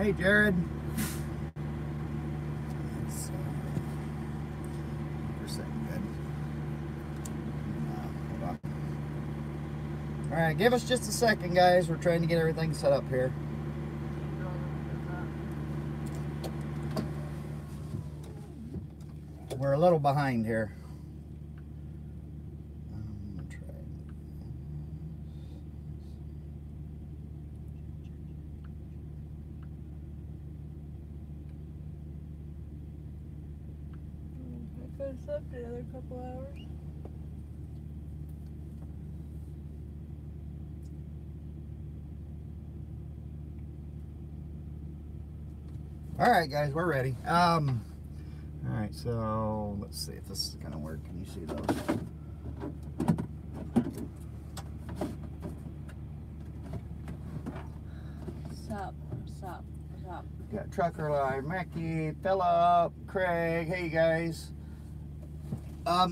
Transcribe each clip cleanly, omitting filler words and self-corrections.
Hey, Jared. We're sitting good. Hold on. All right, give us just a second, guys. We're trying to get everything set up here. We're a little behind here. I'm gonna try it. I could have slept another couple hours. All right, guys, we're ready. All right, so let's see if this is gonna work. Can you see those? What's up? Got Trucker Live, Mackie, Phillip, Craig. Hey, you guys.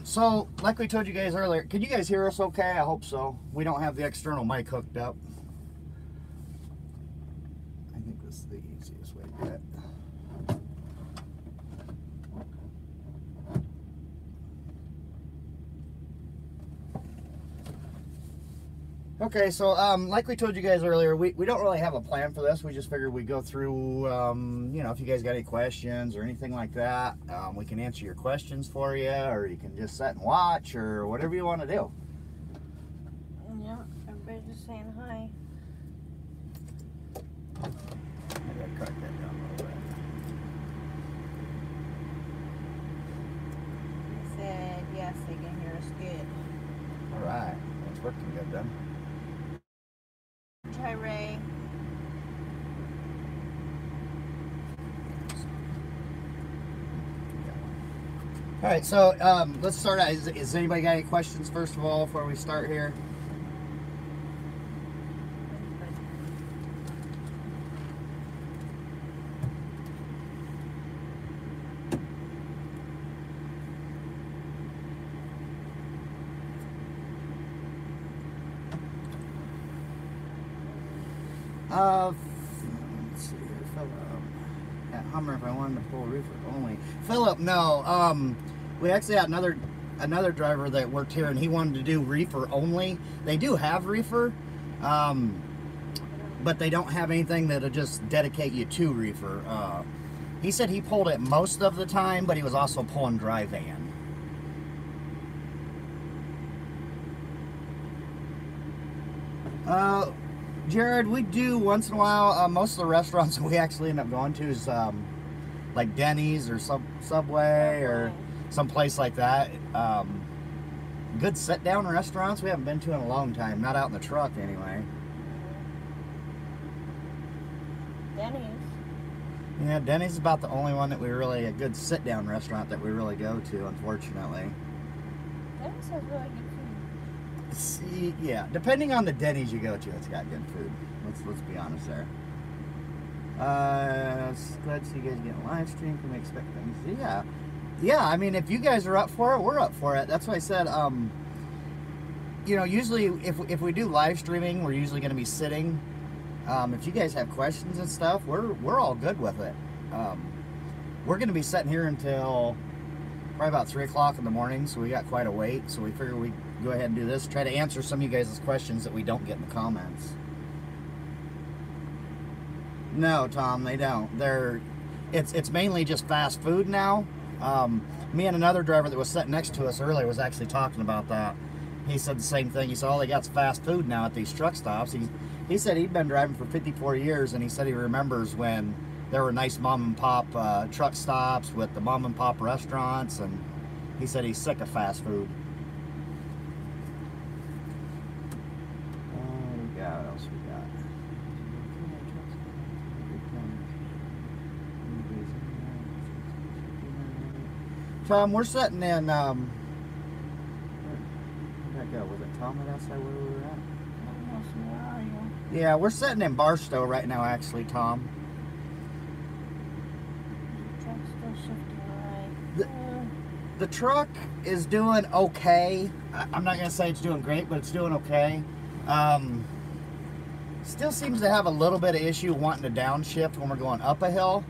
So like we told you guys earlier, can you guys hear us okay? I hope so. We don't have the external mic hooked up. I think this is the easiest way to do it. Okay, so like we told you guys earlier, we don't really have a plan for this. We just figured we'd go through, you know, if you guys got any questions or anything like that, we can answer your questions for you, or you can just sit and watch, or whatever you want to do. Yeah, everybody's just saying hi. I gotta cut that down a little bit. They said yes, they can hear us good. All right, that's working good then. Hi, Ray. All right, so let's start out. Is anybody got any questions first of all before we start here? Let's see here, Phillip. At Hummer, if I wanted to pull reefer only. Phillip, no. We actually had another driver that worked here, and he wanted to do reefer only. They do have reefer, but they don't have anything that'll just dedicate you to reefer. He said he pulled it most of the time, but he was also pulling dry van. Jared, we do once in a while. Most of the restaurants we actually end up going to is like Denny's or Subway or some place like that. Good sit-down restaurants we haven't been to in a long time. Not out in the truck anyway. Denny's. Yeah, Denny's is about the only one that we really, a good sit-down restaurant that we really go to, unfortunately. Denny's has really good food. See, yeah, depending on the Denny's you go to, it's got good food. Let's be honest there. Glad to see you guys getting a live stream. Can we expect things? Yeah. I mean, if you guys are up for it, we're up for it. That's why I said, you know, usually if we do live streaming, we're usually going to be sitting. If you guys have questions and stuff, we're all good with it. We're going to be sitting here until probably about 3 o'clock in the morning, so we got quite a wait. So we figure we go ahead and do this, try to answer some of you guys' questions that we don't get in the comments. No, Tom, they don't. It's mainly just fast food now. Me and another driver that was sitting next to us earlier was actually talking about that. He said the same thing. He said all they got's fast food now at these truck stops. He said he'd been driving for 54 years, and he said he remembers when there were nice mom and pop truck stops with the mom and pop restaurants, and he said he's sick of fast food. What else we got? Tom, we're sitting in, where'd that go? Was it Tom that asked where we were at? Where are you? Yeah, we're sitting in Barstow right now, actually, Tom. The truck's still shifting right. The truck is doing okay. I'm not going to say it's doing great, but it's doing okay. Still seems to have a little bit of issue wanting to downshift when we're going up a hill.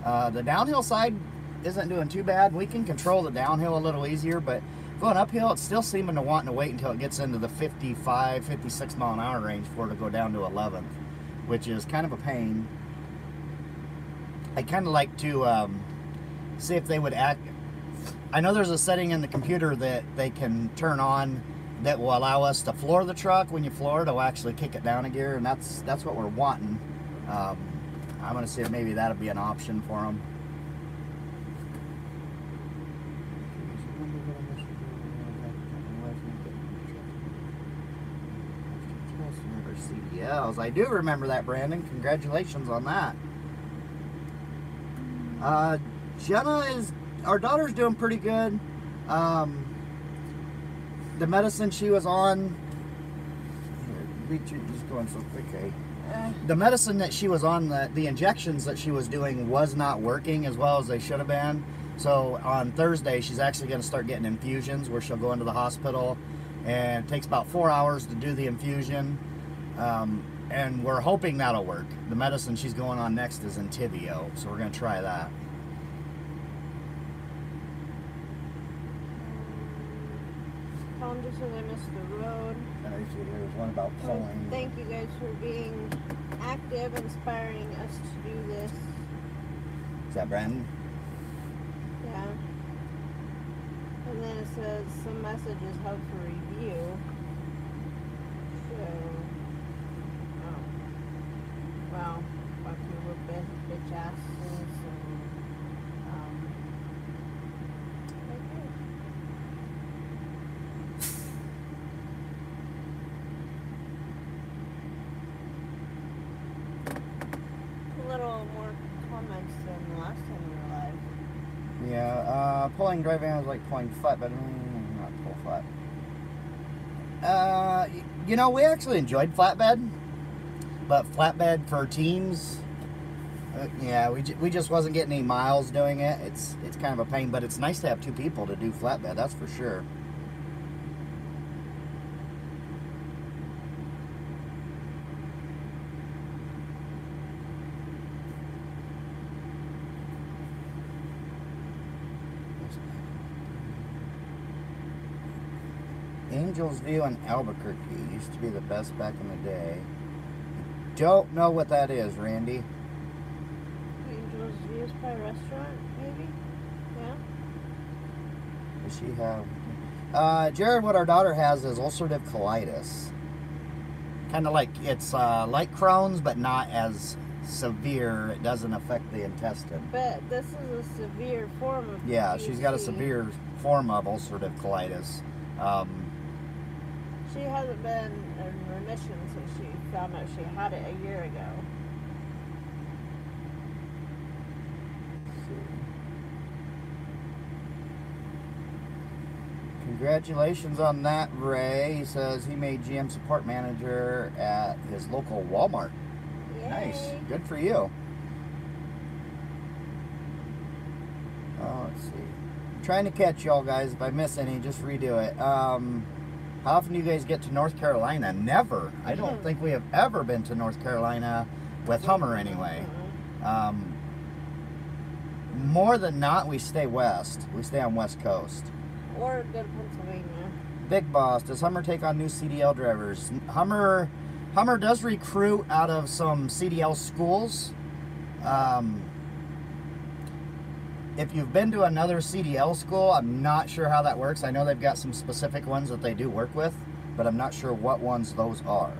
The downhill side isn't doing too bad. We can control the downhill a little easier, but going uphill, it's still seeming to wanting to wait until it gets into the 55, 56 mile an hour range for it to go down to 11th, which is kind of a pain. I kind of like to see if they would act. I know there's a setting in the computer that they can turn on that will allow us to floor the truck. When you floor it, it'll actually kick it down a gear, and that's what we're wanting. I'm going to see if maybe that'll be an option for them. CDLs. I do remember that, Brandon. Congratulations on that. Jenna is, our daughter's doing pretty good. The medicine she was on, just going so quick, eh? The medicine that she was on, the injections that she was doing was not working as well as they should have been. So on Thursday, she's actually going to start getting infusions where she'll go into the hospital, and it takes about 4 hours to do the infusion. And we're hoping that'll work. The medicine she's going on next is Entyvio, so we're going to try that. Tom just said I missed the road. There was one about pulling. Thank you guys for being active, inspiring us to do this. Is that Brandon? Yeah. And then it says some messages hub for review. So, oh, well, fuck you, little bitch asses, and okay. A little more comments than the last time we were live. Yeah, pulling driving is like pulling flat, but not pull flat. You know, we actually enjoyed flatbed, but flatbed for teams, yeah, we just wasn't getting any miles doing it. It's kind of a pain, but it's nice to have two people to do flatbed, that's for sure. Angel's View in Albuquerque used to be the best back in the day. Don't know what that is, Randy. Angel's View is by a restaurant, maybe? Yeah? Does she have... Jared, what our daughter has is ulcerative colitis. Kind of like, it's like Crohn's, but not as severe. It doesn't affect the intestine. But this is a severe form of Yeah, she's got a severe form of ulcerative colitis. She hasn't been in remission since she found out she had it a year ago. Congratulations on that, Ray. He says he made GM support manager at his local Walmart. Yay. Nice. Good for you. Let's see. I'm trying to catch y'all, guys. If I miss any, just redo it. How often do you guys get to North Carolina? Never. I don't think we have ever been to North Carolina with Hummer anyway. More than not, we stay west. We stay on West Coast. Or go to Pennsylvania. Big Boss, does Hummer take on new CDL drivers? Hummer does recruit out of some CDL schools. If you've been to another CDL school, I'm not sure how that works. I know they've got some specific ones that they do work with, but I'm not sure what ones those are.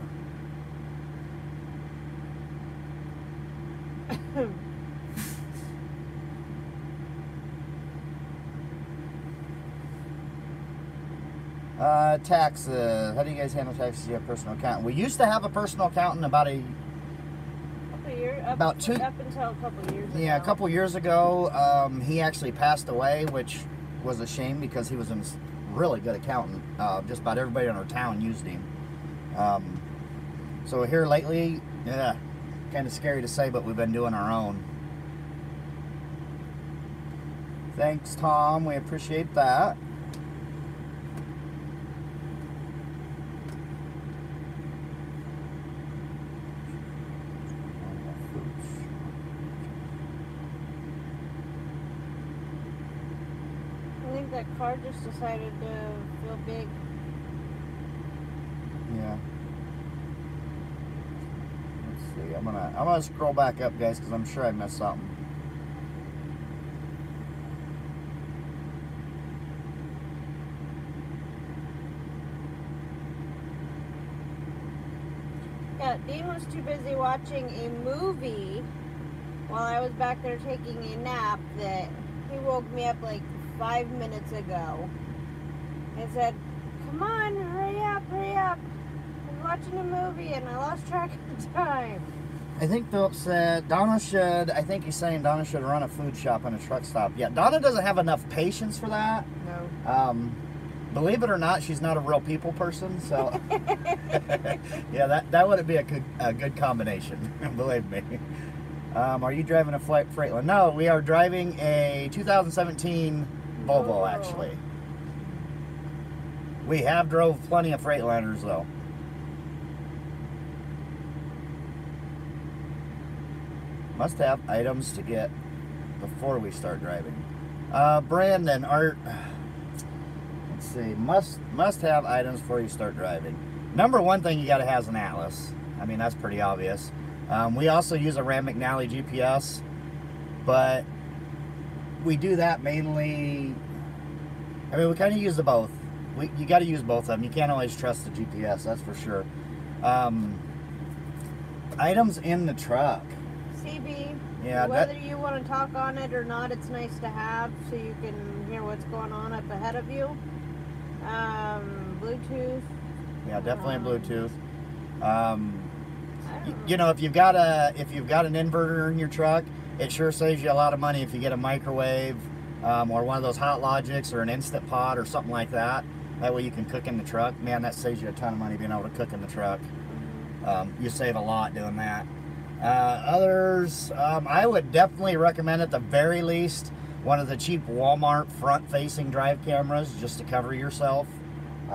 Taxes. How do you guys handle taxes? You have a personal accountant. We used to have a personal accountant about a... Up until a couple years ago. Yeah, a couple years ago. He actually passed away, which was a shame because he was a really good accountant. Just about everybody in our town used him. So here lately, yeah, kind of scary to say, but we've been doing our own. Thanks, Tom. We appreciate that. car just decided to feel big. Yeah. Let's see. I'm gonna scroll back up, guys, because I'm sure I missed something. Yeah, Dean was too busy watching a movie while I was back there taking a nap that he woke me up like 5 minutes ago and said, "Come on, hurry up, hurry up. I'm watching a movie," and I lost track of the time. I think Philip said I think he's saying Donna should run a food shop and a truck stop. Yeah, Donna doesn't have enough patience for that. No. Believe it or not, she's not a real people person, so yeah, that would be a good combination, believe me. Are you driving a Freightliner? No, we are driving a 2017 Volvo, actually. We have drove plenty of Freightliners, though. Must have items to get before we start driving. Brandon, let's see, must have items before you start driving. Number one thing you gotta have is an atlas. I mean, that's pretty obvious. We also use a Rand McNally GPS, but we do that mainly, I mean, we kind of use the both. You got to use both of them. You can't always trust the GPS, that's for sure. Items in the truck. CB, yeah, whether you want to talk on it or not, it's nice to have so you can hear what's going on up ahead of you. Bluetooth. Yeah, definitely Bluetooth. You know, if you've got an inverter in your truck, it sure saves you a lot of money if you get a microwave or one of those Hot Logics or an Instant Pot or something like that. That way you can cook in the truck. Man, that saves you a ton of money being able to cook in the truck. You save a lot doing that. Others, I would definitely recommend at the very least one of the cheap Walmart front-facing drive cameras just to cover yourself.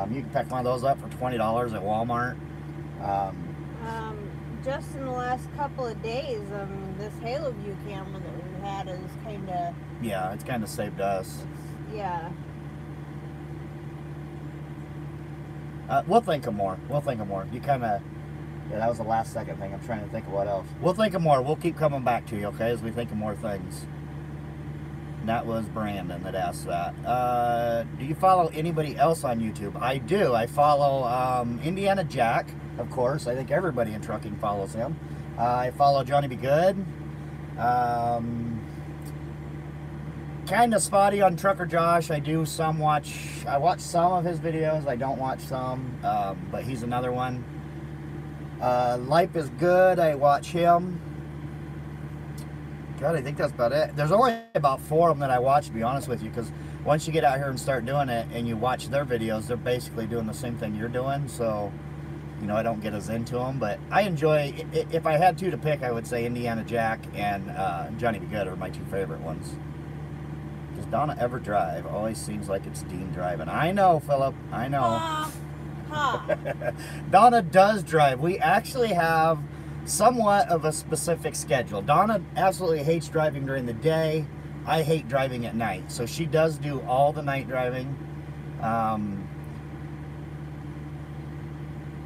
You can pick one of those up for $20 at Walmart. Just in the last couple of days, this Halo View camera that we've had is kind of... Yeah, it's kind of saved us. Yeah. We'll think of more. We'll think of more. You kind of... Yeah, that was the last second thing. I'm trying to think of what else. We'll think of more. We'll keep coming back to you, okay, as we think of more things. And that was Brandon that asked that. Do you follow anybody else on YouTube? I do. I follow Indiana Jack, of course. I think everybody in trucking follows him. I follow Johnny Be Good. Kind of spotty on Trucker Josh. I watch some of his videos. I don't watch some, but he's another one. Life is Good. I watch him. God, I think that's about it. There's only about 4 of them that I watch, to be honest with you, because once you get out here and start doing it and you watch their videos, they're basically doing the same thing you're doing, so, you know, I don't get as into them, but I enjoy, if I had two to pick, I would say Indiana Jack and Johnny Be Good are my 2 favorite ones. Does Donna ever drive? Always seems like it's Dean driving. I know, Philip, I know. Donna does drive. We actually have somewhat of a specific schedule. Donna absolutely hates driving during the day. I hate driving at night. So she does do all the night driving.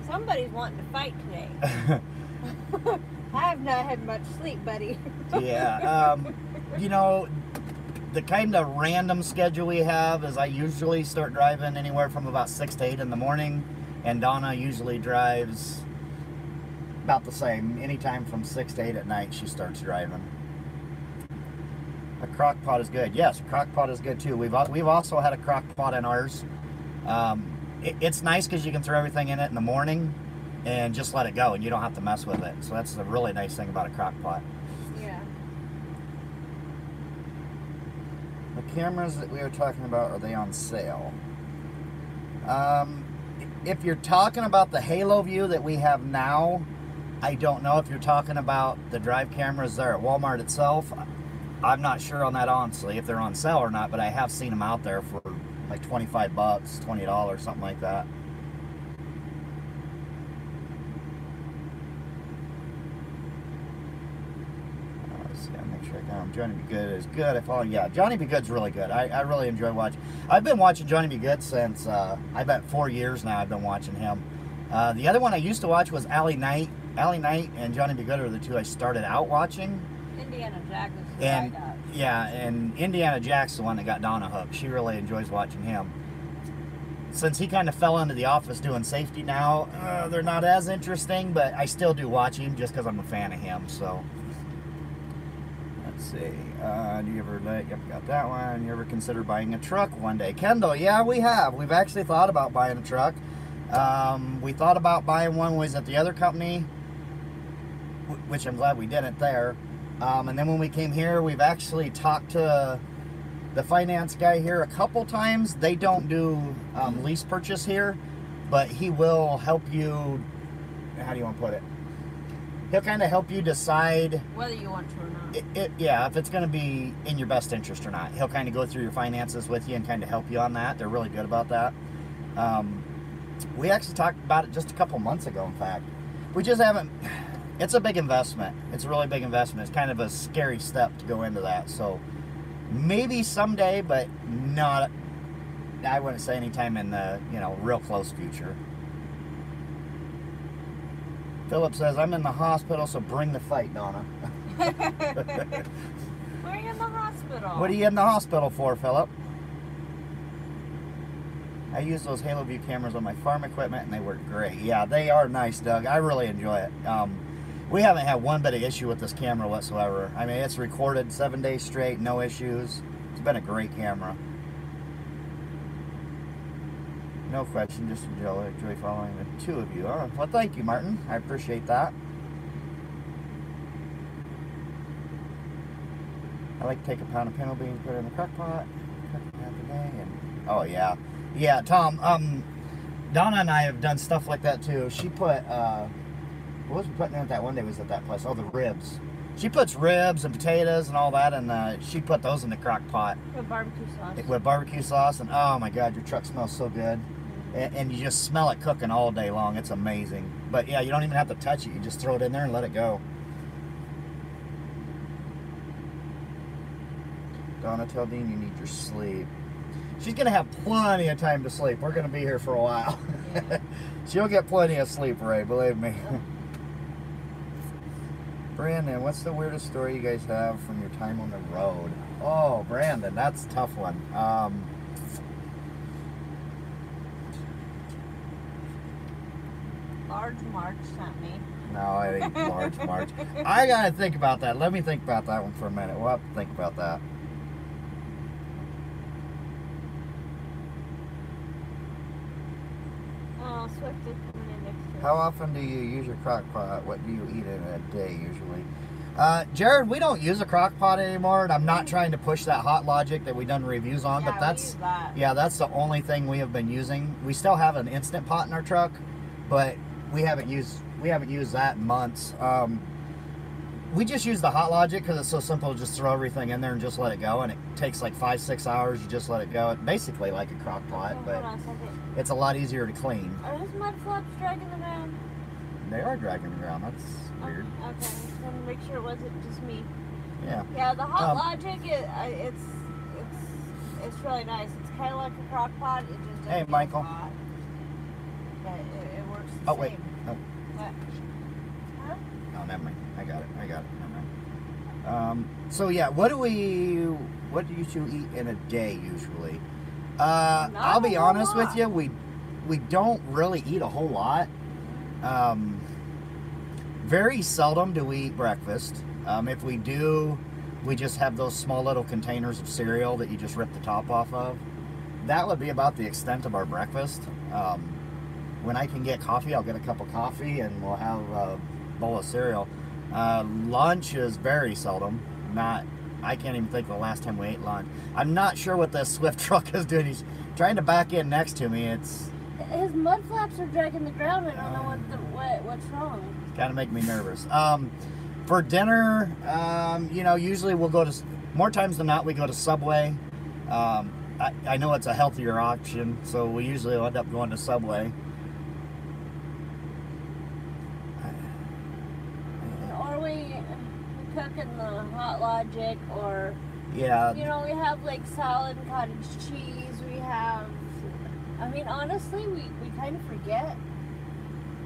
Somebody's wanting to fight today. I have not had much sleep, buddy. Yeah. You know, the kind of random schedule we have is I usually start driving anywhere from about 6 to 8 in the morning, and Donna usually drives about the same. Anytime from 6 to 8 at night, she starts driving. A crock pot is good. Yes, a crock pot is good too. We've also had a crock pot in ours. It's nice because you can throw everything in it in the morning and just let it go, and you don't have to mess with it. So that's the really nice thing about a crock pot. Yeah. The cameras that we were talking about, are they on sale? If you're talking about the Halo View that we have now, I don't know. If you're talking about the drive cameras there at Walmart itself, I'm not sure on that, honestly, if they're on sale or not, but I have seen them out there for like 25 bucks, $20, something like that. Let's see, I'll make sure I got Johnny Be Good is good. I follow. Yeah, Johnny Be Good's really good. I really enjoy watching. I've been watching Johnny Be Good since I bet 4 years now. I've been watching him. The other one I used to watch was Allie Knight. Allie Knight and Johnny Be Good are the two I started out watching. Indiana Jack is the And guy that. yeah, and Indiana Jack's the one that got Donna hooked. She really enjoys watching him. Since he kind of fell into The Office doing safety now, they're not as interesting, but I still do watch him just because I'm a fan of him. So let's see. Do you ever yep, got that one. You ever consider buying a truck one day? Kendall, yeah, we have. We've actually thought about buying a truck. We thought about buying one when we was at the other company, which I'm glad we didn't there. And then when we came here, we've actually talked to the finance guy here a couple times. They don't do lease purchase here, but he will help you. How do you want to put it? He'll kind of help you decide Whether you want to or not. Yeah, if it's going to be in your best interest or not. He'll kind of go through your finances with you and kind of help you on that. They're really good about that. We actually talked about it just a couple months ago, in fact. We just haven't. It's a big investment. It's a really big investment. It's kind of a scary step to go into that. So maybe someday, but not, I wouldn't say anytime in the, real close future. Philip says, I'm in the hospital, so bring the fight, Donna. Where are you in the hospital? What are you in the hospital for, Philip? I use those Halo View cameras on my farm equipment, and they work great. Yeah, they are nice, Doug. I really enjoy it. We haven't had one bit of issue with this camera whatsoever. I mean, it's recorded 7 days straight, no issues. It's been a great camera. No question, just enjoy following the two of you. Oh, well, thank you, Martin. I appreciate that. I like to take a pound of pinto beans, put it in the crock pot, cook it half a day, and oh yeah. Yeah, Tom, Donna and I have done stuff like that too. She put, what was we putting in it that one day was at that place? Oh, the ribs. She puts ribs and potatoes and all that, and she put those in the crock pot. With barbecue sauce. With barbecue sauce, and oh my God, your truck smells so good. And you just smell it cooking all day long. It's amazing. But yeah, you don't even have to touch it. You just throw it in there and let it go. Donna, tell Dean you need your sleep. She's going to have plenty of time to sleep. We're going to be here for a while. Yeah. She'll get plenty of sleep, Ray, believe me. Brandon, what's the weirdest story you guys have from your time on the road? Oh, Brandon, that's a tough one. Large March sent me. No, it ain't Large March. I got to think about that. Let me think about that one for a minute. We'll have to think about that. Oh, Swift is coming in next year. How often do you use your crock pot? What do you eat in a day usually? Jared, we don't use a crock pot anymore, and I'm not trying to push that Hot Logic that we've done reviews on, but that's that's the only thing we have been using. We still have an Instant Pot in our truck, but we haven't used that in months. We just use the Hot Logic because it's so simple to just throw everything in there and just let it go, and it takes like 5-6 hours. You just let it go. It's basically like a crock pot, but it's a lot easier to clean. Are those mud flaps dragging the ground? They are dragging the ground. That's weird. Okay, just want to make sure it wasn't just me. Yeah. Yeah, the Hot Logic, it's really nice. It's kind of like a crock pot. It just doesn't Michael. get hot, but it works the Oh same. wait. No. What? Huh? No, never mind. I got it. Never mind. So yeah, what do you two eat in a day usually? I'll be honest with you, we don't really eat a whole lot. Very seldom do we eat breakfast. If we do, we just have those small little containers of cereal that you just rip the top off of. That would be about the extent of our breakfast. When I can get coffee, I'll get a cup of coffee and we'll have a bowl of cereal. Lunch is very seldom. I can't even think of the last time we ate lunch. I'm not sure what this Swift truck is doing. He's trying to back in next to me. His mud flaps are dragging the ground. I don't know what's wrong. It's kind of making me nervous. For dinner, usually we'll go to, more times than not, we go to Subway. I know it's a healthier option, so we usually end up going to Subway. Or we cook in the Hot Logic, or Yeah. you know, we have like salad and cottage cheese. We have, I mean, honestly, we kind of forget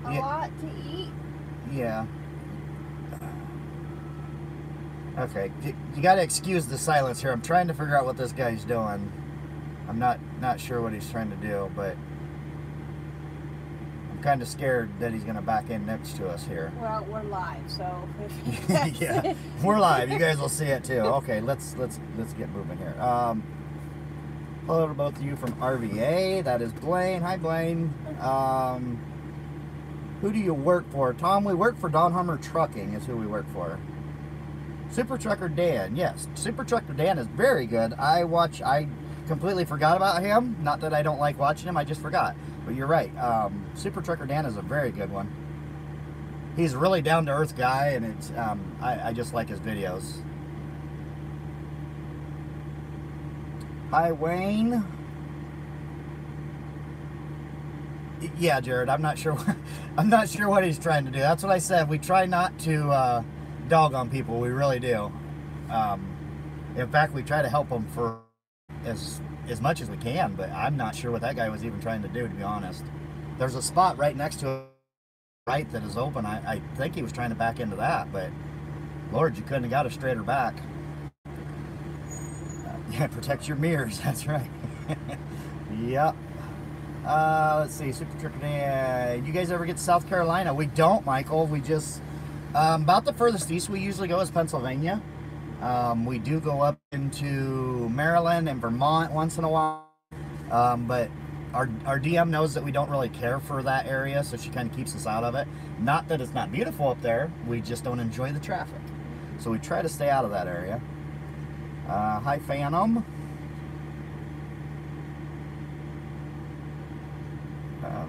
a lot to eat. Yeah. Okay, you got to excuse the silence here. I'm trying to figure out what this guy's doing. I'm not sure what he's trying to do, but I'm kind of scared that he's going to back in next to us here. Well, we're live, so yeah, we're live. You guys will see it too. Okay, let's get moving here. Hello to both of you from RVA. That is Blaine. Hi, Blaine. Who do you work for? Tom, we work for Don Hummer Trucking is who we work for. Super Trucker Dan. Yes, Super Trucker Dan is very good. I completely forgot about him. Not that I don't like watching him, I just forgot. But you're right. Super Trucker Dan is a very good one. He's a really down-to-earth guy, and it's I just like his videos. Hi, Wayne. Yeah, Jared, I'm not sure. I'm not sure what he's trying to do. That's what I said. We try not to dog on people. We really do. In fact, we try to help them for as much as we can. But I'm not sure what that guy was even trying to do, to be honest. There's a spot right next to it, right, that is open. I think he was trying to back into that, but Lord, you couldn't have got a straighter back. Yeah, protect your mirrors. That's right. Yep. Let's see, Super Trucker Dan. You guys ever get to South Carolina? We don't, Michael. We just, about the furthest east we usually go is Pennsylvania. We do go up into Maryland and Vermont once in a while. But our DM knows that we don't really care for that area, so she kind of keeps us out of it. Not that it's not beautiful up there. We just don't enjoy the traffic. So we try to stay out of that area. Hi, Phantom.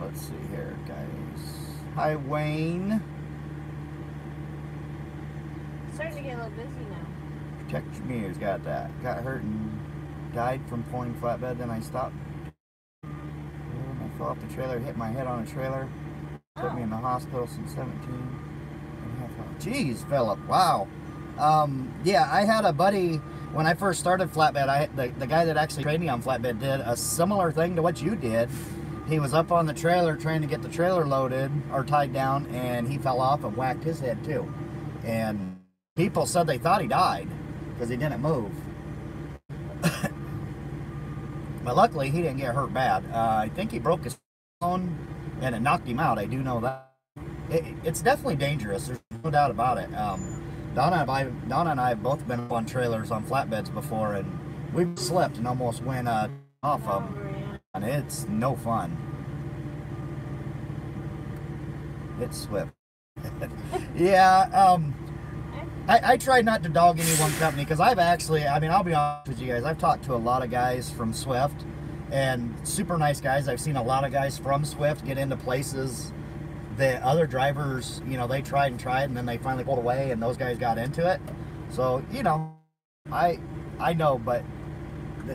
Let's see here, guys. Hi, Wayne. Starting to get a little busy now. Protect your mirrors, got that. Got hurt and died from pulling flatbed, then I stopped. I fell off the trailer, hit my head on a trailer. Put me in the hospital since 17. Jeez, Philip, wow. Yeah, I had a buddy, when I first started flatbed, the guy that actually trained me on flatbed did a similar thing to what you did. He was up on the trailer trying to get the trailer loaded or tied down, and he fell off and whacked his head too. And people said they thought he died because he didn't move. But luckily, he didn't get hurt bad. I think he broke his bone, and it knocked him out. I do know that. It's definitely dangerous. There's no doubt about it. Donna and I have both been on trailers on flatbeds before, and we've slipped and almost went off them. And it's no fun. It's swift. Yeah, I try not to dog any one company because I've actually, I mean, I'll be honest with you guys, I've talked to a lot of guys from Swift and super nice guys. I've seen a lot of guys from Swift get into places that other drivers, you know, they tried and then they finally pulled away and those guys got into it. So, you know, I know, but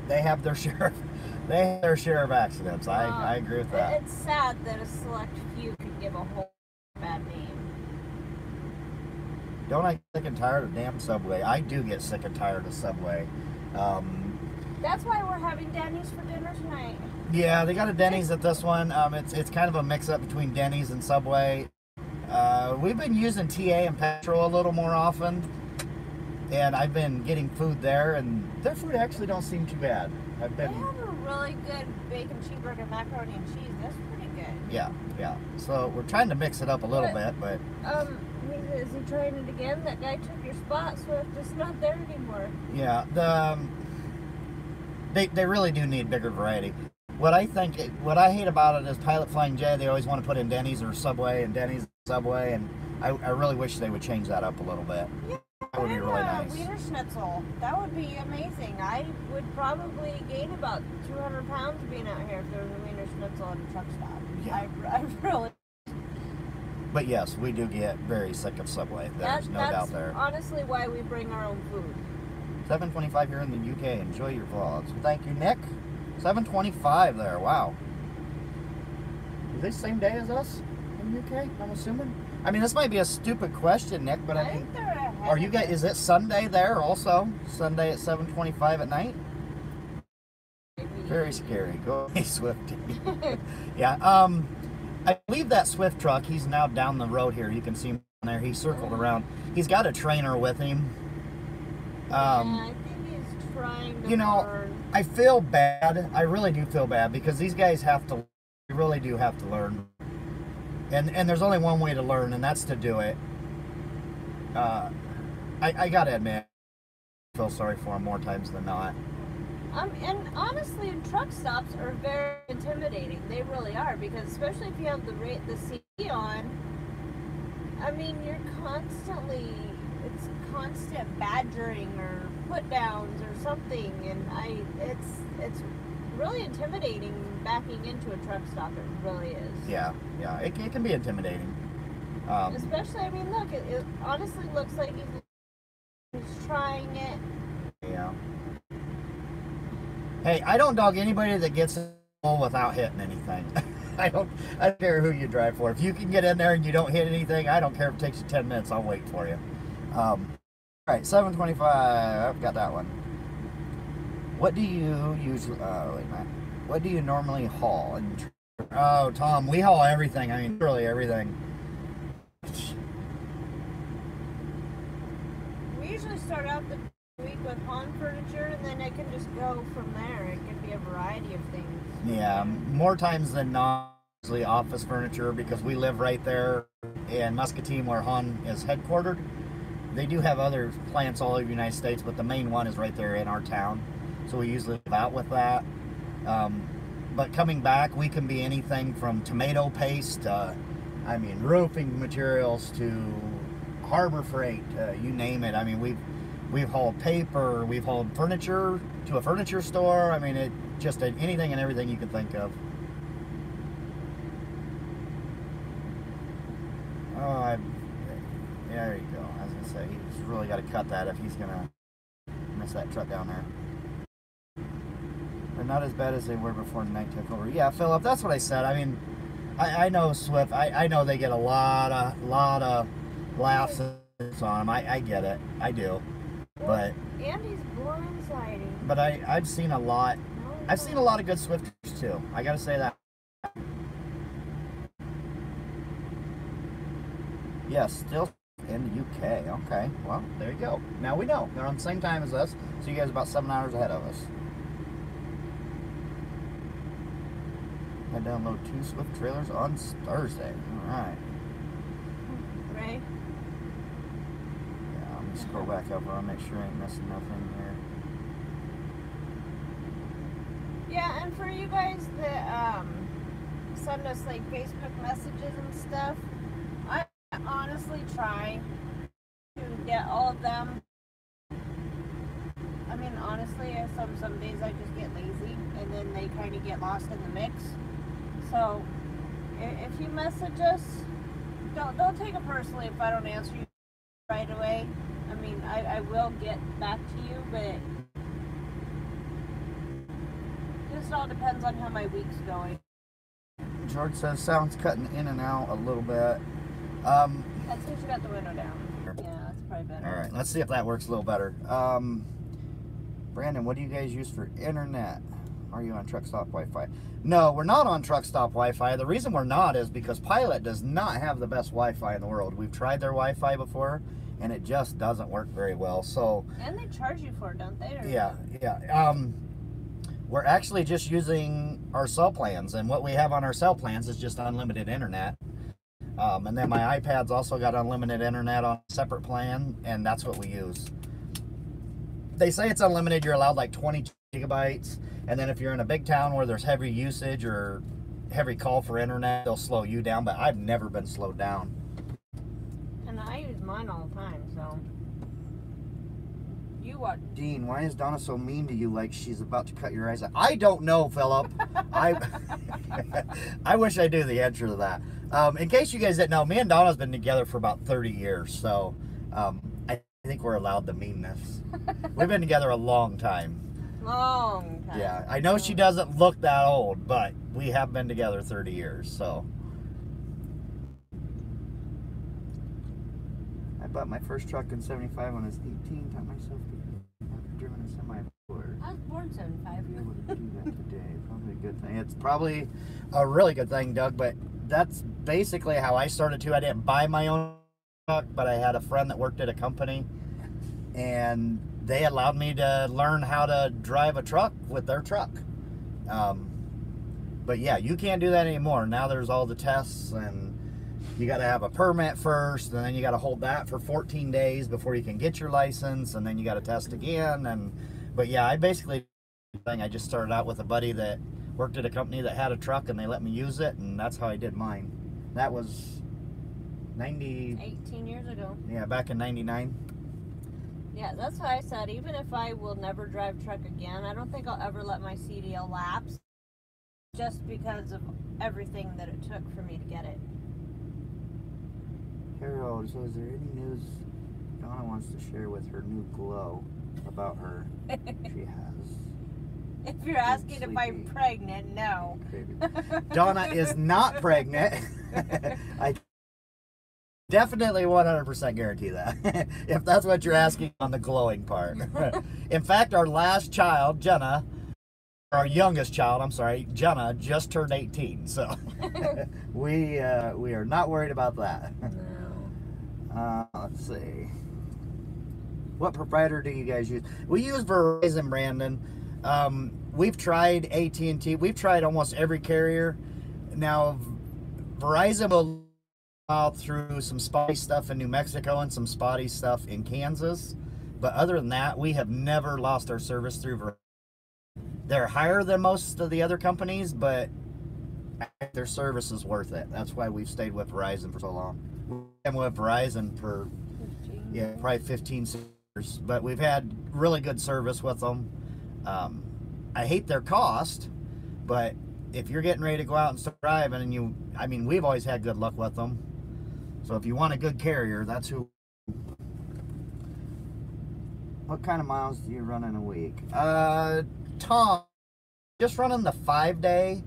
they have their share of accidents. I agree with that. It's sad that a select few can give a whole bad name. Don't I get sick and tired of damn Subway? I do get sick and tired of Subway. That's why we're having Denny's for dinner tonight. Yeah, they got a Denny's at this one. It's kind of a mix-up between Denny's and Subway. We've been using TA and Petrol a little more often, and I've been getting food there, and their food actually don't seem too bad. They have a really good bacon cheeseburger, macaroni and cheese. That's pretty good. Yeah. So we're trying to mix it up a little bit, but... Is he trying it again? That guy took your spot, so it's not there anymore. Yeah, they really do need bigger variety. What I hate about it is Pilot Flying J, they always want to put in Denny's or Subway and Denny's Subway, and I really wish they would change that up a little bit. Yeah, that would be really nice. Wiener Schnitzel. That would be amazing. I would probably gain about 200 pounds being out here if there was a Wiener Schnitzel at a truck stop. Yeah. I really... But yes, we do get very sick of Subway. There's no doubt there. That's honestly why we bring our own food. 7:25 here in the UK. Enjoy your vlogs. Thank you, Nick. 7:25 there. Wow. Is they same day as us in the UK? I'm assuming. I mean, this might be a stupid question, Nick, but I mean, think they're ahead. Are you guys? Is it Sunday there also? Sunday at 7:25 at night? Very scary. Go Swifty. Yeah. I believe that Swift truck. He's now down the road here. You can see him there. He circled around. He's got a trainer with him. I think he's trying to learn. I feel bad. I really do feel bad because these guys have to. They really do have to learn. And there's only one way to learn, and that's to do it. I gotta admit, I feel sorry for him more times than not. And honestly, truck stops are very intimidating. They really are, because especially if you have the CD on, I mean, you're constantly, it's constant badgering or put downs or something, and it's really intimidating backing into a truck stop. It really is. Yeah, it can be intimidating. Especially, I mean, look, it honestly looks like he's trying it. Yeah. Hey, I don't dog anybody that gets in the hole without hitting anything. I don't care who you drive for. If you can get in there and you don't hit anything, I don't care if it takes you 10 minutes. I'll wait for you. All right, 7:25. I've got that one. What do you usually? Wait a minute. What do you normally haul? Oh, Tom, we haul everything. I mean, literally everything. We usually start out the week with pawn furniture, and then it can just go from there. It can be a variety of things. Yeah, more times than not, usually office furniture, because we live right there in Muscatine where Han is headquartered. They do have other plants all over the United States, but the main one is right there in our town. So we usually live out with that. But coming back, we can be anything from tomato paste, I mean, roofing materials to harbor freight, you name it. I mean, we've hauled paper, we've hauled furniture to a furniture store. I mean, it just anything and everything you can think of. Oh, there you go. I was gonna say he's really got to cut that if he's gonna miss that truck down there. They're not as bad as they were before the night took over. Yeah, Philip, that's what I said. I mean, I know Swift. I know they get a lot of laughs on them. I get it. I do. But Andy's blindsiding. But I've seen a lot. I've seen a lot of good Swifters too. I gotta say that. Yes, still in the UK. Okay, well, there you go. Now we know. They're on the same time as us, so you guys are about 7 hours ahead of us. I download 2 Swift trailers on Thursday. Alright. Right? Yeah, let me scroll back up. I'll make sure I ain't missing nothing here. Yeah, and for you guys that send us like Facebook messages and stuff, I honestly try to get all of them. I mean, honestly, some days I just get lazy, and then they kind of get lost in the mix. So, if you message us, don't take it personally if I don't answer you right away. I mean, I will get back to you, but it just all depends on how my week's going. George says sound's cutting in and out a little bit. That's because you got the window down. Yeah, that's probably better. All right, let's see if that works a little better. Brandon, what do you guys use for internet? Are you on truck stop Wi-Fi? No, we're not on truck stop Wi-Fi. The reason we're not is because Pilot does not have the best Wi-Fi in the world. We've tried their Wi-Fi before, and it just doesn't work very well. So. And they charge you for it, don't they? Or Yeah. We're actually just using our cell plans, and what we have on our cell plans is just unlimited internet. And then my iPad's also got unlimited internet on a separate plan, and that's what we use. They say it's unlimited. You're allowed like 20 gigabytes, and then if you're in a big town where there's heavy usage or heavy call for internet, they'll slow you down, but I've never been slowed down. And I use mine all the time, so. You what? Dean, why is Donna so mean to you like she's about to cut your eyes out? I don't know, Philip. I wish I knew the answer to that. In case you guys didn't know, me and Donna's been together for about 30 years, so I think we're allowed the meanness. We've been together a long time. Long time. Yeah, I know she doesn't look that old, but we have been together 30 years, so. bought my first truck in 75 when I was 18. Taught myself to have driven a semi before. I was born 75. You wouldn't do that today. Probably a good thing. It's probably a really good thing, Doug, but that's basically how I started too. I didn't buy my own truck, but I had a friend that worked at a company, and they allowed me to learn how to drive a truck with their truck. But yeah, you can't do that anymore. Now there's all the tests, and you got to have a permit first, and then you got to hold that for 14 days before you can get your license, and then you got to test again. But yeah, I basically, I just started out with a buddy that worked at a company that had a truck, and they let me use it, and that's how I did mine. That was 18 years ago. Yeah, back in 99. Yeah, that's why I said, even if I will never drive truck again, I don't think I'll ever let my CDL lapse, just because of everything that it took for me to get it. Harold, so is there any news Donna wants to share with her new glow about her? She has. If you're asking if I'm pregnant, no. Donna is not pregnant. I definitely 100% guarantee that. If that's what you're asking on the glowing part. In fact, our last child, Jenna, our youngest child, I'm sorry, Jenna, just turned 18. So we are not worried about that. No. Let's see. What provider do you guys use? We use Verizon, Brandon. We've tried AT&T. We've tried almost every carrier. Now, Verizon will out through some spotty stuff in New Mexico and some spotty stuff in Kansas. But other than that, we have never lost our service through Verizon. They're higher than most of the other companies, but their service is worth it. That's why we've stayed with Verizon for so long. We've been with Verizon for, yeah, probably 15 years. But we've had really good service with them. I hate their cost, but if you're getting ready to go out and start driving, and we've always had good luck with them. So if you want a good carrier, that's who. What kind of miles do you run in a week? Tom, just running the 5-day.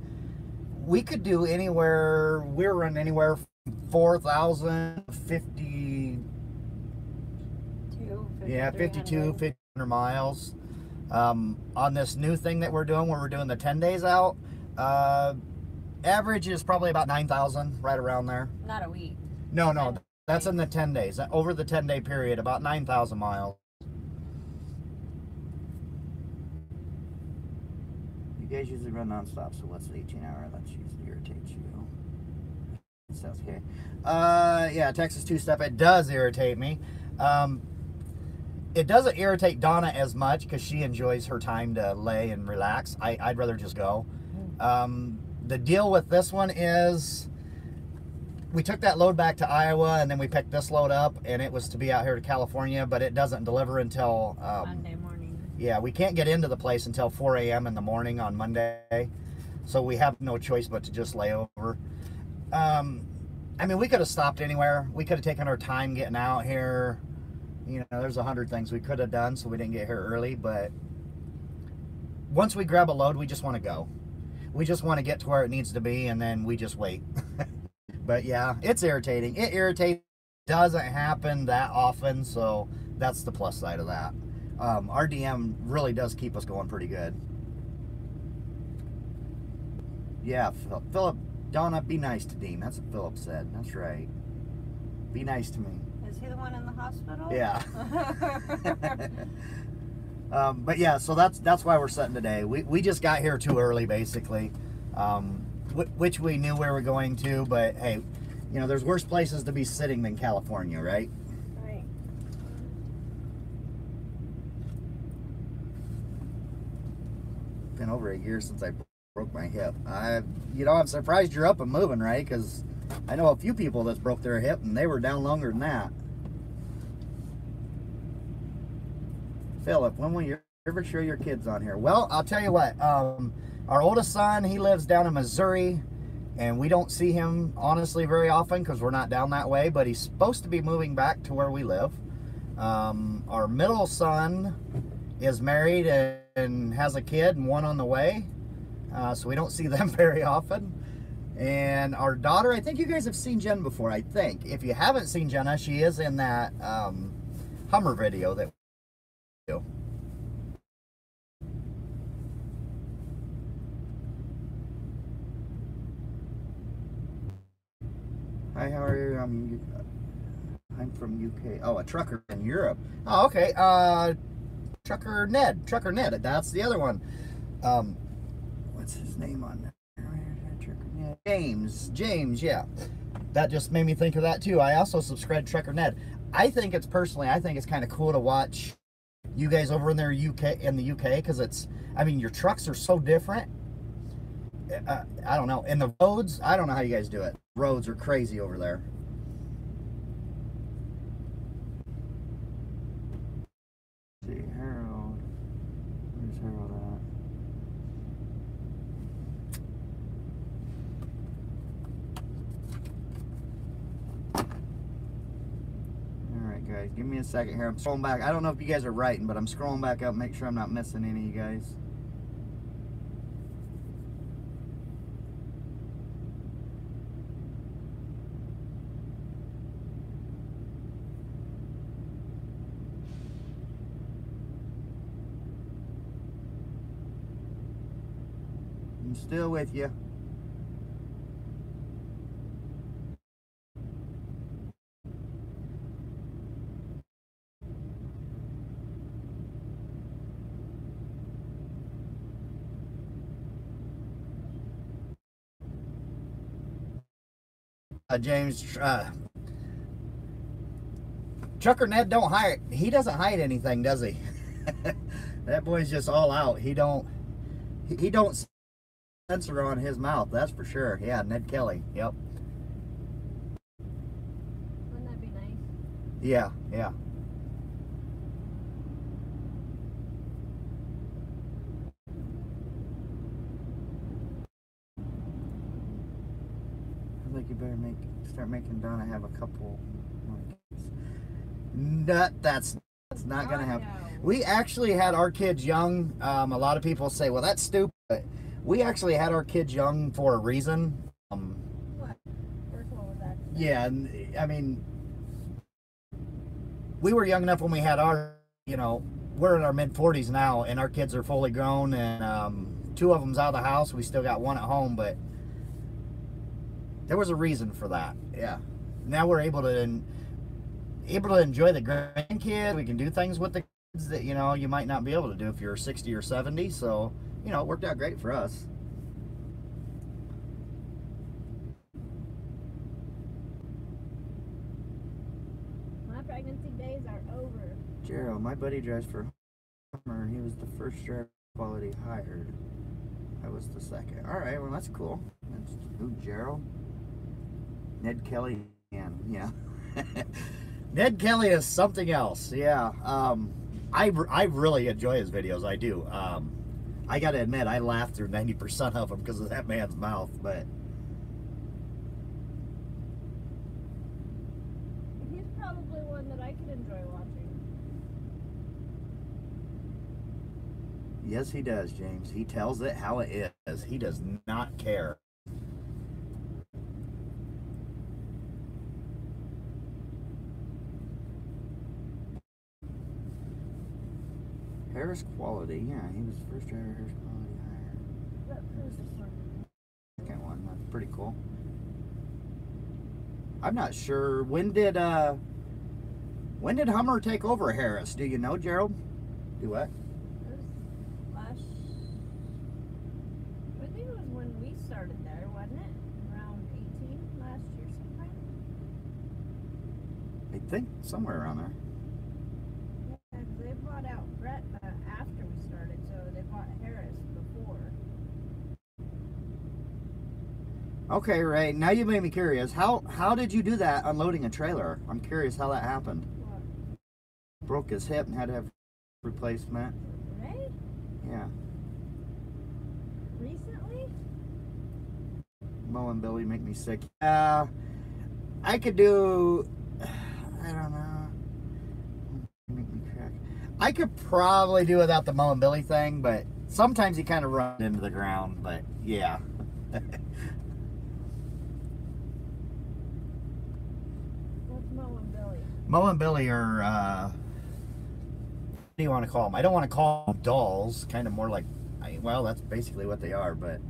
We could do anywhere. We're running anywhere from 4,000, 50. Yeah, 52, 500 miles. On this new thing that we're doing, where we're doing the 10 days out, average is probably about 9,000, right around there. Not a week. No, that's in the 10 days. Over the 10-day period, about 9,000 miles. You guys usually run nonstop, so what's the 18-hour? That usually irritates you. That's okay. Yeah, Texas two-step, it does irritate me. It doesn't irritate Donna as much because she enjoys her time to lay and relax. I'd rather just go. The deal with this one is we took that load back to Iowa, and then we picked this load up, and it was to be out here to California, but it doesn't deliver until Monday morning. Yeah, we can't get into the place until 4 a.m. in the morning on Monday, so we have no choice but to just lay over. We could have stopped anywhere. We could have taken our time getting out here. There's 100 things we could have done, so we didn't get here early, but once we grab a load, we just want to go. We just want to get to where it needs to be, and then we just wait. But yeah, it's irritating. It irritates. Doesn't happen that often, so that's the plus side of that. Our DM really does keep us going pretty good. Yeah, Philip, Donna, be nice to Dean. That's what Philip said. That's right. Be nice to me. Is he the one in the hospital? Yeah. But yeah, so that's why we're sitting today. We just got here too early, basically, which we knew we were going to. But hey, there's worse places to be sitting than California, right? Right. Been over a year since I broke my hip. I'm surprised you're up and moving, right? Because I know a few people that's broke their hip, and they were down longer than that. Philip, when will you ever show your kids on here? Well, I'll tell you what. Our oldest son, he lives down in Missouri, and we don't see him, honestly, very often because we're not down that way, but he's supposed to be moving back to where we live. Our middle son is married and has a kid and one on the way, so we don't see them very often. And our daughter, I think you guys have seen Jen before, I think. If you haven't seen Jenna, she is in that Hummer video that we do. Hi, how are you? I'm from UK. Oh, a trucker in Europe. Oh, okay. Trucker Ned. That's the other one. What's his name on there? James, yeah. That just made me think of that too. I also subscribe to Trucker Ned. I think it's kind of cool to watch you guys over in the UK, because it's, I mean, your trucks are so different. I don't know. And the roads, I don't know how you guys do it. Roads are crazy over there. Let's see, Harold. Where's Harold at? Alright guys, give me a second here. I'm scrolling back. I don't know if you guys are writing, but I'm scrolling back up, make sure I'm not missing any of you guys. I'm still with you. James, Trucker Ned don't hide. He doesn't hide anything, does he? That boy's just all out. He don't censor on his mouth, that's for sure. Yeah, Ned Kelly. Yep. Wouldn't that be nice? Yeah. I think you better start making Donna have a couple more kids. That's not gonna happen. We actually had our kids young. A lot of people say, well, that's stupid. We actually had our kids young for a reason. What? First one was that? Yeah, I mean, we were young enough when we had our, we're in our mid-40s now, and our kids are fully grown, and 2 of them's out of the house. We still got 1 at home, but there was a reason for that. Yeah. Now we're able to enjoy the grandkids. We can do things with the kids that, you might not be able to do if you're 60 or 70. So, it worked out great for us. My pregnancy days are over. Gerald, my buddy drives for Hummer. He was the first driver quality hired. I was the second. All right, well, that's cool. That's who, Gerald? Ned Kelly, yeah. Ned Kelly is something else. Yeah. I really enjoy his videos. I do. I gotta admit, I laugh through 90% of them because of that man's mouth. But he's probably one that I could enjoy watching. yes, he does, James. He tells it how it is. He does not care. Harris Quality, yeah, he was the first driver Harris Quality hired. Second one, that's pretty cool. I'm not sure, when did Hummer take over Harris? Do you know, Gerald? Do what? I think it was when we started there, wasn't it? Around 18 last year sometime? I think somewhere around there. Yeah, they bought out Brett after we started, so they bought Harris before. Okay, Ray, now you made me curious. How did you do that unloading a trailer? I'm curious how that happened. What? Broke his hip and had to have replacement. Ray? Yeah. Recently? Mo and Billy make me sick. I could do, I don't know. Make me crack. I could probably do without the Mo and Billy thing, but sometimes he kind of runs into the ground, but yeah. Mo and Billy? Mo and Billy are, what do you want to call them? I don't want to call them dolls. Kind of more like, well, that's basically what they are, but.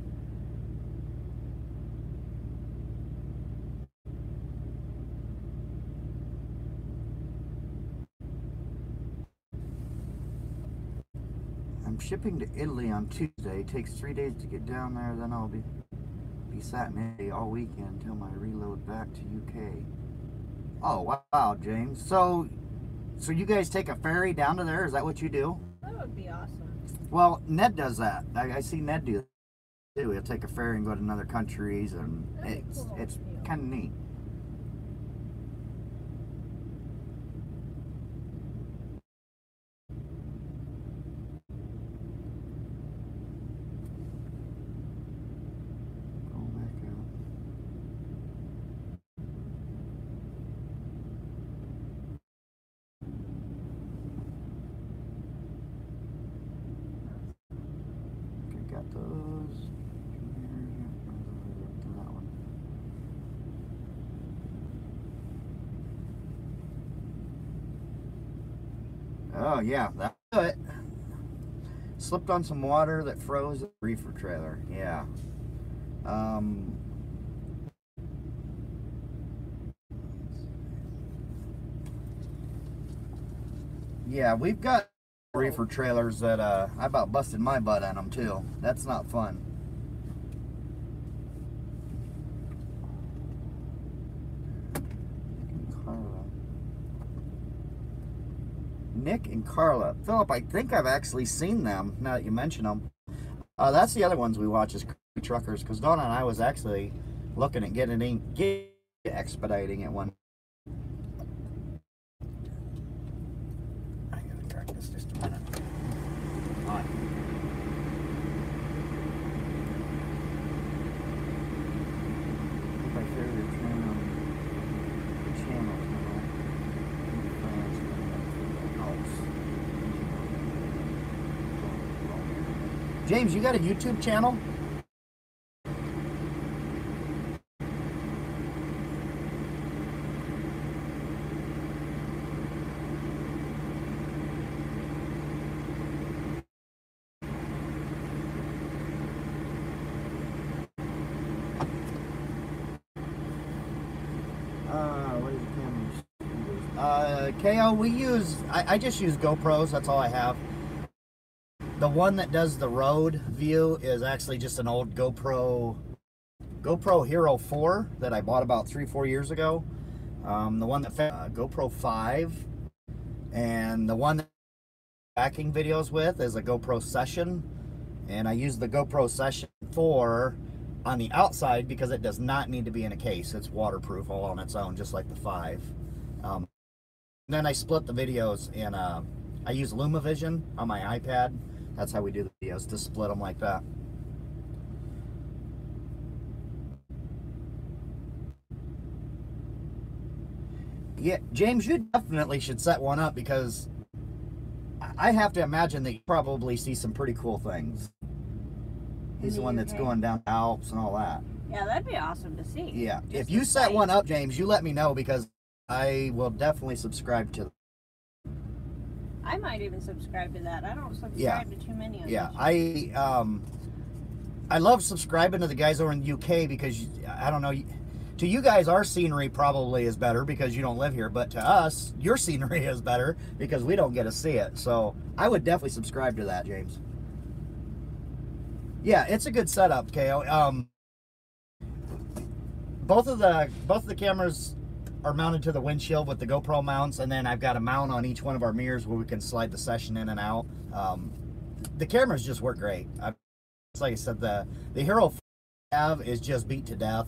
I'm shipping to Italy on Tuesday. It takes 3 days to get down there. Then I'll be sat in Italy all weekend until my reload back to UK. Oh wow, James. So you guys take a ferry down to there? Is that what you do? That would be awesome. Well, Ned does that. I see Ned do that too. He'll take a ferry and go to other countries, and it's kind of neat. Got those. Oh yeah, that's it. Slipped on some water that froze the reefer trailer. Yeah. Yeah, we've got reefer trailers that I about busted my butt on them too. That's not fun. Nick and Carla. Philip, I think I've actually seen them now that you mention them. That's the other ones we watch as truckers, because Donna and I was actually looking at getting expediting it one. I gotta crack this just a minute. Hot. My favorite channel. James, you got a YouTube channel? What is the camera? KO, we use, I just use GoPros, that's all I have. The one that does the road view is actually just an old GoPro Hero 4 that I bought about 3-4 years ago. The one that GoPro 5, and the one that I'm backing videos with is a GoPro Session, and I use the GoPro Session 4 on the outside because it does not need to be in a case. It's waterproof all on its own, just like the 5. Then I split the videos in I use LumaVision on my iPad. That's how we do the videos, to split them like that. Yeah, James, you definitely should set one up, because I have to imagine that you probably see some pretty cool things. He's the one that's going down the Alps and all that. Yeah, that'd be awesome to see. Yeah, if you set one up, James, you let me know, because I will definitely subscribe to. I might even subscribe to that. I don't subscribe to too many of them. Yeah, I love subscribing to the guys over in the UK, because I don't know, to you guys our scenery probably is better because you don't live here, but to us your scenery is better because we don't get to see it. So I would definitely subscribe to that, James. Yeah, it's a good setup, KO. Both of the cameras are mounted to the windshield with the GoPro mounts, and then I've got a mount on each one of our mirrors where we can slide the session in and out. The cameras just work great. Like I said, the Hero 5 is just beat to death.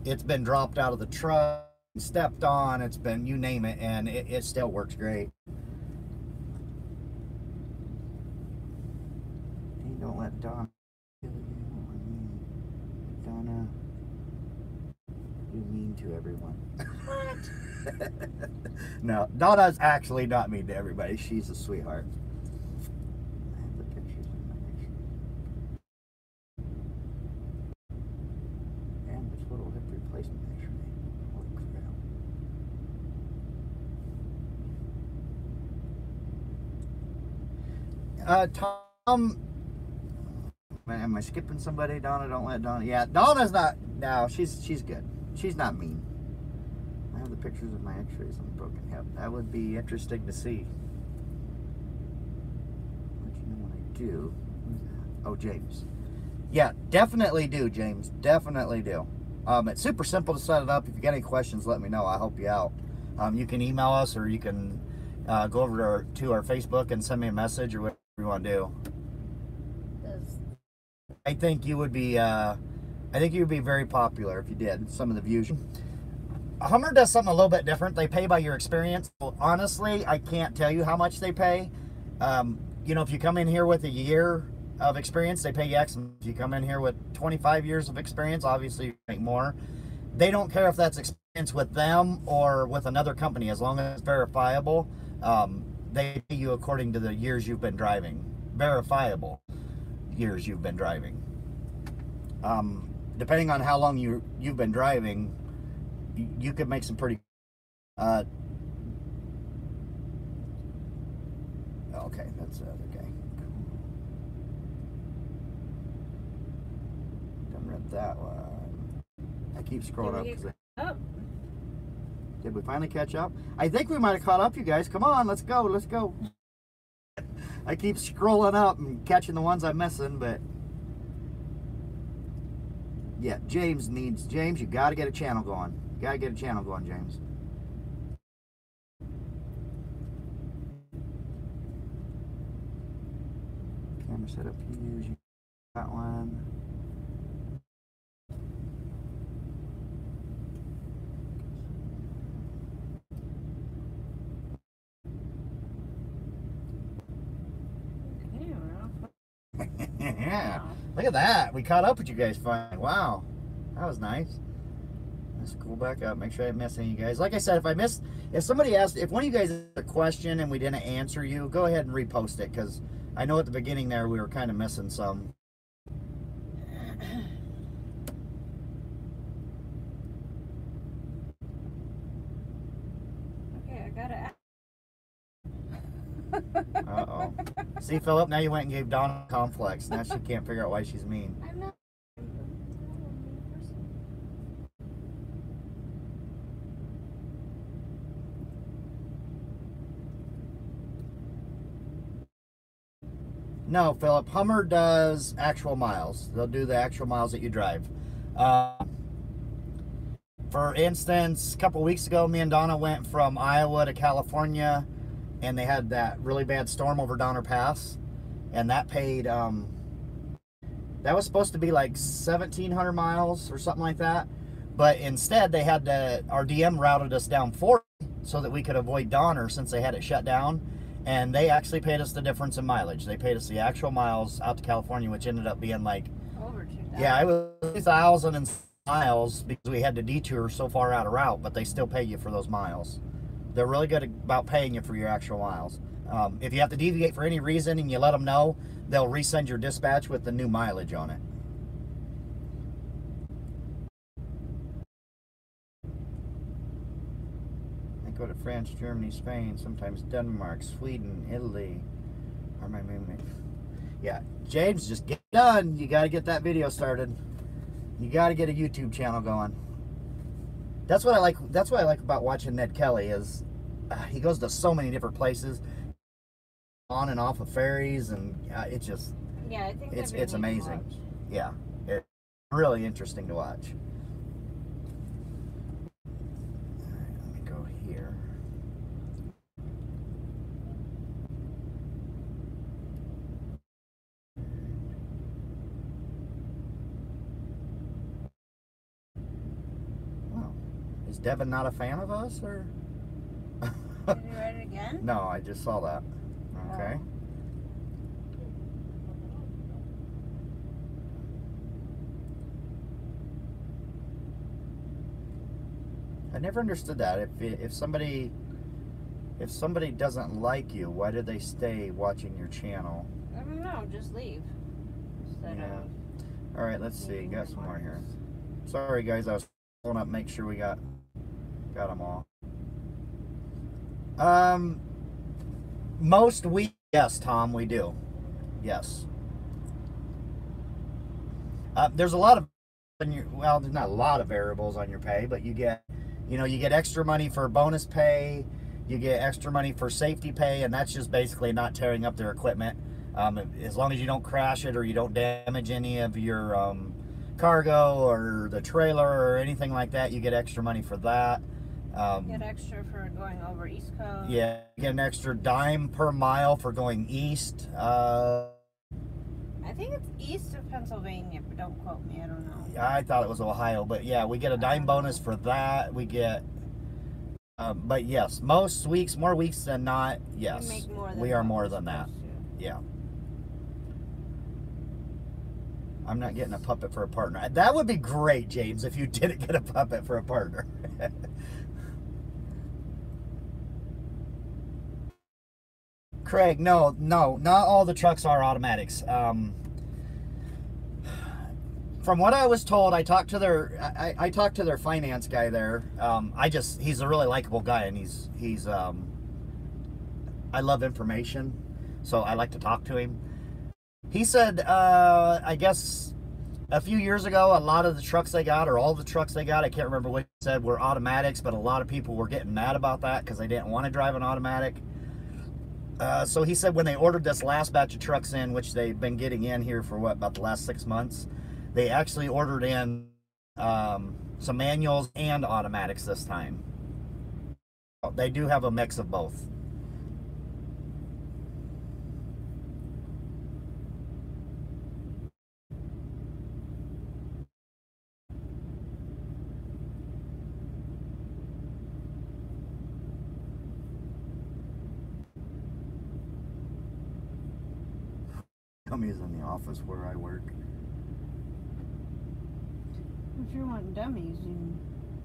It's been dropped out of the truck, stepped on, it's been, you name it, and it still works great. You don't let Donna kill you. Donna, you mean to everyone. What? No, Donna's actually not mean to everybody. She's a sweetheart. I have the pictures in my picture. And this little hip replacement picture. Holy crap. Tom, am I skipping somebody? Donna, don't let Donna. Yeah, Donna's not. No, she's good. She's not mean. I have the pictures of my X-rays on the broken hip. That would be interesting to see. Let you know when I do. Oh, James. Yeah, definitely do, James. Definitely do. It's super simple to set it up. If you got any questions, let me know. I'll help you out. You can email us, or you can go over to our Facebook and send me a message, or whatever you want to do. I think you would be. I think you would be very popular if you did. Some of the views. Hummer does something a little bit different. They pay by your experience. Well, honestly, I can't tell you how much they pay. You know, if you come in here with a year of experience, they pay you X. If you come in here with 25 years of experience, obviously you make more. They don't care if that's experience with them or with another company, as long as it's verifiable. They pay you according to the years you've been driving. Verifiable years you've been driving. Depending on how long you've been driving, you could make some pretty okay, that's the other guy. Done read that one. I keep scrolling up because did we finally catch up? I think we might have caught up, you guys. Come on, let's go, let's go. I keep scrolling up and catching the ones I'm missing, but yeah, James, you got to get a channel going. You got to get a channel going, James. Camera setup views, you got one. Yeah, look at that. We caught up with you guys finally. Wow, that was nice. Let's go back up. Make sure I didn't miss any of you guys. Like I said, if somebody asked, if one of you guys has a question and we didn't answer you, go ahead and repost it, because I know at the beginning there we were kind of missing some. Okay, I got it. Uh-oh. See, Philip, now you went and gave Dawn a complex. Now she can't figure out why she's mean. I'm not. No, Philip, Hummer does actual miles. They'll do the actual miles that you drive. For instance, a couple weeks ago, me and Donna went from Iowa to California, and they had that really bad storm over Donner Pass, and that paid, that was supposed to be like 1,700 miles or something like that, but instead they had our DM routed us down 40 so that we could avoid Donner, since they had it shut down, and they actually paid us the difference in mileage. They paid us the actual miles out to California, which ended up being like, Over 2,000. yeah, it was 2,000 miles, because we had to detour so far out of route, but they still pay you for those miles. They're really good about paying you for your actual miles. If you have to deviate for any reason and you let them know, they'll resend your dispatch with the new mileage on it. I go to France, Germany, Spain, sometimes Denmark, Sweden, Italy. Are my main? Yeah, James, just get done. You got to get that video started. You got to get a YouTube channel going. That's what I like. That's what I like about watching Ned Kelly, is he goes to so many different places, on and off of ferries, and it's just, Yeah, I think it's amazing. Yeah, it's really interesting to watch. All right, let me go here. Wow, is Devin not a fan of us, or? Did you write it again? No, I just saw that. Okay. Oh. I never understood that. If somebody doesn't like you, why do they stay watching your channel? I don't know, just leave. Yeah. All right, let's see. Got some more here. Sorry, guys. I was pulling up, make sure we got them all. Most weeks, yes, Tom, we do. Yes. There's a lot of, well, there's not a lot of variables on your pay, but you get, you get extra money for bonus pay, you get extra money for safety pay, and that's just basically not tearing up their equipment. As long as you don't crash it or you don't damage any of your cargo or the trailer or anything like that, you get extra money for that. Get extra for going over East Coast. Yeah, you get an extra dime per mile for going east. I think it's east of Pennsylvania, but don't quote me. I don't know. I thought it was Ohio, but yeah, we get a dime bonus for that. We get, but yes, most weeks, more weeks than not, yes, we make more than we are more than that. Yeah. I'm not getting a puppet for a partner. That would be great, James, if you didn't get a puppet for a partner. Craig, no, not all the trucks are automatics. From what I was told, I talked to their finance guy there. He's a really likable guy, and he's I love information, so I like to talk to him. He said, I guess a few years ago, a lot of the trucks they got, or all the trucks they got, I can't remember what he said, were automatics, but a lot of people were getting mad about that because they didn't want to drive an automatic. So he said when they ordered this last batch of trucks in, which they've been getting in here for about the last 6 months, they actually ordered in some manuals and automatics this time. They do have a mix of both. Dummies in the office where I work. If you want dummies, you can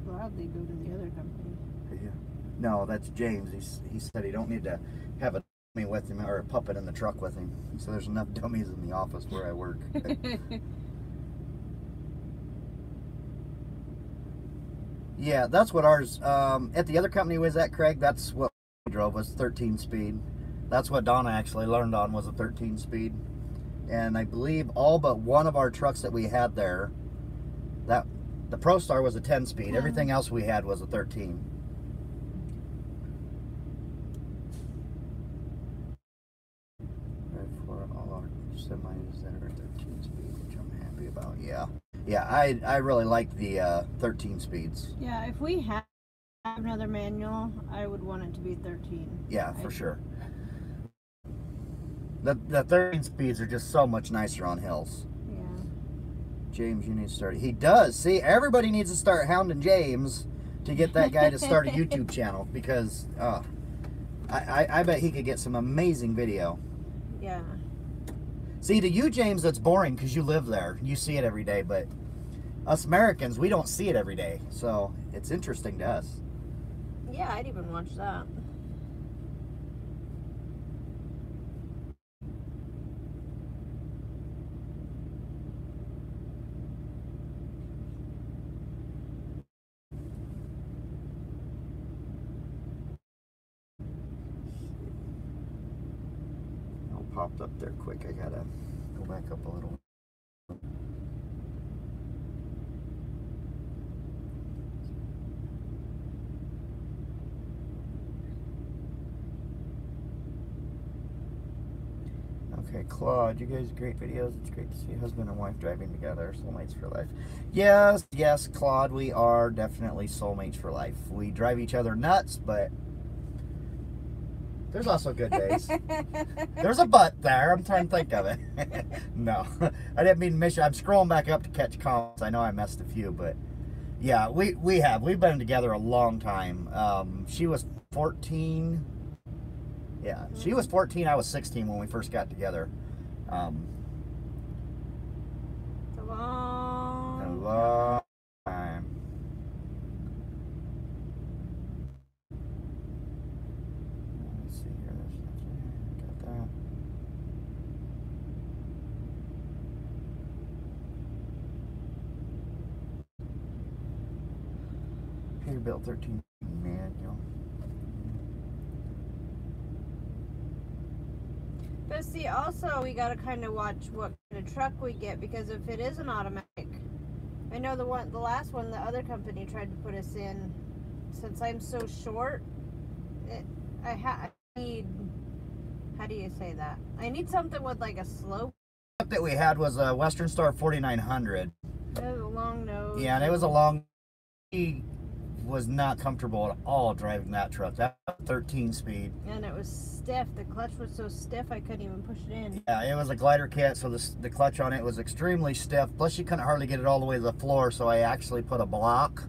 gladly go to the other company. Yeah. No, that's James. He said he don't need to have a dummy with him or a puppet in the truck with him. So there's enough dummies in the office where I work. Yeah, that's what ours, at the other company was at, Craig, that's what we drove, was 13 speed. That's what Donna actually learned on, was a 13 speed. And I believe all but one of our trucks that we had there, that the ProStar was a 10 speed. Everything else we had was a 13. For all our semis that are 13 speed, which I'm happy about. Yeah, I really like the 13 speeds. Yeah, if we had another manual, I would want it to be 13. Yeah, for sure. The 13 speeds are just so much nicer on hills. Yeah. James, you need to start. He does. See, everybody needs to start hounding James to get that guy to start a YouTube channel, because I bet he could get some amazing video. Yeah. See, to you, James, that's boring because you live there. You see it every day, but us Americans, we don't see it every day. So it's interesting to us. Yeah, I'd even watch that. Popped up there quick. I gotta go back up a little. Okay, Claude, you guys great videos. It's great to see husband and wife driving together, soulmates for life. Yes, Claude, we are definitely soulmates for life. We drive each other nuts, but there's also good days. There's a but there. I'm trying to think of it. No, I didn't mean to miss you. I'm scrolling back up to catch comments. I know I missed a few, but yeah, we've been together a long time. She was 14. Yeah, she was 14. I was 16 when we first got together. It's a long time. Let's see here. Got that. Peterbilt 13 manual. But see, also we gotta kind of watch what kind of truck we get, because if it is an automatic, I know the last one, the other company tried to put us in. Since I'm so short, I need. How do you say that? I need something with like a slope. That we had was a Western Star 4900. It was a long nose. Yeah, and it was a long. He was not comfortable at all driving that truck. That 13 speed. And it was stiff. The clutch was so stiff I couldn't even push it in. Yeah, it was a glider kit, so the clutch on it was extremely stiff. Plus, you couldn't hardly get it all the way to the floor, so I actually put a block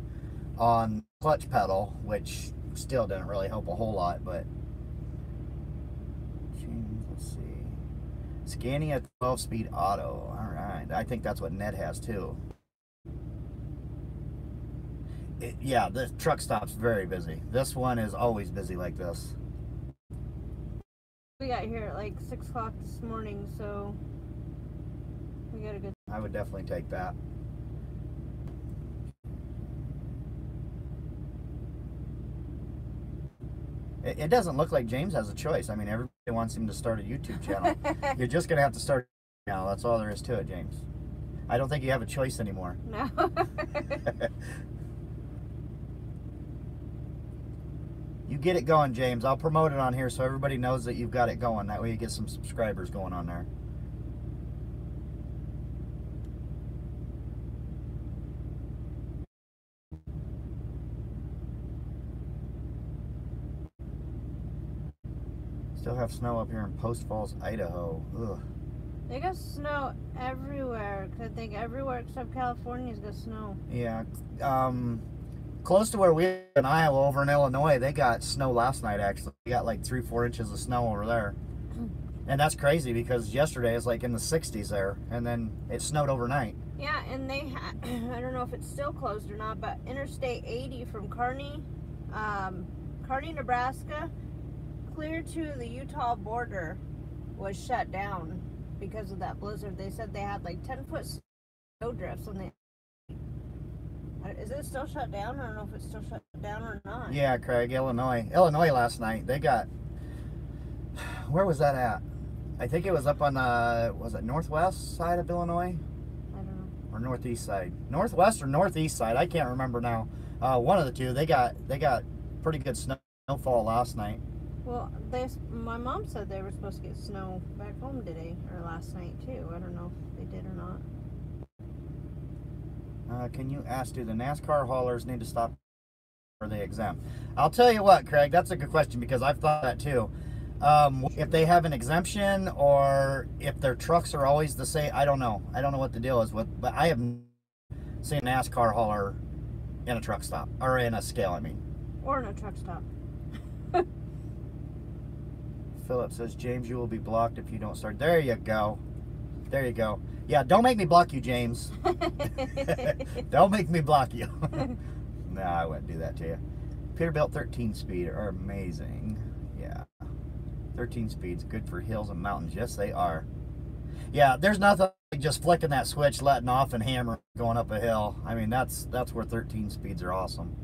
on clutch pedal, which still didn't really help a whole lot, but. Let's see. Scania 12-speed auto. All right. I think that's what Ned has too. Yeah, the truck stop's very busy. This one is always busy like this. We got here at like 6 o'clock this morning, so we got a good. I would definitely take that. It doesn't look like James has a choice. I mean, everybody wants him to start a YouTube channel. You're just going to have to start a channel. That's all there is to it, James. I don't think you have a choice anymore. No. You get it going, James. I'll promote it on here so everybody knows that you've got it going. That way you get some subscribers going on there. Still have snow up here in Post Falls, Idaho. Ugh. They got snow everywhere. I think everywhere except California's got snow. Yeah. Close to where we live in Iowa, over in Illinois, they got snow last night, actually. We got like 3-4 inches of snow over there. And that's crazy because yesterday it was like in the 60s there, and then it snowed overnight. Yeah, and they had, I don't know if it's still closed or not, but Interstate 80 from Kearney, Nebraska, clear to the Utah border was shut down because of that blizzard. They said they had like 10-foot snow drifts on the. Is it still shut down? I don't know if it's still shut down or not. Yeah, Craig, Illinois last night, they got, where was that at? I think it was up on the, was it northwest side of Illinois? I don't know. Or northeast side? Northwest or northeast side? I can't remember now. One of the two. They got pretty good snowfall last night. Well, my mom said they were supposed to get snow back home today or last night too. I don't know if they did or not. Can you ask, do the NASCAR haulers need to stop, or are they exempt? I'll tell you what, Craig, that's a good question because I've thought that too. If they have an exemption or if their trucks are always the same, I don't know. I don't know what the deal is with, but I have seen a NASCAR hauler in a truck stop, or in a scale, I mean. Or in a truck stop. Philip says, James, you will be blocked if you don't start. There you go. There you go. Yeah, don't make me block you, James. Don't make me block you. No, I wouldn't do that to you. Peterbilt 13 speed are amazing. Yeah. 13 speeds, good for hills and mountains. Yes, they are. Yeah, there's nothing like just flicking that switch, letting off, and hammer going up a hill. I mean, that's where 13 speeds are awesome.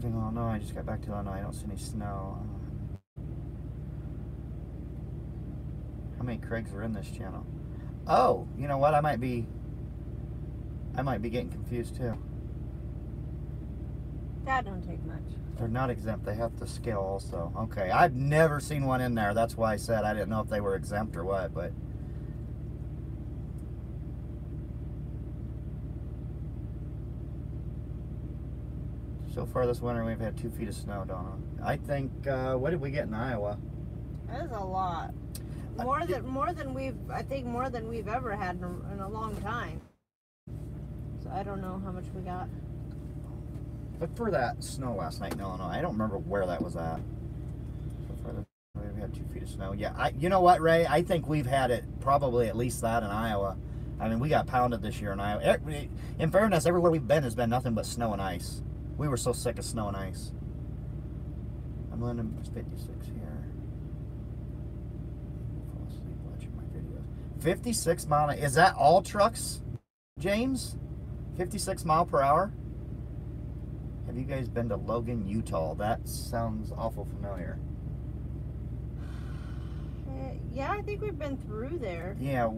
Oh no, I just got back to Illinois. I don't see any snow. How many Craigs are in this channel? Oh, you know what? I might be getting confused too. That don't take much. They're not exempt. They have to scale also. Okay, I've never seen one in there. That's why I said I didn't know if they were exempt or what, but. So far this winter we've had 2 feet of snow, Donna. I think, what did we get in Iowa? That is a lot. More than we've ever had in a long time. So I don't know how much we got. But for that snow last night in Illinois, I don't remember where that was at. So far we've had 2 feet of snow. Yeah, you know what, Ray? I think we've had it probably at least that in Iowa. I mean, we got pounded this year in Iowa. In fairness, everywhere we've been has been nothing but snow and ice. We were so sick of snow and ice. I'm landing 56 here. Fall asleep watching my videos. 56 mile. Is that all trucks, James? 56 mile per hour? Have you guys been to Logan, Utah? That sounds awful familiar. Yeah, I think we've been through there. Yeah,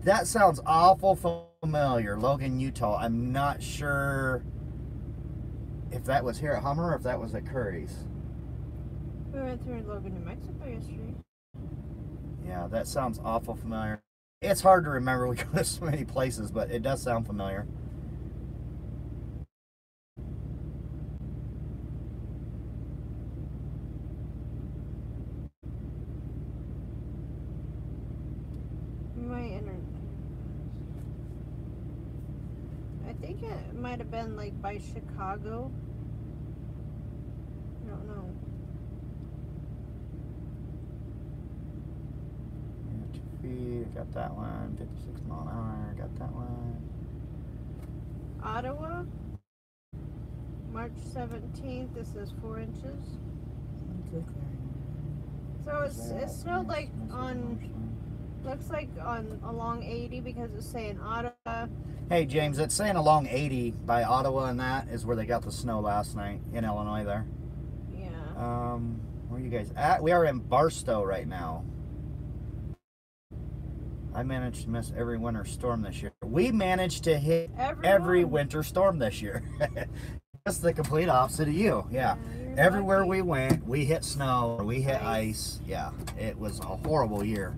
that sounds awful familiar. Logan, Utah. I'm not sure if that was here at Hummer or if that was at Curry's. We went through Logan, New Mexico yesterday. Yeah, that sounds awful familiar. It's hard to remember. We go to so many places, but it does sound familiar. My internet. I think it might have been like by Chicago. I don't know. Yeah, 2 feet, got that one. 56 mile an hour, got that one. Ottawa, March 17th. This is 4 inches. So it snowed like on. Looks like on along 80 because it's saying Ottawa. Hey James, it's saying along 80 by Ottawa, and that is where they got the snow last night in Illinois there. Yeah. Where are you guys at? We are in Barstow right now. I managed to miss every winter storm this year. We managed to hit every winter storm this year. Just the complete opposite of you. Yeah. Everywhere lucky. we went, we hit snow, we hit ice. Yeah, it was a horrible year.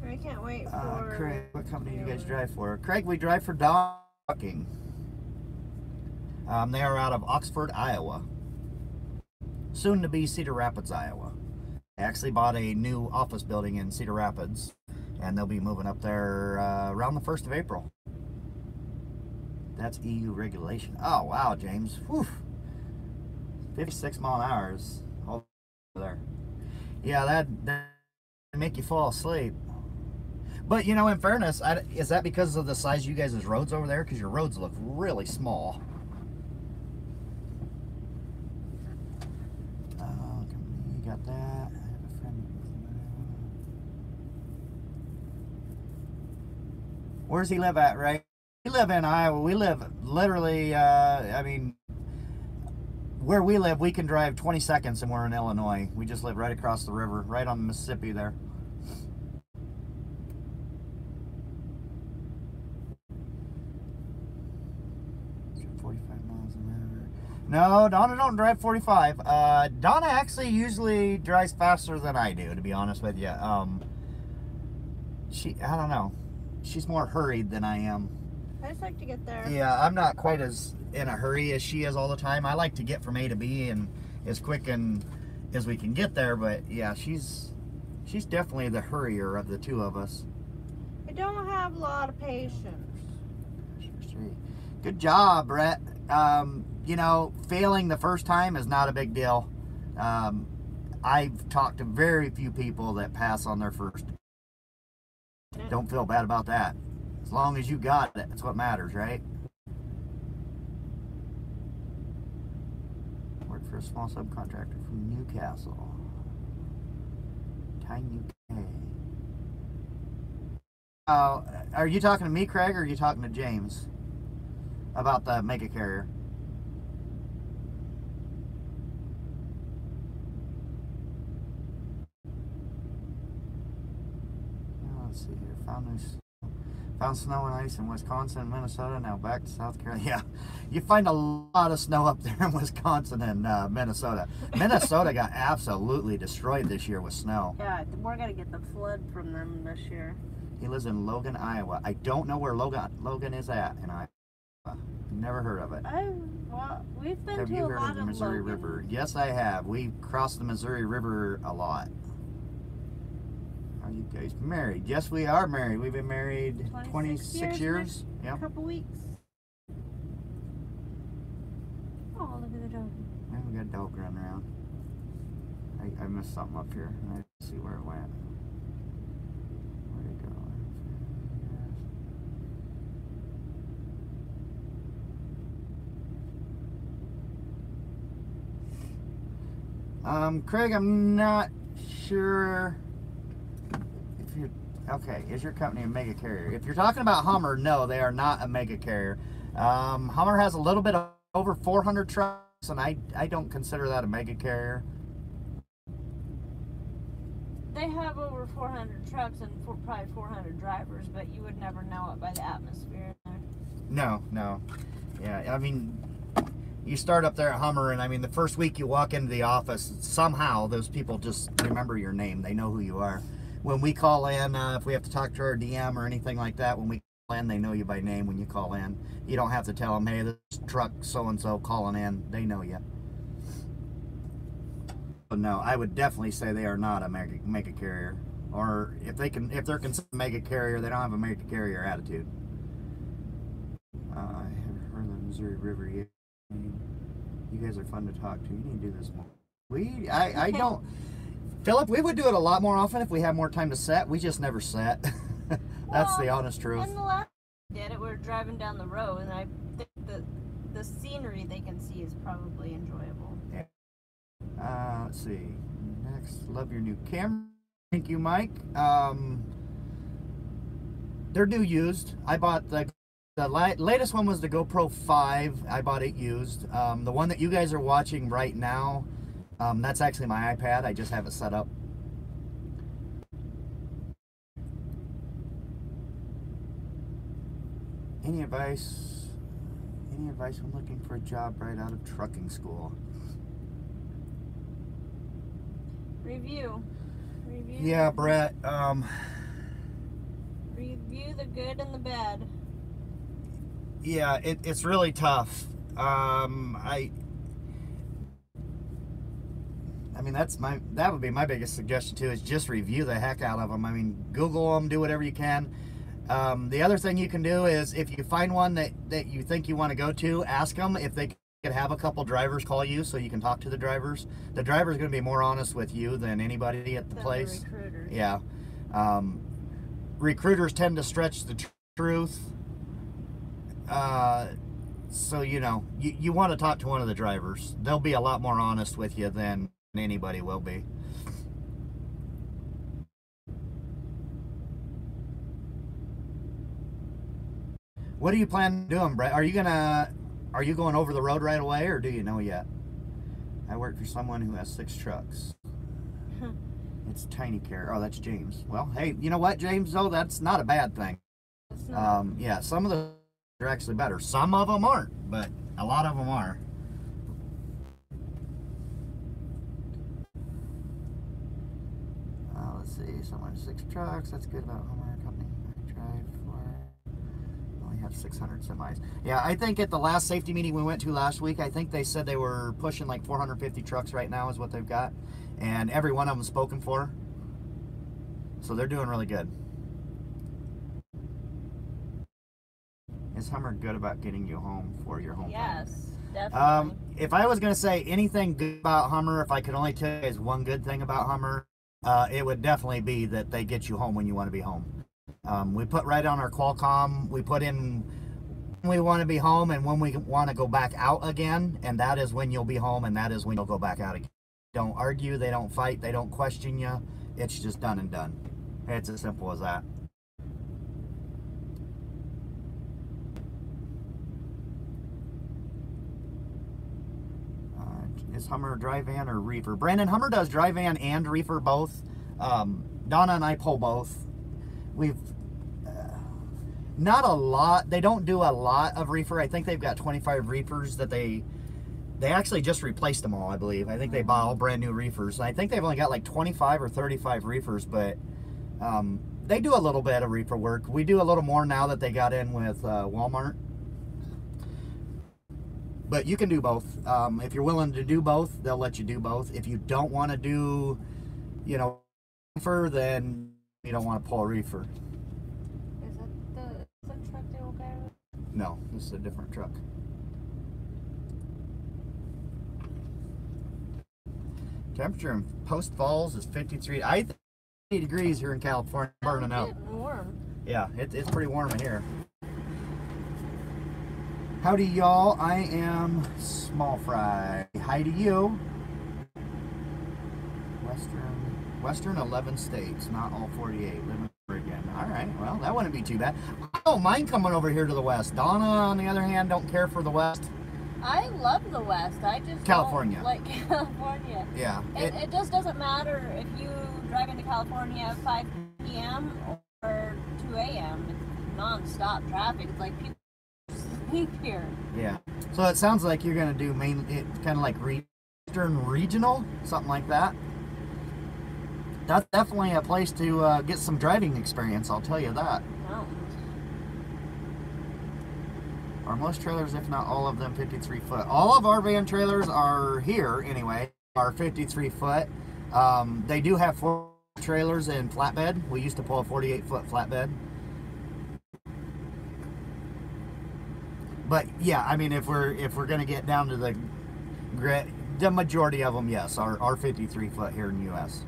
I can't wait for... Craig, what company do you guys drive for? Craig, we drive for Docking. They are out of Oxford, Iowa. Soon to be Cedar Rapids, Iowa. I actually bought a new office building in Cedar Rapids, and they'll be moving up there around the 1st of April. That's EU regulation. Oh, wow, James. Whew. 56 mile an hour is all there. Yeah, that make you fall asleep. But, you know, in fairness, is that because of the size of you guys' roads over there? Because your roads look really small. You got that. I have a friend. Where does he live at, Ray? We live in Iowa. We live literally, I mean, where we live, we can drive 20 seconds and we're in Illinois. We just live right across the river, right on the Mississippi there. No, Donna don't drive 45. Donna actually usually drives faster than I do, to be honest with you. I don't know. She's more hurried than I am. I just like to get there. Yeah, I'm not quite as in a hurry as she is all the time. I like to get from A to B and as quick and as we can get there, but yeah, she's definitely the hurrier of the two of us. I don't have a lot of patience. Good job, Brett. You know, failing the first time is not a big deal. I've talked to very few people that pass on their first. Don't feel bad about that. As long as you got it, that's what matters, right? Work for a small subcontractor from Newcastle. Tiny UK. Are you talking to me, Craig, or are you talking to James about the mega carrier? Let's see here. Found snow and ice in Wisconsin and Minnesota. Now back to South Carolina. Yeah, you find a lot of snow up there in Wisconsin and Minnesota. Minnesota got absolutely destroyed this year with snow. Yeah, we're gonna get the flood from them this year. He lives in Logan, Iowa. I don't know where Logan is at in Iowa. Never heard of it. Well, we've been Have to you a heard lot of the of Missouri Logan. River? Yes, I have. We crossed the Missouri River a lot. Are you guys married? Yes, we are married. We've been married 26 years. Yeah. A couple weeks. Oh, look at the dog. Yeah, we got a dog running around. I missed something up here. I didn't see where it went. Where'd it go? Craig, I'm not sure if you're, Okay, is your company a mega carrier? If you're talking about Hummer, no, they are not a mega carrier. Hummer has a little bit of over 400 trucks, and I don't consider that a mega carrier. They have over 400 trucks and probably 400 drivers, but you would never know it by the atmosphere in there. No, no. Yeah, I mean, you start up there at Hummer, and I mean, the first week you walk into the office, somehow those people just remember your name. They know who you are. When we call in, if we have to talk to our DM or anything like that, when we call in, they know you by name when you call in. You don't have to tell them, hey, this truck so-and-so calling in. They know you. But no, I would definitely say they are not a mega carrier. Or if they're considered a mega carrier, they don't have a mega carrier attitude. I haven't heard the Missouri River yet. You guys are fun to talk to. You need to do this more. I don't. Philip, we would do it a lot more often if we had more time to set. We just never set. That's the honest truth. And the last time we did it, we were driving down the road, and I think the scenery they can see is probably enjoyable. Yeah. Let's see. Next, love your new camera. Thank you, Mike. They're new used. I bought the latest one was the GoPro 5. I bought it used. The one that you guys are watching right now, that's actually my iPad. I just have it set up. Any advice? Any advice when looking for a job right out of trucking school? Review. Yeah, Brett. Review the good and the bad. Yeah, it's really tough. I mean, that would be my biggest suggestion too, is just review the heck out of them. I mean, Google them, do whatever you can. The other thing you can do is, if you find one that you think you want to go to, ask them if they could have a couple drivers call you so you can talk to the drivers. The driver's going to be more honest with you than anybody at the place. The recruiters. Yeah. Recruiters tend to stretch the truth. So, you know, you want to talk to one of the drivers. They'll be a lot more honest with you than anybody will be. What do you plan on doing, Brett? Are you going over the road right away, or do you know yet? I work for someone who has 6 trucks. It's tiny care. Oh, that's James. Well, hey, you know what, James? Oh, that's not a bad thing. Yeah, some of the are actually better. Some of them aren't, but a lot of them are. Let's see. Someone has 6 trucks. That's good about Homer Company. I drive for. Only have 600 semis. Yeah, I think at the last safety meeting we went to last week, I think they said they were pushing like 450 trucks right now is what they've got, and every one of them spoken for. So they're doing really good. Is Hummer good about getting you home for your home? Yes, definitely. If I was going to say anything good about Hummer, if I could only tell you is one good thing about Hummer, it would definitely be that they get you home when you want to be home. We put right on our Qualcomm, we put in when we want to be home and when we want to go back out again, and that is when you'll be home, and that is when you'll go back out again. They don't argue, they don't fight, they don't question you. It's just done and done. It's as simple as that. Is Hummer dry van or reefer? Brandon, Hummer does dry van and reefer both. Donna and I pull both. We've not a lot. They don't do a lot of reefer. I think they've got 25 reefers that they actually just replaced them all, I believe. I think they bought all brand new reefers. I think they've only got like 25 or 35 reefers, but they do a little bit of reefer work. We do a little more now that they got in with Walmart. But you can do both. If you're willing to do both, they'll let you do both. If you don't want to do, you know, reefer, then you don't want to pull a reefer. Is that the truck they will go with? No, this is a different truck. Temperature in Post Falls is 53. I think 80 degrees here in California, burning out. It's warm. Yeah, it's pretty warm in here. Howdy, y'all. I am Small Fry. Hi to you. Western 11 states, not all 48. Live in Oregon. All right. Well, that wouldn't be too bad. I don't mind coming over here to the west. Donna, on the other hand, don't care for the west. I love the West. I just California. don't like California. Yeah. It just doesn't matter if you drive into California at 5 p.m. or 2 a.m. It's non-stop traffic. It's like people sleep here. Yeah. So it sounds like you're going to do kind of like Eastern Regional, something like that. That's definitely a place to get some driving experience, I'll tell you that. No. Are most trailers, if not all of them, 53 foot? All of our van trailers are here, anyway, are 53 foot. They do have 4 trailers in flatbed. We used to pull a 48 foot flatbed. But yeah, I mean, if we're going to get down to the majority of them, yes, are 53 foot here in the U.S.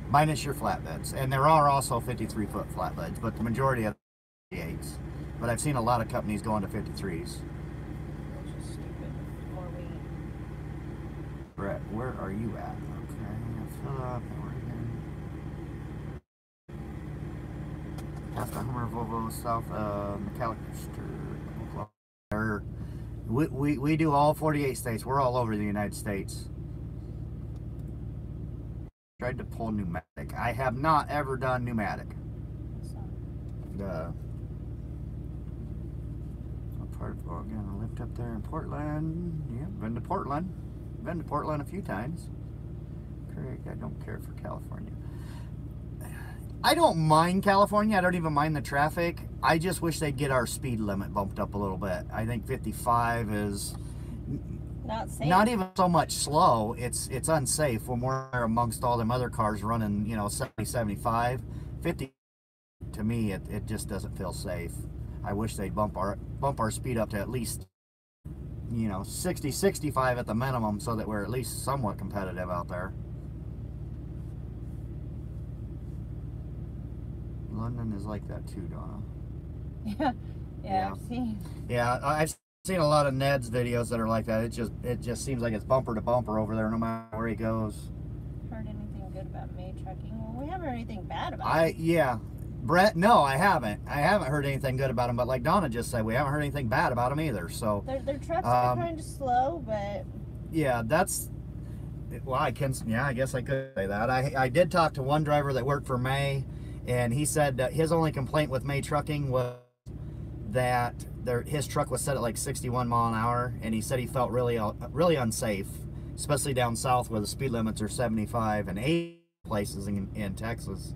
Minus your flatbeds. And there are also 53 foot flatbeds, but the majority of 58s. But I've seen a lot of companies going to 53s. Which is stupid. More weight. Brett, where are you at? Okay, Philip, Oregon. Past the Hummer, Volvo, south of McAllister, Oklahoma. We do all 48 states. We're all over the United States. Tried to pull pneumatic. I have not ever done pneumatic. Again, I lived up there in Portland. Yeah, been to Portland. Been to Portland a few times. Craig, I don't care for California. I don't mind California. I don't even mind the traffic. I just wish they'd get our speed limit bumped up a little bit. I think 55 is not safe. Not even so much slow. It's unsafe when we're amongst all them other cars running, you know, 70, 75. 50, to me, it just doesn't feel safe. I wish they'd bump our speed up to at least, you know, 60, 65 at the minimum, so that we're at least somewhat competitive out there. London is like that too, Donna. Yeah, I've seen. Yeah, I've seen a lot of Ned's videos that are like that. It just seems like it's bumper to bumper over there, no matter where he goes. Heard anything good about May Trucking? Well, we haven't heard anything bad about it. Yeah. Brett, no, I haven't. I haven't heard anything good about him, but like Donna just said, we haven't heard anything bad about him either. So their trucks are kind of slow, but yeah, well, I guess I could say that. I did talk to one driver that worked for May, and he said that his only complaint with May Trucking was that his truck was set at like 61 mile an hour, and he said he felt really unsafe, especially down south where the speed limits are 75 and 80 places in Texas.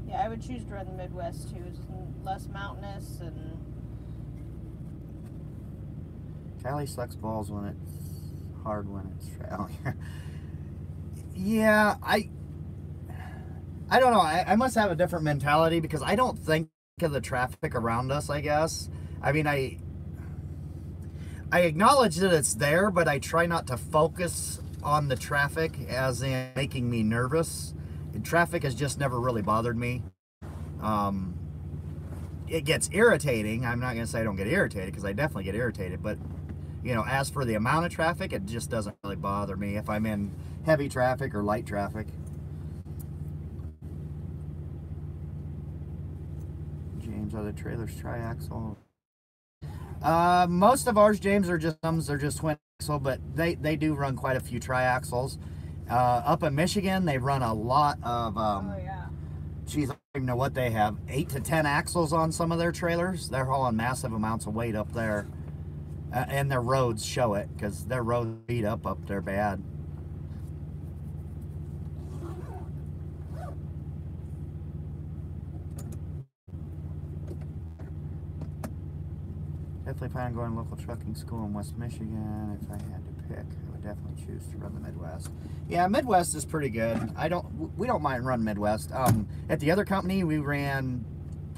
Yeah, I would choose to run the Midwest too. It's less mountainous and. Cali sucks balls when it's hard when it's trailing. Yeah, I don't know. I must have a different mentality because I don't think of the traffic around us, I guess. I mean, I acknowledge that it's there, but I try not to focus on the traffic as in making me nervous. Traffic has just never really bothered me. It gets irritating. I'm not going to say I don't get irritated, because I definitely get irritated, but you know, as for the amount of traffic, it just doesn't really bother me if I'm in heavy traffic or light traffic. James, are the trailers tri-axle? Most of ours, James, are just twin axle, but they do run quite a few tri-axles. Up in Michigan, they run a lot of geez, I don't even know what they have, 8 to 10 axles on some of their trailers. They're hauling massive amounts of weight up there, and their roads show it, because their roads beat up there bad. Definitely plan on going to local trucking school in West Michigan. If I had to pick, I would definitely choose to run the Midwest. Yeah, Midwest is pretty good. We don't mind running Midwest. At the other company, we ran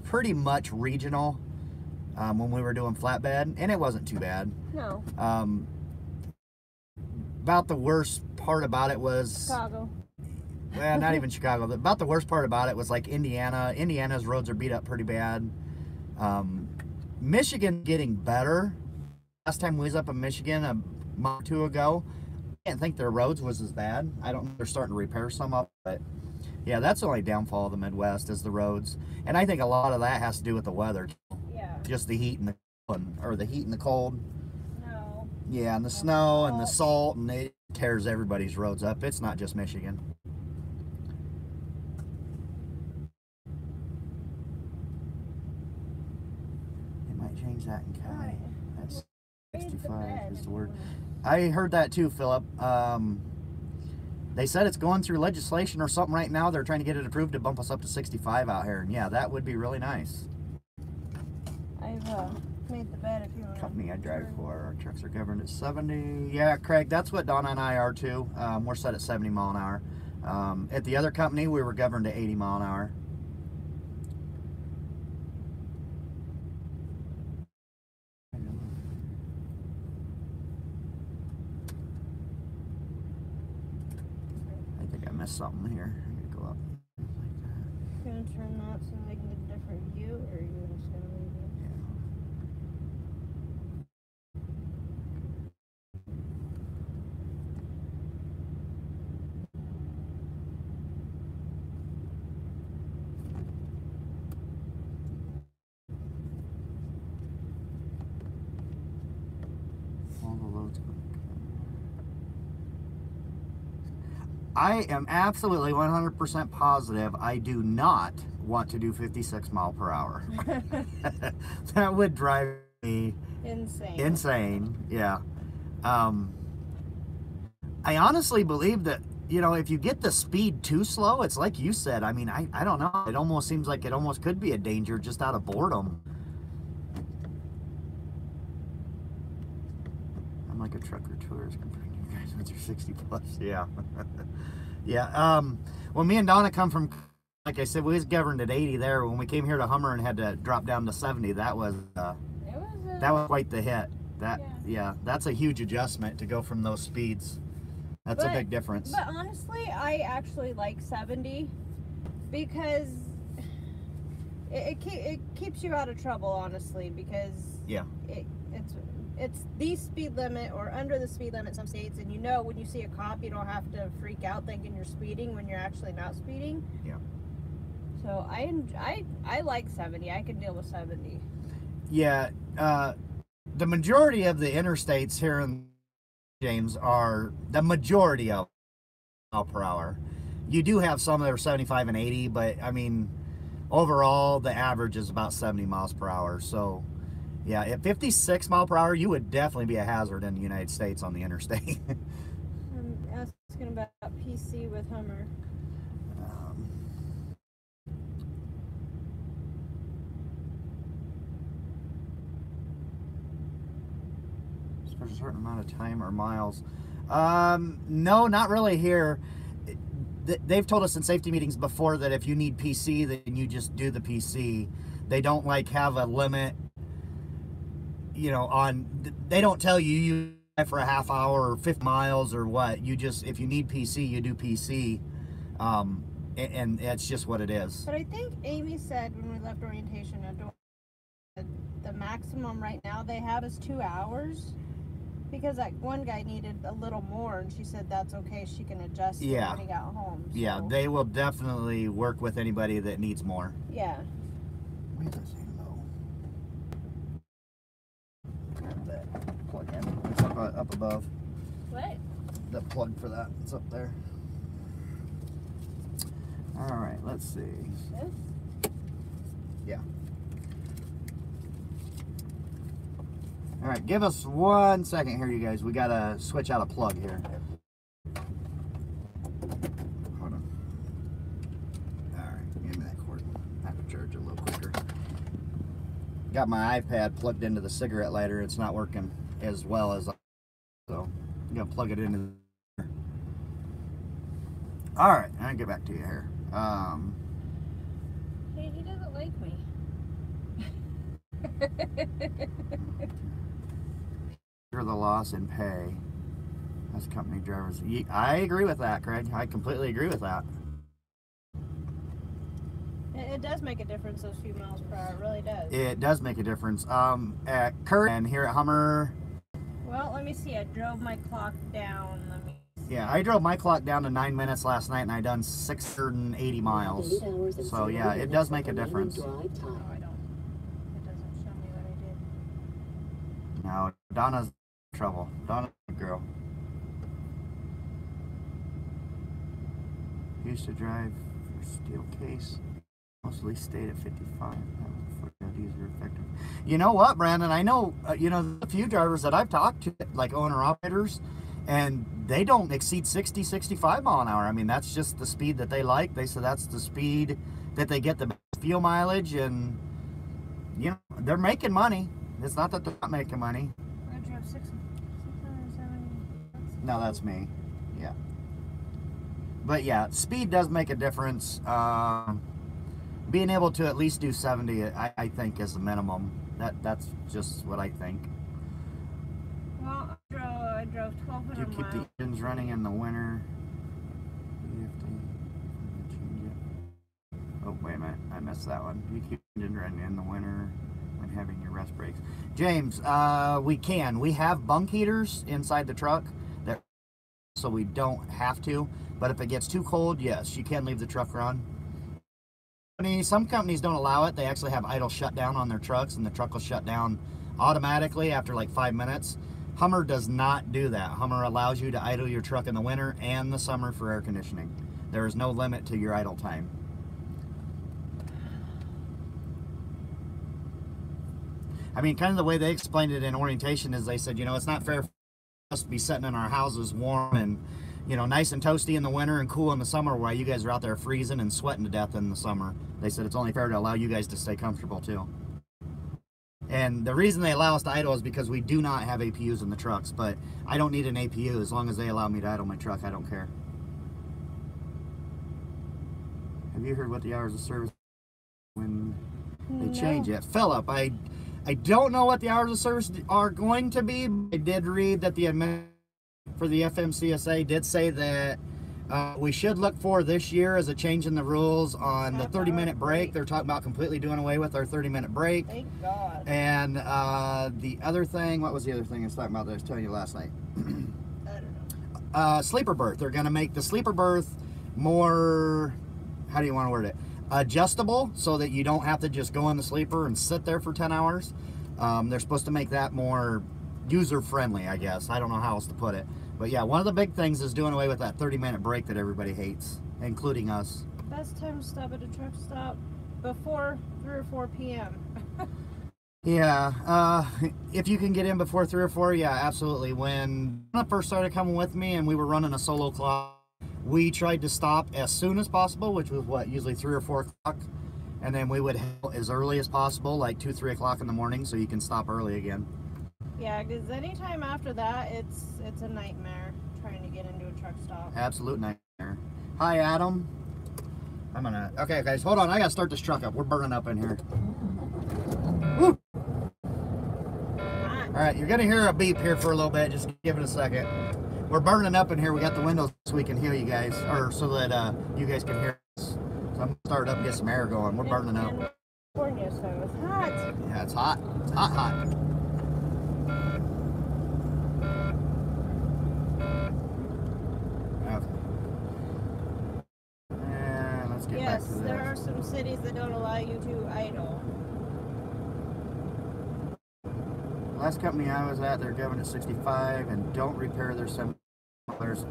pretty much regional when we were doing flatbed, and it wasn't too bad. No. About the worst part about it was Chicago. Well, not even Chicago. About the worst part about it was like Indiana. Indiana's roads are beat up pretty bad. Michigan getting better. Last time we was up in Michigan a month or two ago, didn't think their roads was as bad. I don't know if they're starting to repair some of it, but yeah, that's the only downfall of the Midwest is the roads. And I think a lot of that has to do with the weather. Yeah. Just the heat and the or the heat and the cold. No. Yeah, and the snow and the salt, and it tears everybody's roads up. It's not just Michigan. They might change that in Cali. That's 65 is the word. I heard that too, Philip. They said it's going through legislation or something right now. They're trying to get it approved to bump us up to 65 out here. And yeah, that would be really nice. I've made the bed if you want. Company I drive for, our trucks are governed at 70. Yeah, Craig, that's what Donna and I are too. We're set at 70 mile an hour. At the other company, we were governed at 80 mile an hour. I think I missed something here. I'm gonna go up like that. You gonna turn that so I can get a different view, or are you just gonna leave it? All the loads. I am absolutely 100% positive I do not want to do 56 mile per hour. That would drive me insane. Yeah. I honestly believe that, you know, if you get the speed too slow, it's like you said. I mean, I don't know. It almost seems like it almost could be a danger just out of boredom. I'm like a trucker tourist compared to you guys once you're 60 plus. Yeah. Yeah. When me and Donna come from, like I said, we was governed at 80 there. When we came here to Hummer and had to drop down to 70, that was quite the hit. Yeah, that's a huge adjustment to go from those speeds. That's a big difference. But honestly, I actually like 70 because it keeps you out of trouble, honestly, because it's the speed limit or under the speed limit in some states, and you know when you see a cop, you don't have to freak out thinking you're speeding when you're actually not speeding. Yeah. So I like 70. I can deal with 70. Yeah. The majority of the interstates here in James are the majority of mile per hour. You do have some that are 75 and 80, but I mean, overall, the average is about 70 miles per hour. So, yeah, at 56 mile per hour, you would definitely be a hazard in the United States on the interstate. I'm asking about PC with Hummer. For a certain amount of time or miles. No, not really here. They've told us in safety meetings before that if you need PC, then you just do the PC. They don't like have a limit, you know, on, they don't tell you drive for a half hour or 50 miles or what. You just, if you need PC, you do PC. And that's just what it is. But I think Amy said when we left orientation, the maximum right now they have is 2 hours. Because that one guy needed a little more, and she said that's okay. She can adjust it when he got home. So. Yeah, they will definitely work with anybody that needs more. Yeah. Where's that thing low? Grab that plug in. It's up above. What? The plug for that. It's up there. All right, let's see. This? Yeah. All right, give us 1 second here, you guys. We gotta switch out a plug here. Hold on. All right, give me that cord. I have to charge it a little quicker. Got my iPad plugged into the cigarette lighter. It's not working as well as, so I'm gonna plug it into. All right, I'll get back to you here. Hey, he doesn't like me. The loss in pay as company drivers. I agree with that, Craig. I completely agree with that. It does make a difference, those few miles per hour. It really does. It does make a difference. At Kurt and here at Hummer. Well, let me see. I drove my clock down. Let me Yeah, I drove my clock down to 9 minutes last night, and I done 680 miles. So yeah, it does make a difference. No, I don't. It doesn't show me what I did. No, Donna's in trouble. Donna's a girl. Used to drive for steel case. Mostly stayed at 55. Effective. You know what, Brandon? I know, you know, a few drivers that I've talked to, like owner-operators, and they don't exceed 60, 65 mile an hour. I mean, that's just the speed that they like. They say that's the speed that they get the fuel mileage, and, you know, they're making money. It's not that they're not making money. I drove 670. No, that's me. Yeah. But yeah, speed does make a difference. Being able to at least do 70, I think, is the minimum. That's just what I think. Well, I drove 1,200 Do you keep miles. the engines running in the winter? You have to change it. Oh, wait a minute. I missed that one. Do you keep the engine running in the winter when having your rest breaks? James, we can. We have bunk heaters inside the truck, that, so we don't have to. But if it gets too cold, yes, you can leave the truck run. Some companies don't allow it. They actually have idle shutdown on their trucks, and the truck will shut down automatically after like 5 minutes. Hummer does not do that. Hummer allows you to idle your truck in the winter and the summer for air conditioning. There is no limit to your idle time. I mean, kind of the way they explained it in orientation is they said, you know, it's not fair for us to be sitting in our houses warm and, you know, nice and toasty in the winter and cool in the summer while you guys are out there freezing and sweating to death in the summer. They said it's only fair to allow you guys to stay comfortable too. And the reason they allow us to idle is because we do not have APUs in the trucks, but I don't need an APU. As long as they allow me to idle my truck, I don't care. Have you heard what the hours of service when they change it? Philip, I don't know what the hours of service are going to be. I did read that the administrator for the FMCSA did say that we should look for this year as a change in the rules on the 30-minute break. They're talking about completely doing away with our 30-minute break. Thank God. And the other thing, what was the other thing I was talking about that I was telling you last night? I don't know. Sleeper berth. They're going to make the sleeper berth more, how do you want to word it? Adjustable, so that you don't have to just go in the sleeper and sit there for 10 hours. They're supposed to make that more user-friendly, I guess. I don't know how else to put it. But yeah, one of the big things is doing away with that 30-minute break that everybody hates, including us. Best time to stop at a truck stop before 3 or 4 p.m. Yeah, if you can get in before 3 or 4, yeah, absolutely. When I first started coming with me and we were running a solo clock, we tried to stop as soon as possible, which was what, usually 3 or 4 o'clock. And then we would head as early as possible, like 2, 3 o'clock in the morning, so you can stop early again. Yeah, because anytime after that, it's a nightmare trying to get into a truck stop. Absolute nightmare. Hi, Adam. I'm gonna, okay guys, hold on, I gotta start this truck up. We're burning up in here. Woo! All right, you're gonna hear a beep here for a little bit, just give it a second. We're burning up in here. We got the windows so we can hear you guys, or so that you guys can hear us. So I'm gonna start up and get some air going. We're burning up. California, so it's hot. Yeah, it's hot. It's hot, hot. Yes, there are some cities that don't allow you to idle. Last company I was at, they're giving it 65 and don't repair their $7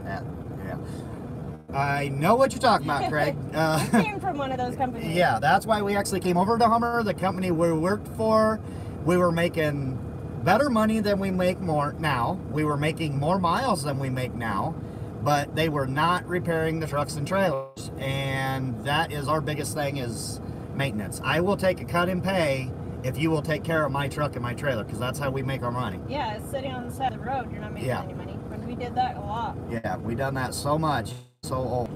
at, yeah. I know what you're talking about, Craig. I came from one of those companies. Yeah, that's why we actually came over to Hummer, the company we worked for. We were making better money than we make more now. We were making more miles than we make now. But they were not repairing the trucks and trailers, and that is our biggest thing, is maintenance. I will take a cut in pay if you will take care of my truck and my trailer, because that's how we make our money. Yeah, it's sitting on the side of the road. You're not making any money. And we did that a lot. Yeah, we done that so much, so old.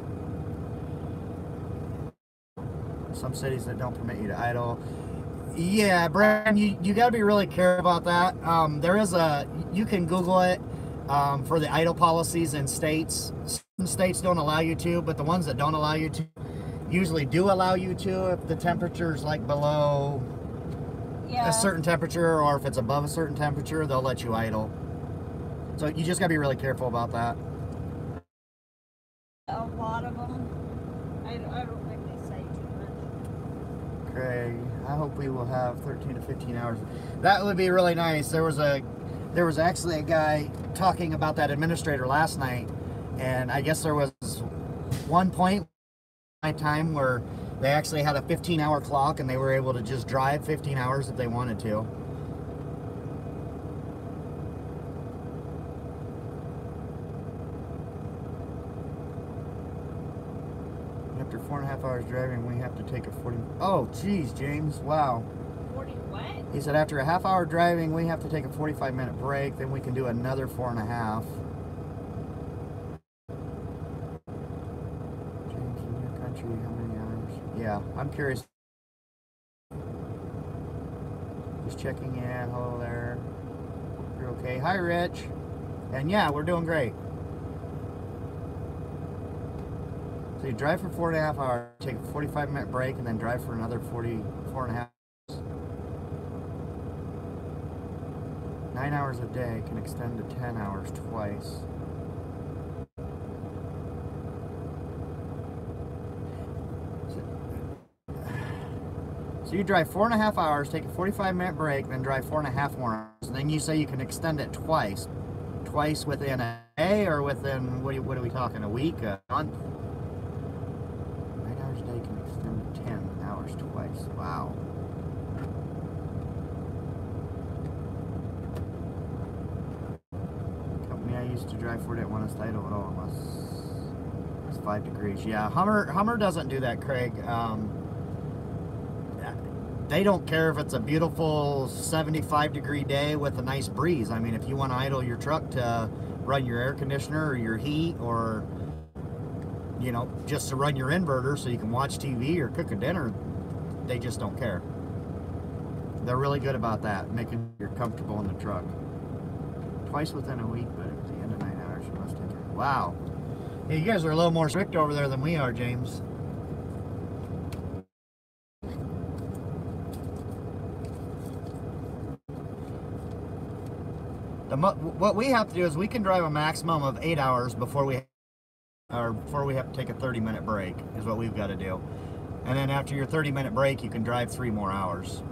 Some cities that don't permit you to idle. Yeah, Brian, you got to be really careful about that. There is you can Google it. For the idle policies in states. Some states don't allow you to, but the ones that don't allow you to usually do allow you to if the temperature's like below a certain temperature, or if it's above a certain temperature, they'll let you idle. So you just gotta be really careful about that. A lot of them. I don't think they say too much. Craig, I hope we will have 13 to 15 hours. That would be really nice. There was actually a guy talking about that administrator last night, and I guess there was one point in my time where they actually had a 15-hour clock and they were able to just drive 15 hours if they wanted to. After 4.5 hours driving, we have to take a 40... Oh, geez, James, wow. 40 what? He said after a half-hour driving, we have to take a 45-minute break, then we can do another 4.5. James, in your country, how many hours? Yeah, I'm curious. Just checking in. Hello there. You're okay. Hi, Rich. And yeah, we're doing great. So you drive for 4.5 hours, take a 45-minute break, and then drive for another 44.5 hours. 9 hours a day can extend to 10 hours twice. So you drive 4.5 hours, take a 45-minute break, then drive 4.5 more hours. And then you say you can extend it twice. Twice within a day, or within, what are we talking, a week, a month? 9 hours a day can extend to 10 hours twice. Wow. Company I used to drive for didn't want us to idle at all unless it was 5 degrees. Yeah, Hummer doesn't do that, Craig. They don't care if it's a beautiful 75-degree day with a nice breeze. I mean, if you want to idle your truck to run your air conditioner or your heat, or, you know, just to run your inverter so you can watch TV or cook a dinner, they just don't care. They're really good about that, making sure you're comfortable in the truck. Twice within a week, but at the end of 9 hours, you must take it. Wow. Yeah, you guys are a little more strict over there than we are, James. What we have to do is we can drive a maximum of 8 hours before we have to take a 30-minute break, is what we've got to do. And then after your 30-minute break, you can drive 3 more hours.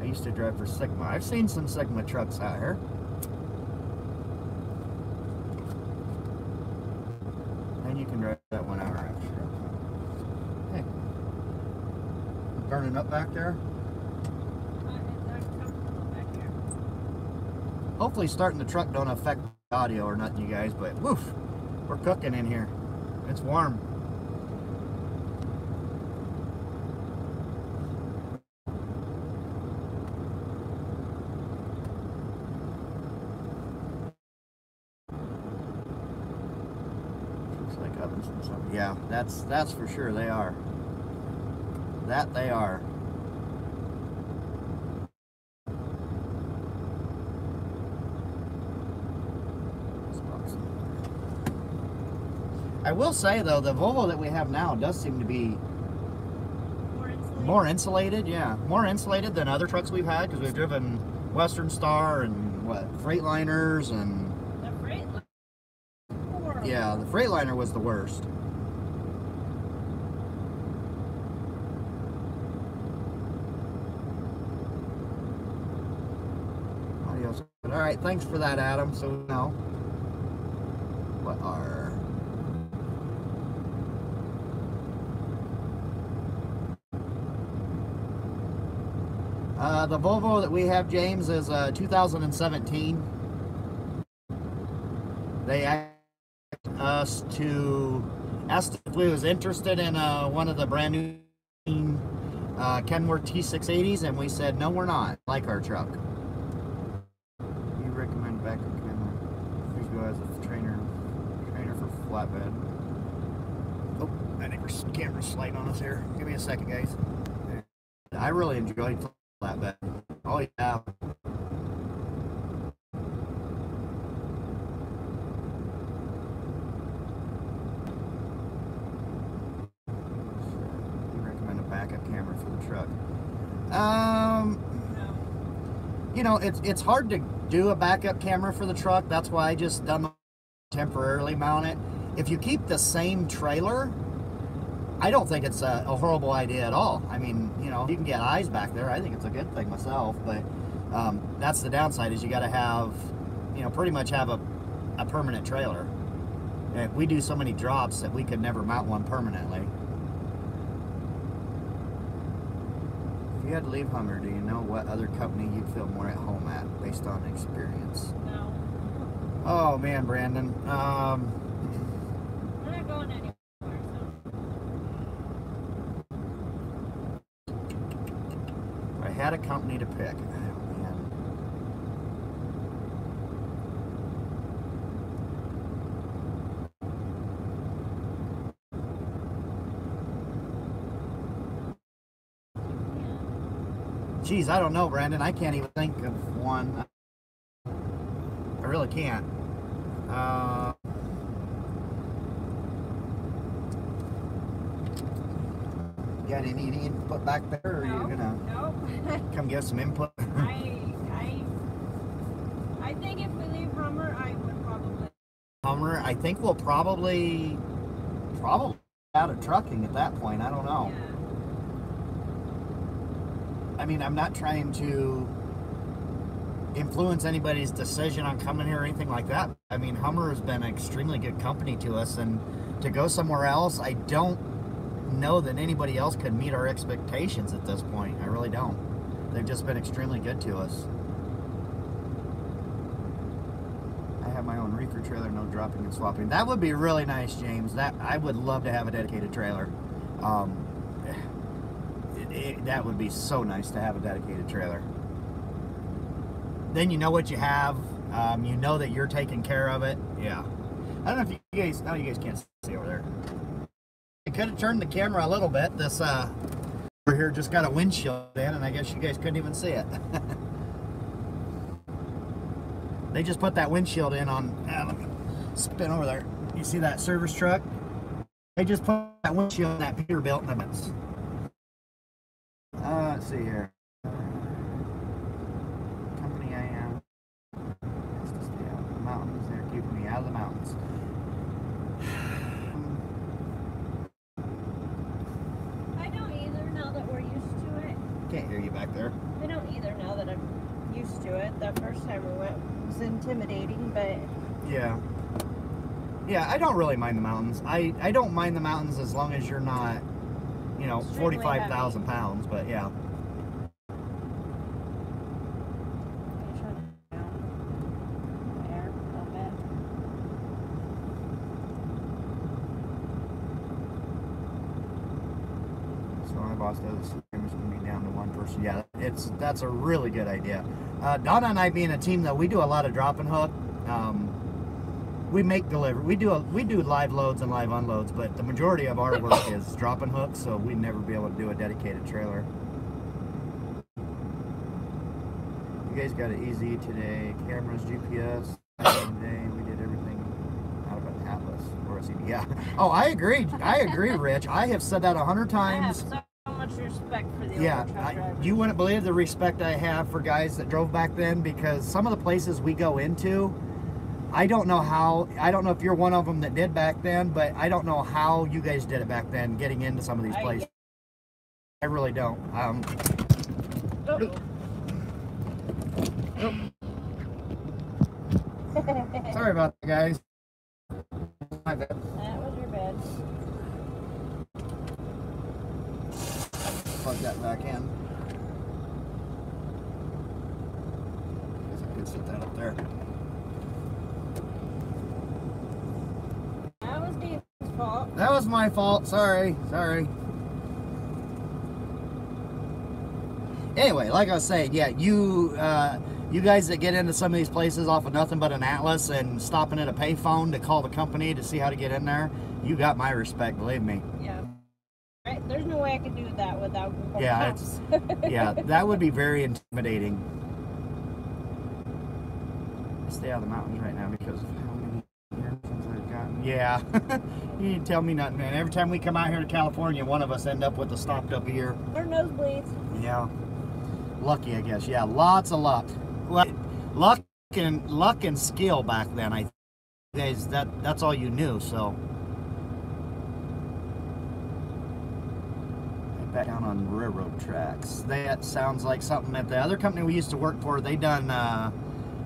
I used to drive for Sigma. I've seen some Sigma trucks out here. And you can drive that 1 hour extra. Hey. Burning up back there? Hopefully starting the truck don't affect the audio or nothing, you guys, but woof, we're cooking in here. It's warm. Looks like ovens and stuff. Yeah, that's for sure. They are. That they are. I will say though, the Volvo that we have now does seem to be more insulated. Yeah, more insulated than other trucks we've had, because we've driven Western Star and what, Freightliners and. The Freightliner. Yeah, the Freightliner was the worst. All right, thanks for that, Adam. So now, what are the Volvo that we have, James, is 2017. They asked us if we was interested in one of the brand new Kenworth T680s, and we said no, we're not. Like our truck. Backup camera. Please go as a trainer for flatbed. Oh, I think our camera's sliding on us here. Give me a second, guys. I really enjoyed flatbed. Oh yeah. We recommend a backup camera for the truck. You know, it's hard to do a backup camera for the truck. That's why I just done temporarily mount it. If you keep the same trailer, I don't think it's a horrible idea at all. I mean, you know, if you can get eyes back there, I think it's a good thing myself. But that's the downside, is you got to have, you know, pretty much have a permanent trailer. And we do so many drops that we could never mount one permanently. If you had to leave Hummer, do you know what other company you'd feel more at home at, based on experience? No. Oh man, Brandon. We're not going anywhere, so. I had a company to pick. Oh, man. Geez, I don't know, Brandon. I can't even think of one. I really can't. You got any input back there, or are you gonna come give some input? I think if we leave Hummer, I would probably. Hummer, I think we'll probably out of trucking at that point. I don't know. Yeah. I mean, I'm not trying to influence anybody's decision on coming here or anything like that. I mean, Hummer has been an extremely good company to us, and to go somewhere else, I don't know that anybody else could meet our expectations at this point. I really don't. They've just been extremely good to us. I have my own reefer trailer, no dropping and swapping. That would be really nice, James. That I would love to have a dedicated trailer. That would be so nice to have a dedicated trailer. Then you know what you have. You know that you're taking care of it. Yeah. I don't know if you guys, oh, you guys can't see over there. I could have turned the camera a little bit. This over here just got a windshield in, and I guess you guys couldn't even see it. They just put that windshield in on, let me spin over there. You see that service truck? They just put that windshield in that Peterbilt limits. Let's see here. Company I am. Has to stay out of the mountains. They're keeping me out of the mountains. I don't either, now that we're used to it. Can't hear you back there. I don't either, now that I'm used to it. That first time we went was intimidating, but... Yeah. Yeah, I don't really mind the mountains. I don't mind the mountains as long as you're not, you know, 45,000 pounds, but yeah. So my boss does the cameras can be down to one person. Yeah, that's a really good idea. Donna and I, being a team, though, we do a lot of drop and hook. We make delivery. We do live loads and live unloads, but the majority of our work is drop and hook, so we'd never be able to do a dedicated trailer. You guys got it easy today. Cameras, GPS. Today we did everything out of an Atlas or a CD. Yeah. Oh, I agree. I agree, Rich. I have said that 100 times. I have so much respect for the yeah, older truck drivers. You wouldn't believe the respect I have for guys that drove back then, because some of the places we go into, I don't know if you're one of them that did back then, but I don't know how you guys did it back then, getting into some of these places. I really don't. Sorry about that, guys. My bad. That was your bed. Plug that back in. Guess I could set that up there. That was Dave's fault. That was my fault. Sorry. Anyway, like I was saying, yeah, you guys that get into some of these places off of nothing but an Atlas and stopping at a payphone to call the company to see how to get in there, you got my respect, believe me. Yeah. Right. There's no way I could do that without Google Yeah, Maps. Yeah, that would be very intimidating. I stay out of the mountains right now because of how many since I've gotten. Yeah, you didn't tell me nothing, man. Every time we come out here to California, one of us end up with a stopped up ear. Or nosebleeds. Yeah. Lucky, I guess. Yeah, lots of luck. Well, luck luck and skill back then. I guys, that's all you knew. So back down on railroad tracks. That sounds like something at the other company we used to work for. They done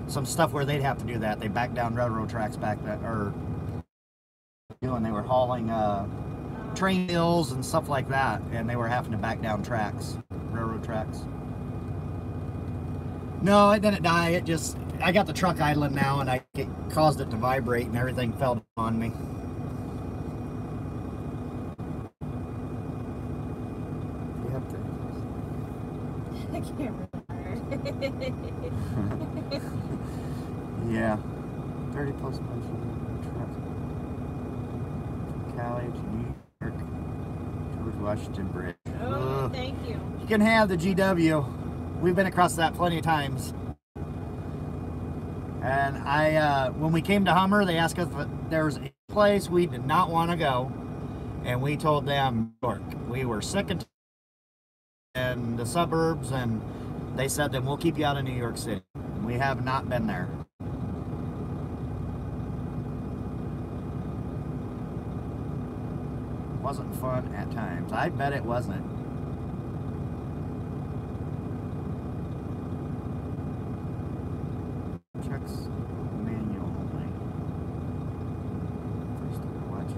some stuff where they'd have to do that. They back down railroad tracks back then, or doing. They were hauling train wheels and stuff like that, and they were having to back down tracks, railroad tracks. No, it didn't die. It just, I got the truck idling now, and it caused it to vibrate, and everything fell on me. I can't remember. Yeah. 30 plus miles truck. Cali to New York, George Washington Bridge. Oh, thank you. You can have the GW. We've been across that plenty of times. And when we came to Hummer, they asked us if there was a place we did not want to go. And we told them New York. We were sick and the suburbs, and they said then we'll keep you out of New York City. We have not been there. Wasn't fun at times. I bet it wasn't. Checks manual only. First watch.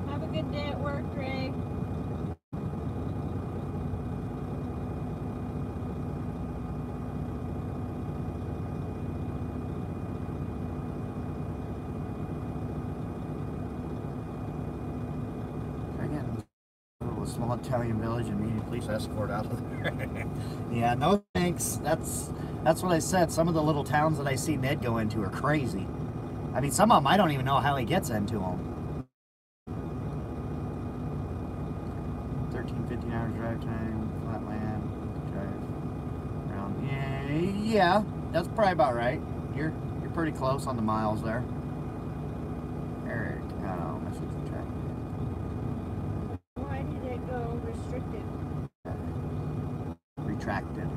Have a good day at work, Ray. Again, a small Italian village and needing police escort out of there. Yeah, no thanks. That's what I said. Some of the little towns that I see Ned go into are crazy. I mean, some of them I don't even know how he gets into them. 15 hours drive time, flat land, drive around. Yeah, that's probably about right. You're pretty close on the miles there. Eric, oh, message retracted. Why did it go restricted? Retracted.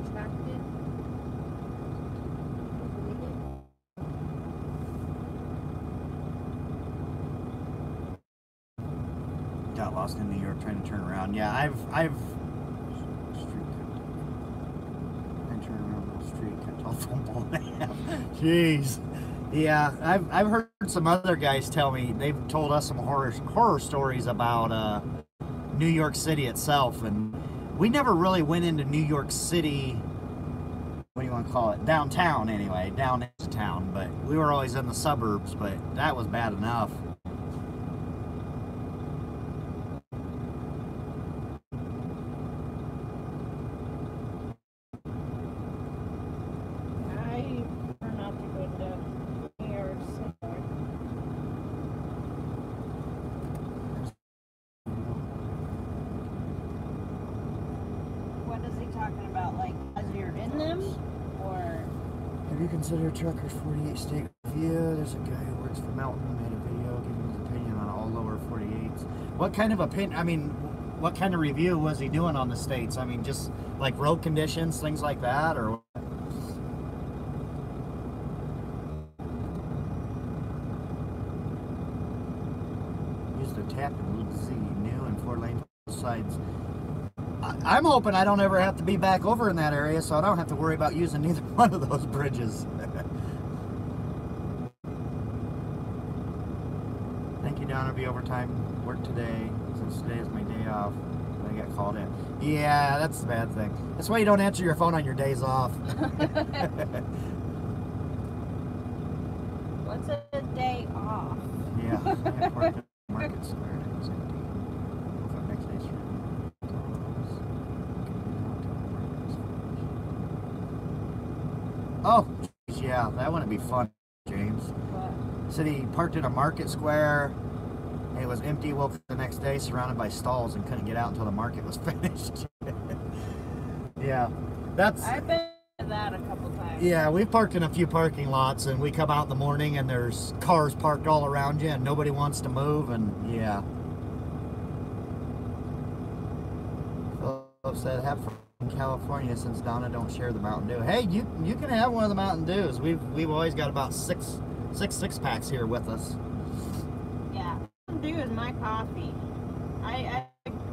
Retracted? Got lost in New York trying to turn around. Yeah, I've turn around the street, cut telephone pole in half. Jeez. Yeah, I've heard some other guys tell me, they've told us some horror stories about New York City itself, and we never really went into New York City. What do you want to call it? Downtown anyway, down into town, but we were always in the suburbs, but that was bad enough. Talking about, like, as you're in them, or have you considered Trucker's 48 state review? There's a guy who works for Mountain, made a video giving his opinion on all lower 48s. What kind of opinion? I mean, what kind of review was he doing on the states? I mean, just like road conditions, things like that, or use the tap and Z new and 4-lane sides. I'm hoping I don't ever have to be back over in that area, so I don't have to worry about using either one of those bridges. Thank you, Don. I'll be overtime work today, since today is my day off. I got called in. Yeah, that's the bad thing. That's why you don't answer your phone on your days off. What's a day off? Yeah, market square. Oh, yeah, that wouldn't be fun, James. What? Said he parked in a market square, It was empty. Woke up the next day surrounded by stalls and couldn't get out until the market was finished. Yeah, that's... I've been to that a couple times. Yeah, we've parked in a few parking lots, and we come out in the morning and there's cars parked all around you and nobody wants to move, and yeah. Philip said, have fun in California since Donna don't share the Mountain Dew. Hey, you can have one of the Mountain Dews. We've always got about six packs here with us. Yeah, Mountain Dew is my coffee. I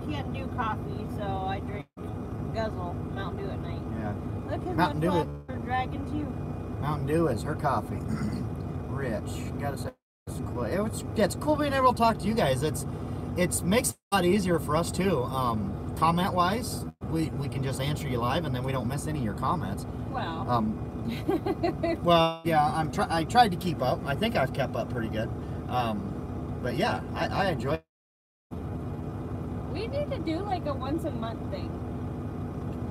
can't do coffee, so I drink guzzle Mountain Dew at night. Yeah. Look, his Mountain Dew are dragging too. Mountain Dew is her coffee. Rich, gotta say, it's cool. It's cool being able to talk to you guys. It makes it a lot easier for us too. Comment wise, we can just answer you live, and then we don't miss any of your comments. Well. Well, yeah, I tried to keep up. I think I've kept up pretty good. But yeah, I enjoy it. We need to do like a once a month thing,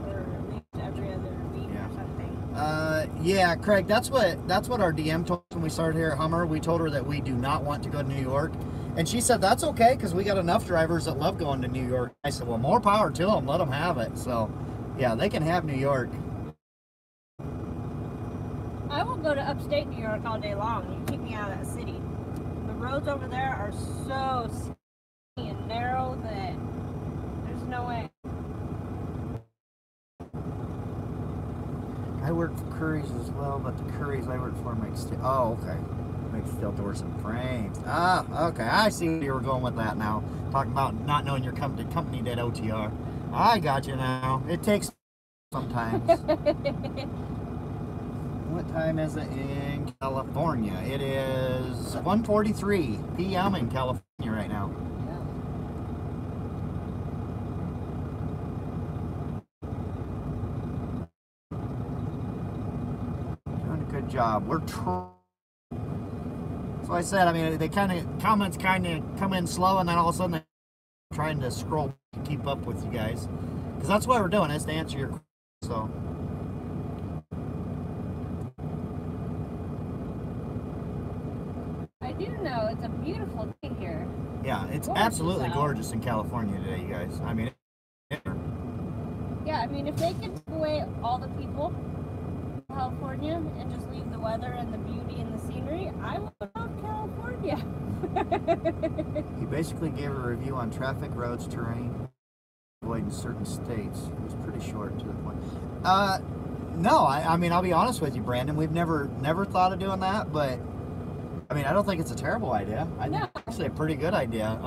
or at least every other week or something. Yeah, Craig, that's what our DM told us when we started here at Hummer. We told her that we do not want to go to New York, and she said that's okay because we got enough drivers that love going to New York. I said, well, more power to them. Let them have it. So, yeah, they can have New York. I will go to upstate New York all day long. You keep me out of that city. The roads over there are so skinny and narrow that there's no way. I work for Curry's as well, but the Curry's I work for make steel. Oh, okay. Make steel doors and frames. Ah, okay. I see where you were going with that now. Talking about not knowing your company did OTR. I got you now. It takes sometimes. What time is it in California? It is 1:43 p.m. in California right now. Doing a good job. We're trying. So I said, I mean, comments kind of come in slow, and then all of a sudden they're trying to scroll to keep up with you guys. Because that's what we're doing, is to answer your questions. So. I do know it's a beautiful day here. Yeah, it's Gorgeous absolutely out. gorgeous in California today, you guys. I mean, Yeah, I mean, if they could take away all the people in California and just leave the weather and the beauty and the scenery, I would love California. he basically gave a review on traffic, roads, terrain, avoiding certain states. It was pretty short to the point. No, I mean, I'll be honest with you, Brandon. We've never thought of doing that, but I mean, I don't think it's a terrible idea. I think it's actually a pretty good idea.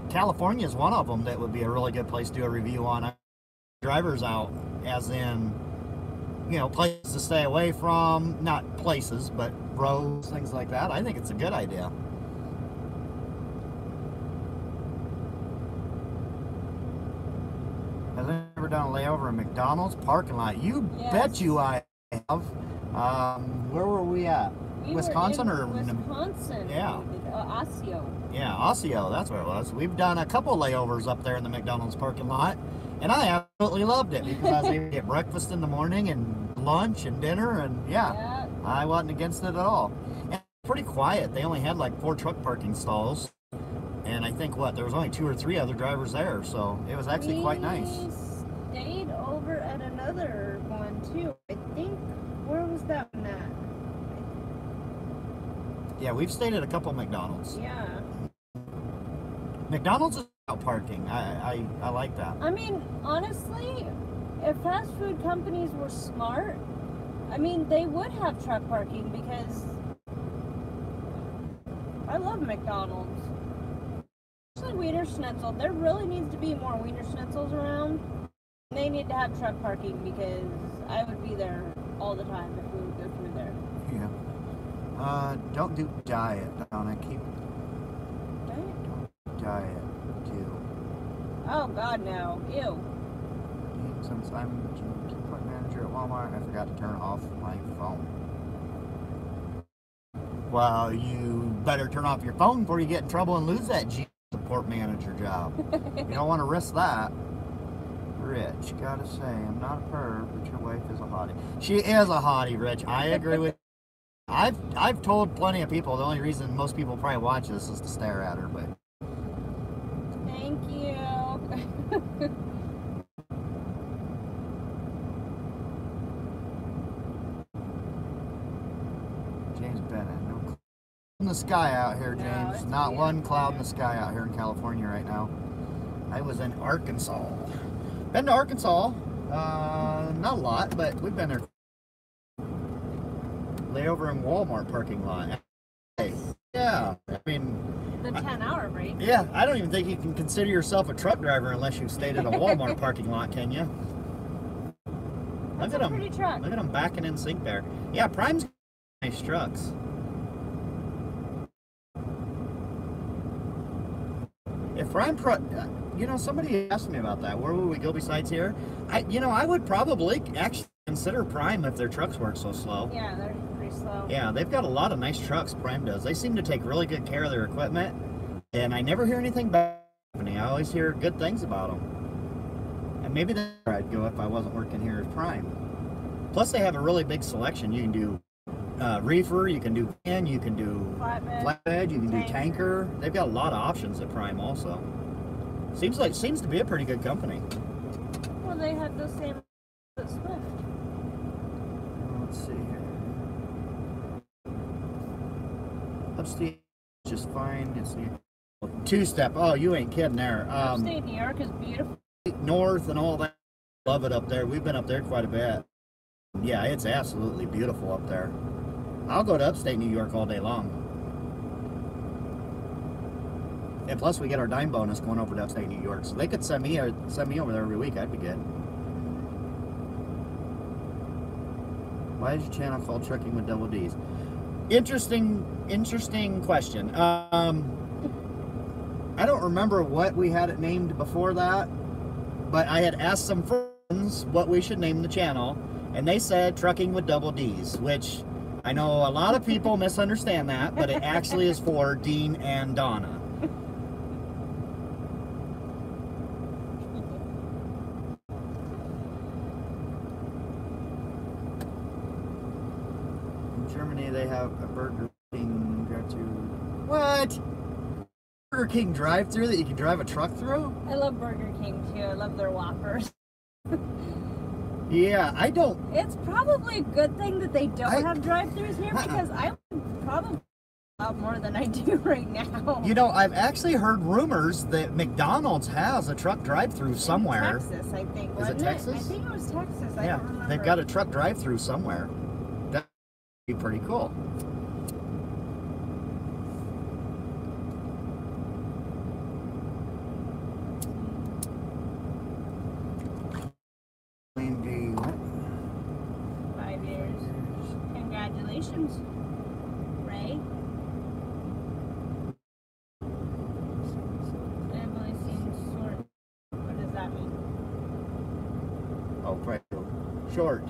California is one of them that would be a really good place to do a review on. Drivers out, as in, you know, places to stay away from, not places, but roads, things like that. I think it's a good idea. Have I ever done a layover in McDonald's parking lot? You bet you I have. Where were we at? Wisconsin or Wisconsin? Yeah. Osseo. Yeah, Osseo, that's where it was. We've done a couple layovers up there in the McDonald's parking lot, and I absolutely loved it because I was able to get breakfast in the morning and lunch and dinner, and yeah. I wasn't against it at all. And pretty quiet. They only had like 4 truck parking stalls, and I think there was only 2 or 3 other drivers there, so it was actually quite nice. We stayed over at another one too. I think, where was that one at? Yeah, we've stayed at a couple McDonald's. Yeah. McDonald's is out parking. I like that. I mean, honestly, if fast food companies were smart, I mean, they would have truck parking because I love McDonald's. Especially Wiener Schnitzel. There really needs to be more Wiener Schnitzels around. They need to have truck parking because I would be there all the time if we would go through there. Yeah. Don't do diet, Donna. Keep diet too. Oh God, no. Ew. Since I'm support manager at Walmart, I forgot to turn off my phone. Well, you better turn off your phone before you get in trouble and lose that support manager job. You don't want to risk that. Rich, gotta say, I'm not a perv, but your wife is a hottie. She is a hottie, Rich. I agree with you. I've told plenty of people the only reason most people probably watch this is to stare at her, but Thank you. James Bennett, no cloud in the sky out here, No, James. it's Not one beautiful. cloud in the sky out here in California right now. I was in Arkansas. Been to Arkansas, not a lot, but we've been there. Lay over in Walmart parking lot. Hey, yeah, I mean, The 10-hour break. yeah, I don't even think you can consider yourself a truck driver unless you've stayed at a Walmart parking lot, can you? That's Look at a pretty truck. Look at them backing in sync there. Yeah, Prime's got nice trucks. If Prime you know, somebody asked me about that. Where would we go besides here? I would probably actually consider Prime if their trucks work so slow. Yeah, they're pretty slow. Yeah, they've got a lot of nice trucks, Prime does. They seem to take really good care of their equipment, and I never hear anything bad. I always hear good things about them. And maybe that's where I'd go if I wasn't working here at Prime. Plus, they have a really big selection. You can do reefer, you can do van, you can do flatbed, you can do tanker. They've got a lot of options at Prime also. Seems to be a pretty good company. Well, they had the same as Swift. Let's see here. Upstate is just fine. It's two-step. Oh, you ain't kidding there. Upstate New York is beautiful. North and all that. Love it up there. We've been up there quite a bit. Yeah, it's absolutely beautiful up there. I'll go to upstate New York all day long. And plus, we get our dime bonus going over to upstate New York, so they could send me over there every week. That'd be good. Why is your channel called Trucking with Double D's? Interesting question. I don't remember what we had it named before that, but I had asked some friends what we should name the channel, and they said Trucking with Double D's, which I know a lot of people misunderstand that, but it actually is for Dean and Donna. In Germany, they have a Burger King drive-thru. What? Burger King drive-thru that you can drive a truck through? I love Burger King too. I love their Whoppers. Yeah, I don't. It's probably a good thing that they don't have drive-thrus here because I would probably a lot more than I do right now. You know, I've actually heard rumors that McDonald's has a truck drive-thru somewhere. Texas, I think. Is it Texas? I think it was Texas. I Yeah, don't remember. they've got a truck drive-thru somewhere. That'd be pretty cool. What? 5 years. Congratulations, Ray. I've only seen short. What does that mean? Oh, right. Short.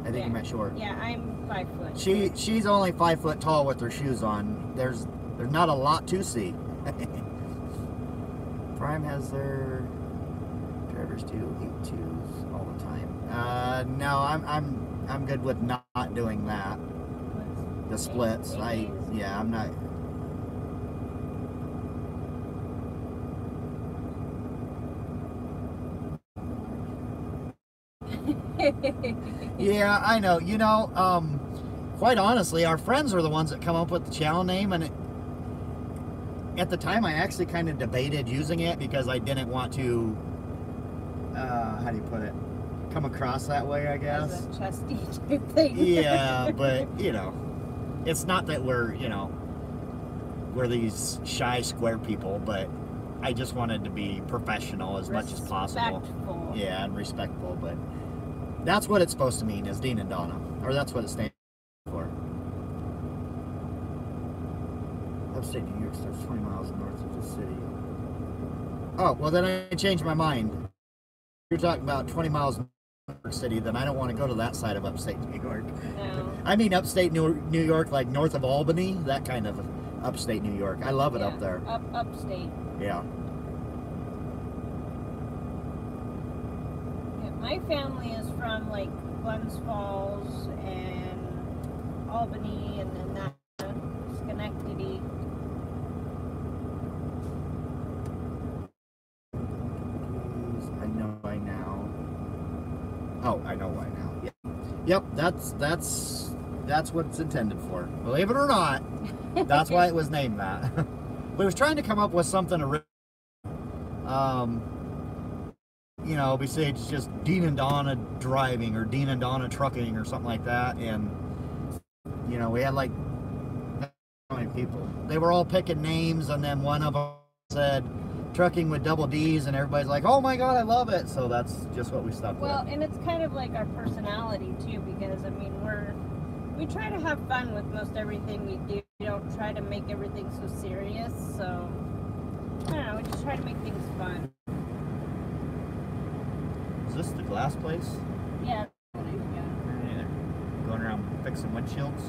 I think Yeah. you meant short. Yeah, I'm 5 foot. She's only 5 foot tall with her shoes on. There's not a lot to see. Prime has their drivers do 8.2s all the time. No, I'm good with not doing that. The splits. Yeah, I'm not. Yeah, I know. You know, quite honestly, our friends are the ones that come up with the channel name, and at the time I actually kind of debated using it because I didn't want to, how do you put it, come across that way, I guess. As a chesty type thing. Yeah, but, you know, it's not that we're these shy square people, but I just wanted to be professional as much as possible. Respectful. Yeah, and respectful, but that's what it's supposed to mean, is Dean and Donna. Or that's what it stands for. Upstate New York starts 20 miles north of the city. Oh, well then I changed my mind. You're talking about 20 miles north of New York City, then I don't want to go to that side of upstate New York. No. I mean upstate New York, like north of Albany, that kind of upstate New York. I love it up there. Upstate. Yeah. Yeah, my family is from like Glens Falls and Albany and then that Schenectady. I know by now. Oh, I know why now. Yep, that's what it's intended for. Believe it or not, that's why it was named that. We was trying to come up with something original. You know, besides just Dean and Donna driving or Dean and Donna trucking or something like that. And, you know, we had like how many people? They were all picking names, and then one of them said trucking with double D's, and everybody's like, oh my God, I love it. So that's just what we stuck with. Well, and it's kind of like our personality too, because I mean, we try to have fun with most everything we do. We don't try to make everything so serious. So, I don't know, we just try to make things fun. Is this the glass place? Yeah. Yeah. Going around fixing windshields?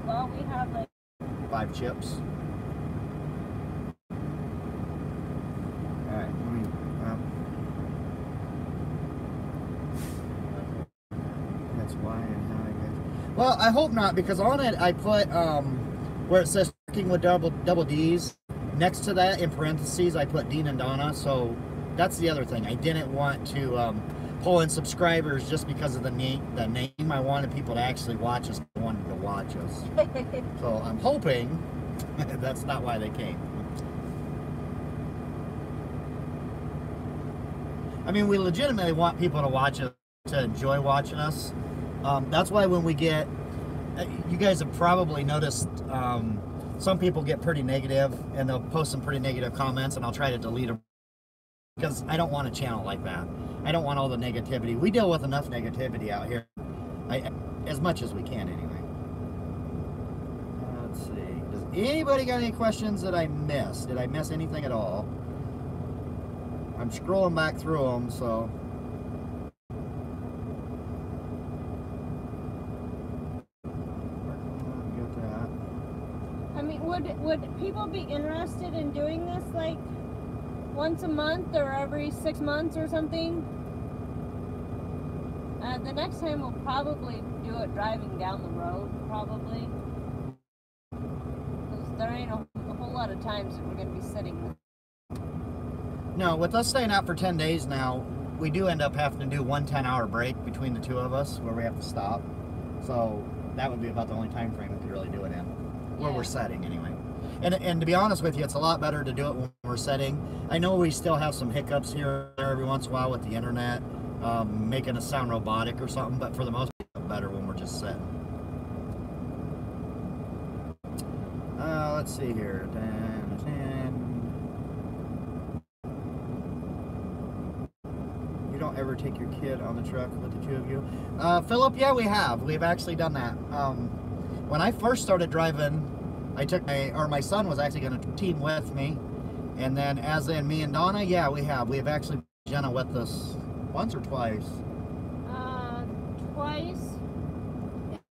Well, we have like 5 chips. Alright, let me, that's why and how I guess. Well, I hope not, because on it I put, where it says trucking with double D's, next to that in parentheses I put Dean and Donna, so that's the other thing. I didn't want to pull in subscribers just because of the name. I wanted people to actually watch us. I wanted to watch us. So I'm hoping that's not why they came. I mean, we legitimately want people to watch us, to enjoy watching us. That's why when we get, you guys have probably noticed, some people get pretty negative and they'll post some pretty negative comments, and I'll try to delete them. Because I don't want a channel like that. I don't want all the negativity. We deal with enough negativity out here. As much as we can, anyway. Let's see. Does anybody got any questions that I missed? Did I miss anything at all? I'm scrolling back through them, so... Get that. I mean, would people be interested in doing this, like, once a month or every 6 months or something? The next time we'll probably do it driving down the road, probably. Because there ain't a whole lot of times that we're going to be sitting. No, with us staying out for 10 days now, we do end up having to do one 10-hour break between the two of us where we have to stop. So that would be about the only time frame we could really do it in. Where we're setting, anyway. And to be honest with you, it's a lot better to do it when we're setting. I know we still have some hiccups here and there every once in a while with the internet, making us sound robotic or something, but for the most part, it's better when we're just setting. Let's see here. You don't ever take your kid on the truck with the two of you? Philip, yeah, we have. We've actually done that. When I first started driving, I took my son was actually going to team with me, and then as in me and Donna, yeah, we have actually Jenna with us once or twice. Twice.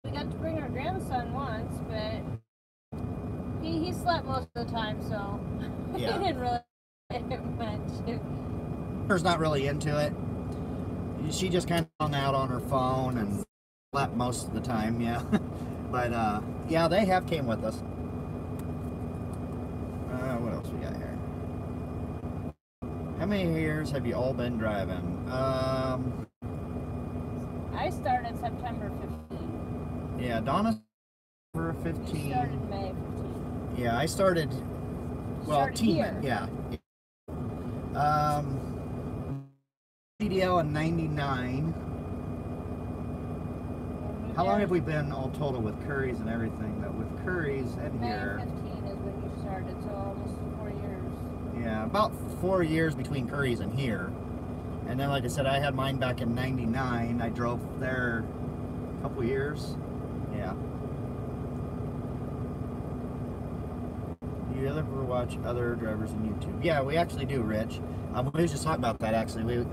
We got to bring our grandson once, but he slept most of the time, so Yeah. he didn't really get much. Her's not really into it. She just kind of hung out on her phone and slept most of the time, yeah. But yeah, they have came with us. What else we got here? How many years have you all been driving? I started September 15. Yeah, Donna for 15. You started May 15. Yeah, I started. Well, here. Yeah. CDL in '99. How long have we been all total with Curry's and everything? That with Curry's and here. May 15 is when you started, so almost 4 years. Yeah, about 4 years between Curry's and here. And then, like I said, I had mine back in '99. I drove there a couple years. Yeah. Do you ever watch other drivers on YouTube? Yeah, we actually do, Rich. We was just talking about that, actually. We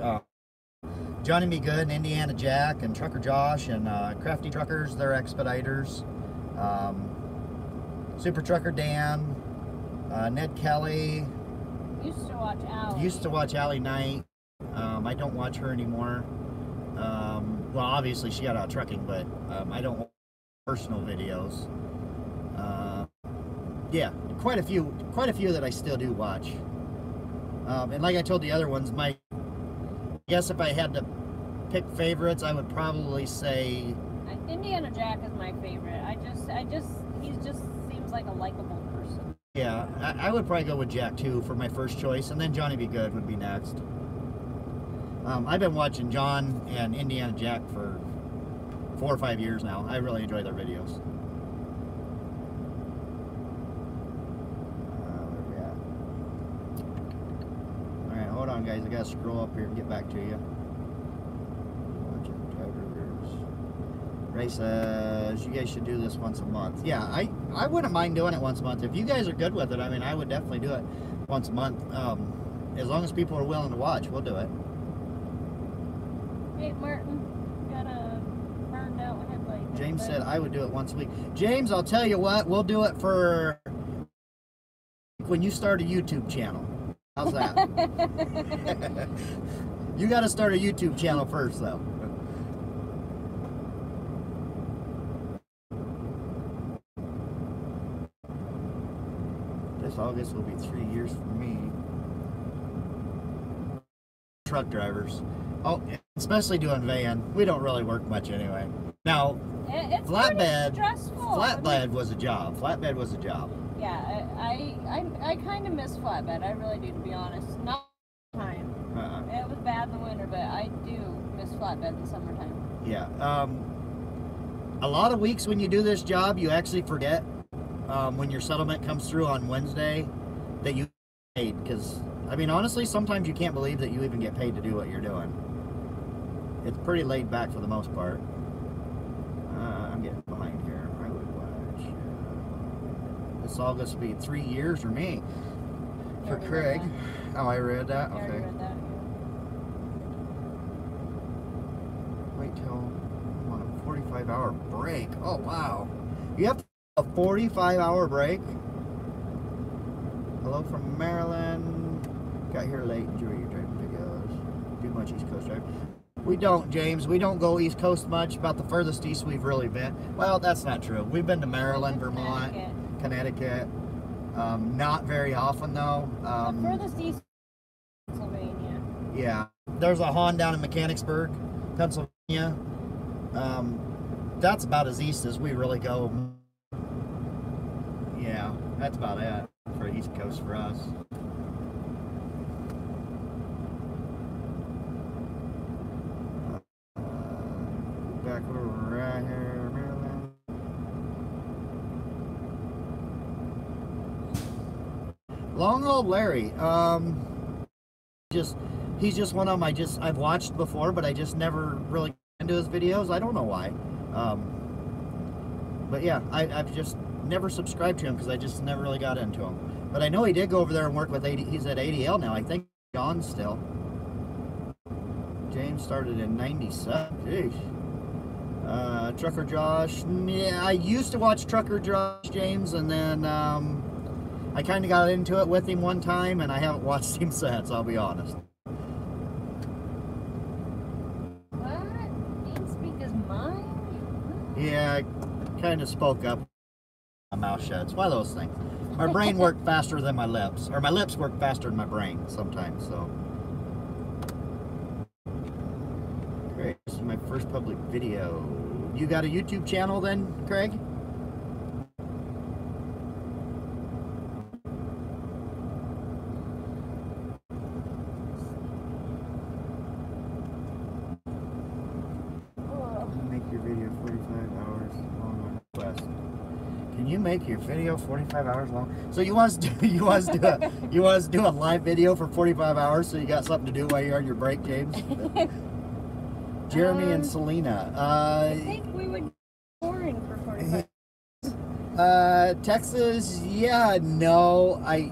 Johnny Me Good and Indiana Jack and Trucker Josh and Crafty Truckers, they're expediters. Super Trucker Dan, Ned Kelly. Used to watch Allie. Used to watch Allie Knight. I don't watch her anymore. Well, obviously she got out trucking, but I don't personal videos. Yeah, quite a few that I still do watch. And like I told the other ones, I guess if I had to pick favorites, I would probably say Indiana Jack is my favorite. He just seems like a likable person. Yeah, I would probably go with Jack too for my first choice, and then Johnny Be Good would be next. I've been watching John and Indiana Jack for 4 or 5 years now. I really enjoy their videos. Where we at? Alright, hold on guys, I gotta scroll up here and get back to you. Ray says, you guys should do this once a month. Yeah, I wouldn't mind doing it once a month. If you guys are good with it, I mean, I would definitely do it once a month. As long as people are willing to watch, we'll do it. Hey, Martin, got a burned out headlight. James said I would do it once a week. James, I'll tell you what, we'll do it for when you start a YouTube channel. How's that? You got to start a YouTube channel first, though. This August will be 3 years for me. Truck drivers. Oh, especially doing van. We don't really work much anyway. Now, it's flatbed. Stressful. Flatbed was a job. Flatbed was a job. Yeah, I kind of miss flatbed. I really do, to be honest. Not all the time. It was bad in the winter, but I do miss flatbed in the summertime. Yeah. A lot of weeks when you do this job, you actually forget when your settlement comes through on Wednesday that you get paid. Because, I mean, honestly, sometimes you can't believe that you even get paid to do what you're doing. It's pretty laid back for the most part. I'm getting behind here. I would watch. This August will be 3 years for me. For Craig. Oh, I read that? Yeah, okay. I read that. Wait till I'm on a 45-hour break. Oh, wow. You have a 45-hour break? Hello from Maryland. Got here late. Enjoy your driving videos. Do much East Coast drive. We don't, James. We don't go East Coast much. About the furthest east we've really been. Well, that's not true. We've been to Maryland, Vermont, Connecticut. Not very often, though. The furthest east, Pennsylvania. Yeah. There's a Hahn down in Mechanicsburg, Pennsylvania. That's about as east as we really go. Yeah, that's about it for East Coast for us. Back where we're at here, Maryland. Long Haul Larry. He's just one of them I've watched before, but I just never really got into his videos. I don't know why. But yeah, I've just never subscribed to him because I just never really got into him. But I know he did go over there and work with he's at ADL now. I think he's gone still. James started in 97. Jeez. Trucker Josh. Yeah, I used to watch Trucker Josh, James, and then I kind of got into it with him one time, and I haven't watched him since, I'll be honest. What? Didn't speak his mind? Yeah, I kind of spoke up. My mouth shut. It's one of those things. My brain worked faster than my lips, or my lips work faster than my brain sometimes, so. Great, this is my first public video. You got a YouTube channel then, Craig? Make your video 45 hours long on request. Can you make your video 45 hours long? So you want to do a live video for 45 hours so you got something to do while you're on your break, James? Jeremy and Selena. I think we would be boring for 45. Texas, yeah, no, I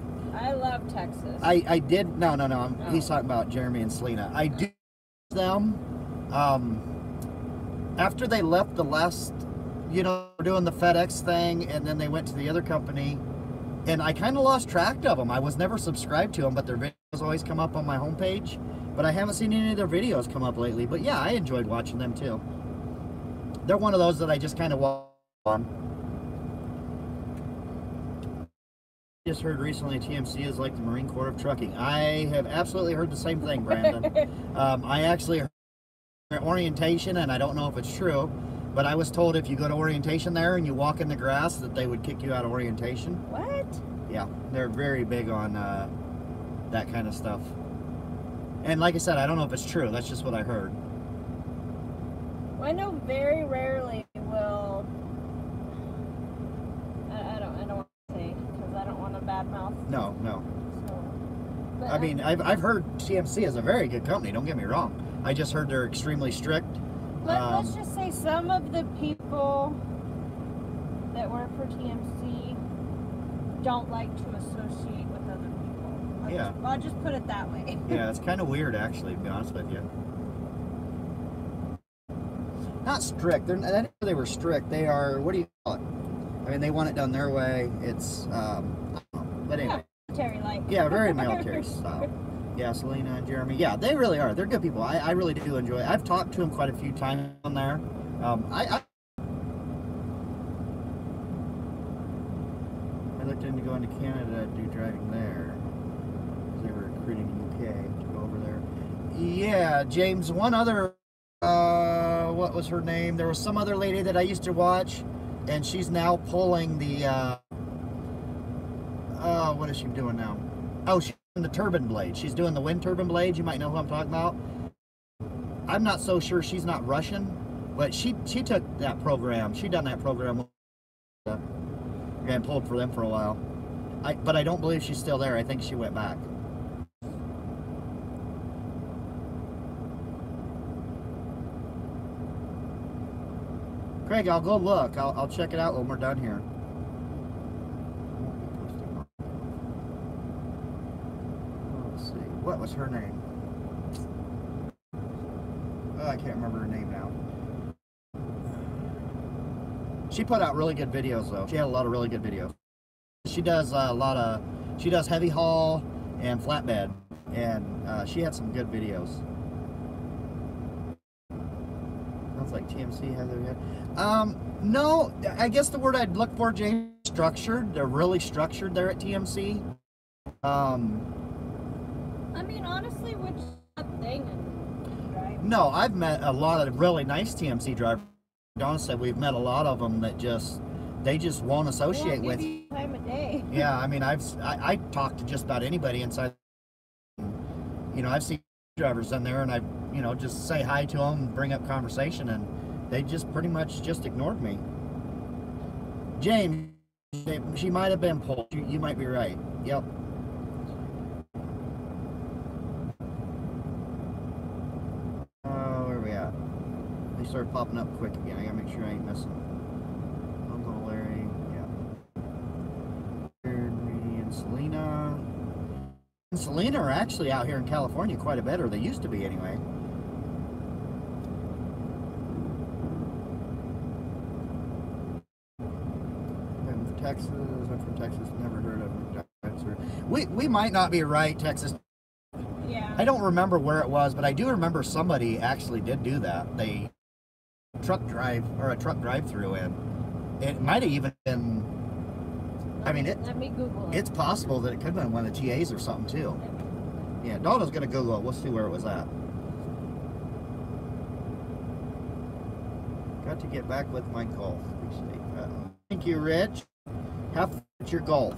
love Texas. I did, no, he's talking about Jeremy and Selena. I do them, after they left the last, doing the FedEx thing, and then they went to the other company, and I kind of lost track of them. I was never subscribed to them, but their videos always come up on my homepage. But I haven't seen any of their videos come up lately. But yeah, I enjoyed watching them too. They're one of those that I just kind of watch on. Just heard recently TMC is like the Marine Corps of trucking. I have absolutely heard the same thing, Brandon. I actually heard orientation, and I don't know if it's true, but I was told if you go to orientation there and you walk in the grass that they would kick you out of orientation. What? Yeah, they're very big on that kind of stuff. And like I said, I don't know if it's true. That's just what I heard. Well, I know very rarely will. I don't want to say because I don't want to badmouth. No. So, I mean, I've heard TMC is a very good company. Don't get me wrong. I just heard they're extremely strict. Let's just say some of the people that work for TMC don't like to associate with other people. I'll just put it that way. Yeah, it's kind of weird, actually, to be honest with you. Not strict. I didn't know they were strict. They are, what do you call it? I mean, they want it done their way. It's, I don't know. But anyway. Military-like. Yeah, very military style. Yeah, Selena and Jeremy. Yeah, they really are. They're good people. I really do enjoy it. I've talked to them quite a few times on there. I looked into going to Canada to do driving there. They were recruiting in the UK to go over there. Yeah, James, one other, what was her name? There was some other lady that I used to watch, and she's now pulling the, what is she doing now? Oh, she's doing the turbine blade. She's doing the wind turbine blade. You might know who I'm talking about. I'm not so sure she's not Russian, but she took that program. She done that program and pulled for them for a while. But I don't believe she's still there. I think she went back. Craig, I'll go look. I'll check it out when we're done here. Let's see. What was her name? Oh, I can't remember her name now. She put out really good videos, though. She had a lot of really good videos. She does she does heavy haul and flatbed, and she had some good videos. Sounds like TMC has it. No, I guess the word I'd look for, James, structured. They're really structured there at TMC. I mean, honestly, which thing? Right? No, I've met a lot of really nice TMC drivers. Honestly, we've met a lot of them that they just won't associate with. You time of day. Yeah, I mean, I talked to just about anybody inside. You know, I've seen drivers in there, and I, you know, just say hi to them, and bring up conversation, and they just pretty much just ignored me. James, she might have been pulled. You might be right. Yep. Where are we at? They started popping up quick again. I gotta make sure I ain't missing. Uncle Larry, yeah. Me and Selena. And Selena are actually out here in California quite a bit, or they used to be anyway. I'm from Texas, never heard of them. We might not be right, Texas. Yeah. I don't remember where it was, but I do remember somebody actually did do that. They truck drive-through, and it might have even been. I mean, let me Google it. It's possible that it could have been one of the TAs or something too. Yeah, Donna's gonna Google it. We'll see where it was at. Got to get back with my golf. Appreciate that. Thank you, Rich. Have fun with your golf.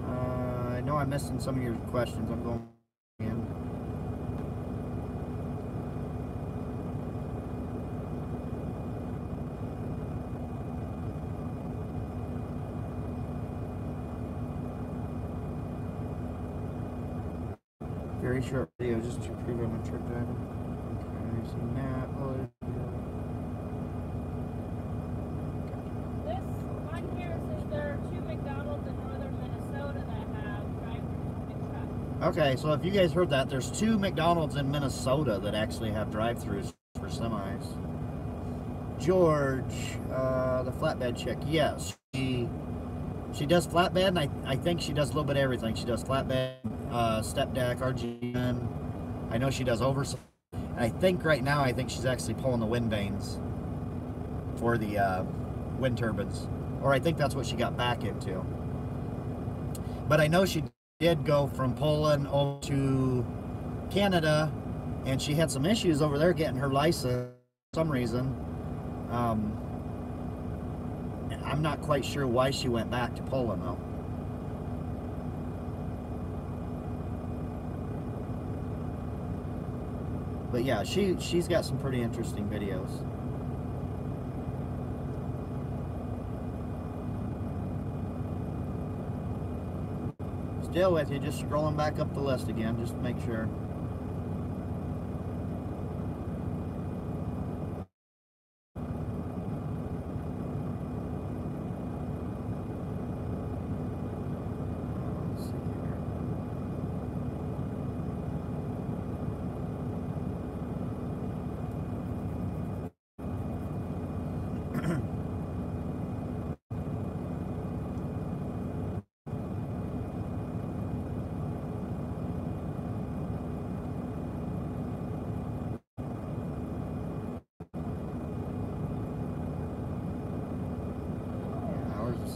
I know I'm missing some of your questions. I'm going in. Very short video just to prove I'm a truck driver. Okay, see that. This one here says there are 2 McDonald's in northern Minnesota that have drive-throughs for big trucks. Okay, so if you guys heard that, there's 2 McDonald's in Minnesota that actually have drive-throughs for semis. George, the flatbed chick, yes, she She does flatbed, and I think she does a little bit of everything. She does flatbed, step deck, RGN. I know she does oversight. And I think right now, I think she's actually pulling the wind vanes for the wind turbines. Or I think that's what she got back into. But I know she did go from Poland over to Canada, and she had some issues over there getting her license for some reason. I'm not quite sure why she went back to Poland though. But yeah, she's got some pretty interesting videos. Still with you, just scrolling back up the list again, just to make sure.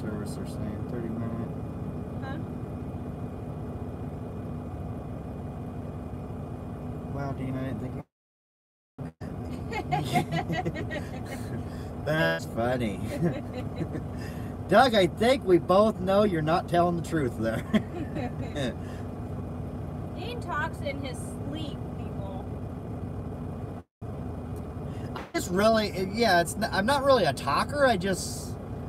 Service they're saying 30 minutes. Huh? Wow, Dean, I didn't think. That's funny. Doug, I think we both know you're not telling the truth there. Dean talks in his sleep, people. It's really, yeah. I'm not really a talker.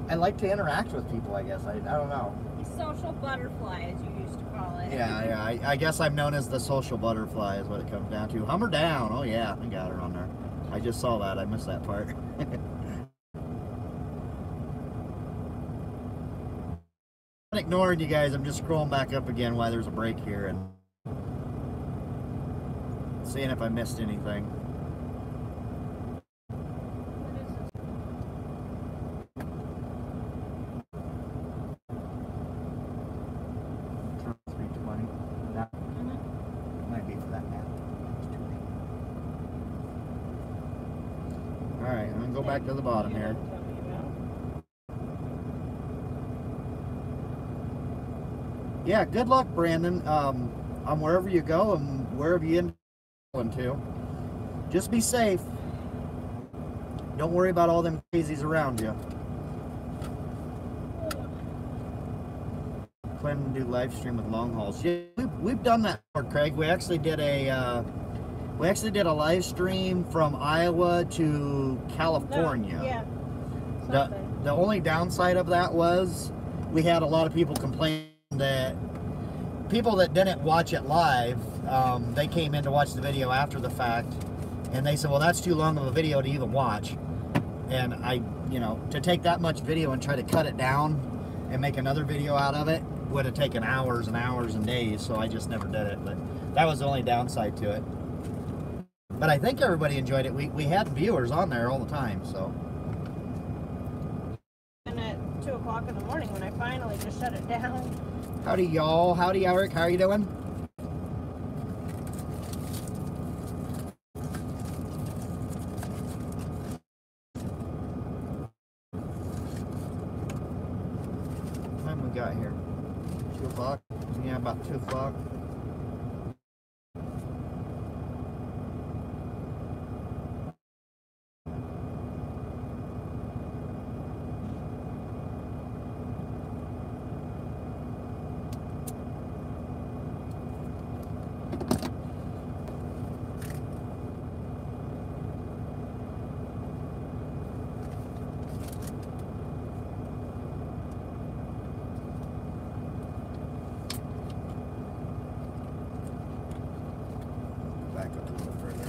I like to interact with people, I guess. I don't know. Social butterfly, as you used to call it. Yeah. I guess I'm known as the social butterfly is what it comes down to. Hummer down. Oh, yeah. I got her on there. I just saw that. I missed that part. I'm ignoring you guys. I'm just scrolling back up again while there's a break here and seeing if I missed anything. Alright, I'm gonna go back to the bottom here. Yeah, good luck, Brandon. On wherever you go and wherever you end up going to. Just be safe. Don't worry about all them crazies around you. Planning to do live stream with long hauls. Yeah, we've done that before, Craig. We actually did a live stream from Iowa to California. No, yeah. The only downside of that was we had a lot of people complain that people that didn't watch it live, they came in to watch the video after the fact, and they said, well, that's too long of a video to even watch. And to take that much video and try to cut it down and make another video out of it would have taken hours and hours and days, so I just never did it. But that was the only downside to it. But I think everybody enjoyed it. We had viewers on there all the time, so. And at 2 o'clock in the morning when I finally just shut it down. Howdy, y'all. Howdy, Eric. How are you doing? What time we got here? 2 o'clock? Yeah, about 2 o'clock. Back up a little further.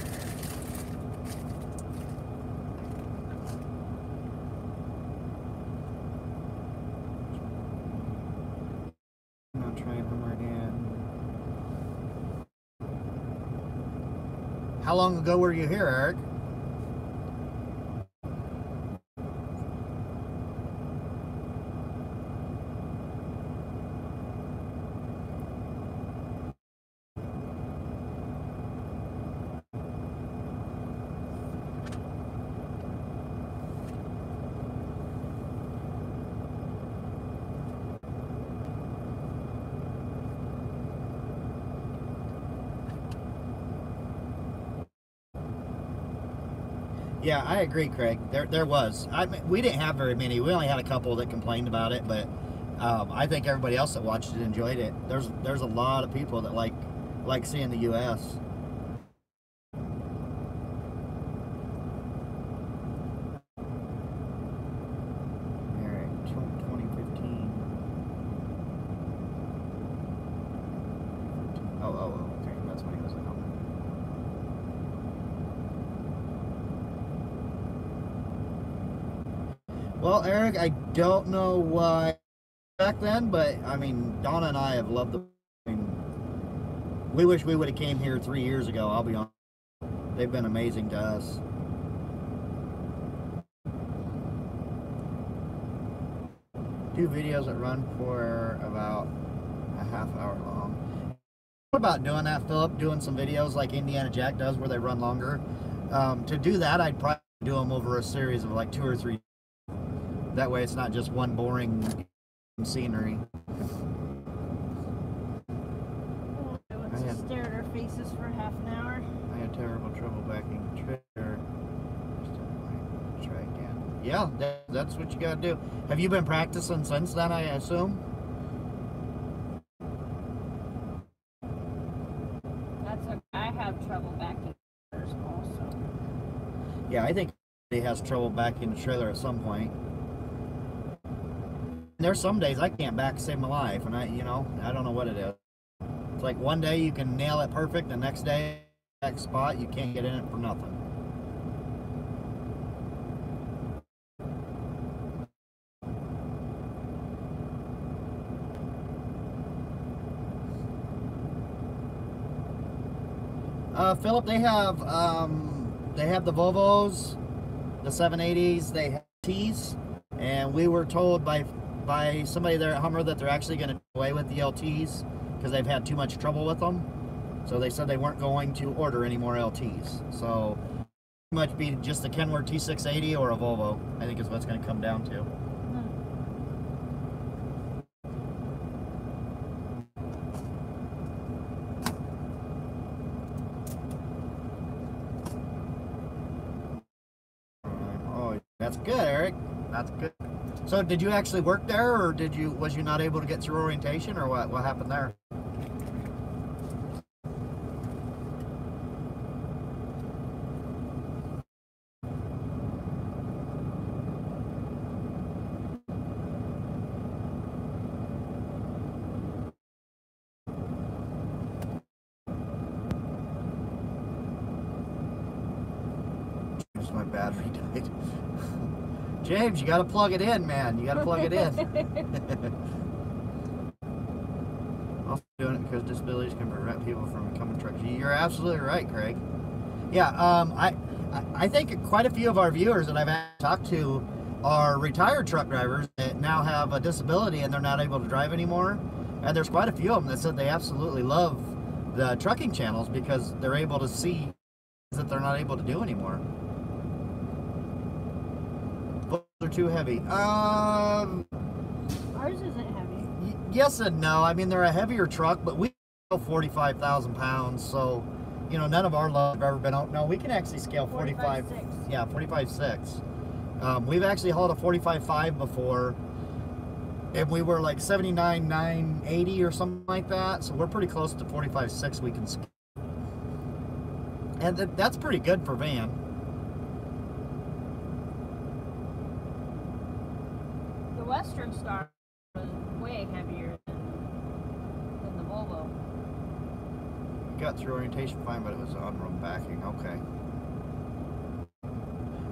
I'll try Hummer again. How long ago were you here, Eric? Yeah, I agree, Craig. There was. We didn't have very many. We only had a couple that complained about it, but I think everybody else that watched it enjoyed it. There's a lot of people that like seeing the U.S. All right, 2015. Oh, okay, that's when he was in home. Well, Eric, I don't know why back then, but I mean, Donna and I have loved the. I mean, we wish we would have came here 3 years ago. I'll be honest. They've been amazing to us. Do videos that run for about a half hour long. What about doing that, Philip? Doing some videos like Indiana Jack does where they run longer. To do that, I'd probably do them over a series of like 2 or 3. That way it's not just one boring scenery. Let's stare at our faces for half an hour. I had terrible trouble backing the trailer. Try again. Yeah, that's what you gotta do. Have you been practicing since then, I assume? That's okay. I have trouble backing trailers also. Yeah, I think he has trouble backing the trailer at some point. There's some days I can't back to save my life, and I don't know what it is. It's like one day you can nail it perfect, the next day, next spot, you can't get in it for nothing. Philip, they have the Volvos, the 780s, they have Ts, and we were told by somebody there at Hummer that they're actually going to do away with the LTs because they've had too much trouble with them. So they said they weren't going to order any more LTs. So pretty much be just a Kenworth T680 or a Volvo, I think is what it's going to come down to. Oh, that's good, Eric. That's good. So did you actually work there, or was you not able to get through orientation, or what happened there? My battery died. James, you got to plug it in, man. You got to plug it in. Also doing it because disabilities can prevent people from becoming truckers. You're absolutely right, Craig. Yeah, I think quite a few of our viewers that I've talked to are retired truck drivers that now have a disability and they're not able to drive anymore. And there's quite a few of them that said they absolutely love the trucking channels because they're able to see that they're not able to do anymore. They're too heavy. Ours isn't heavy. Yes and no. I mean, they're a heavier truck, but we go 45,000 pounds, so none of our loads have ever been out. No, we can actually scale 45. 45.6. Yeah, 45.6. We've actually hauled a 45.5 before, and we were like 79,980 or something like that. So we're pretty close to 45.6 we can scale, and that's pretty good for van. Western Star was way heavier than the Volvo. Got through orientation fine, but it was on-road backing. Okay.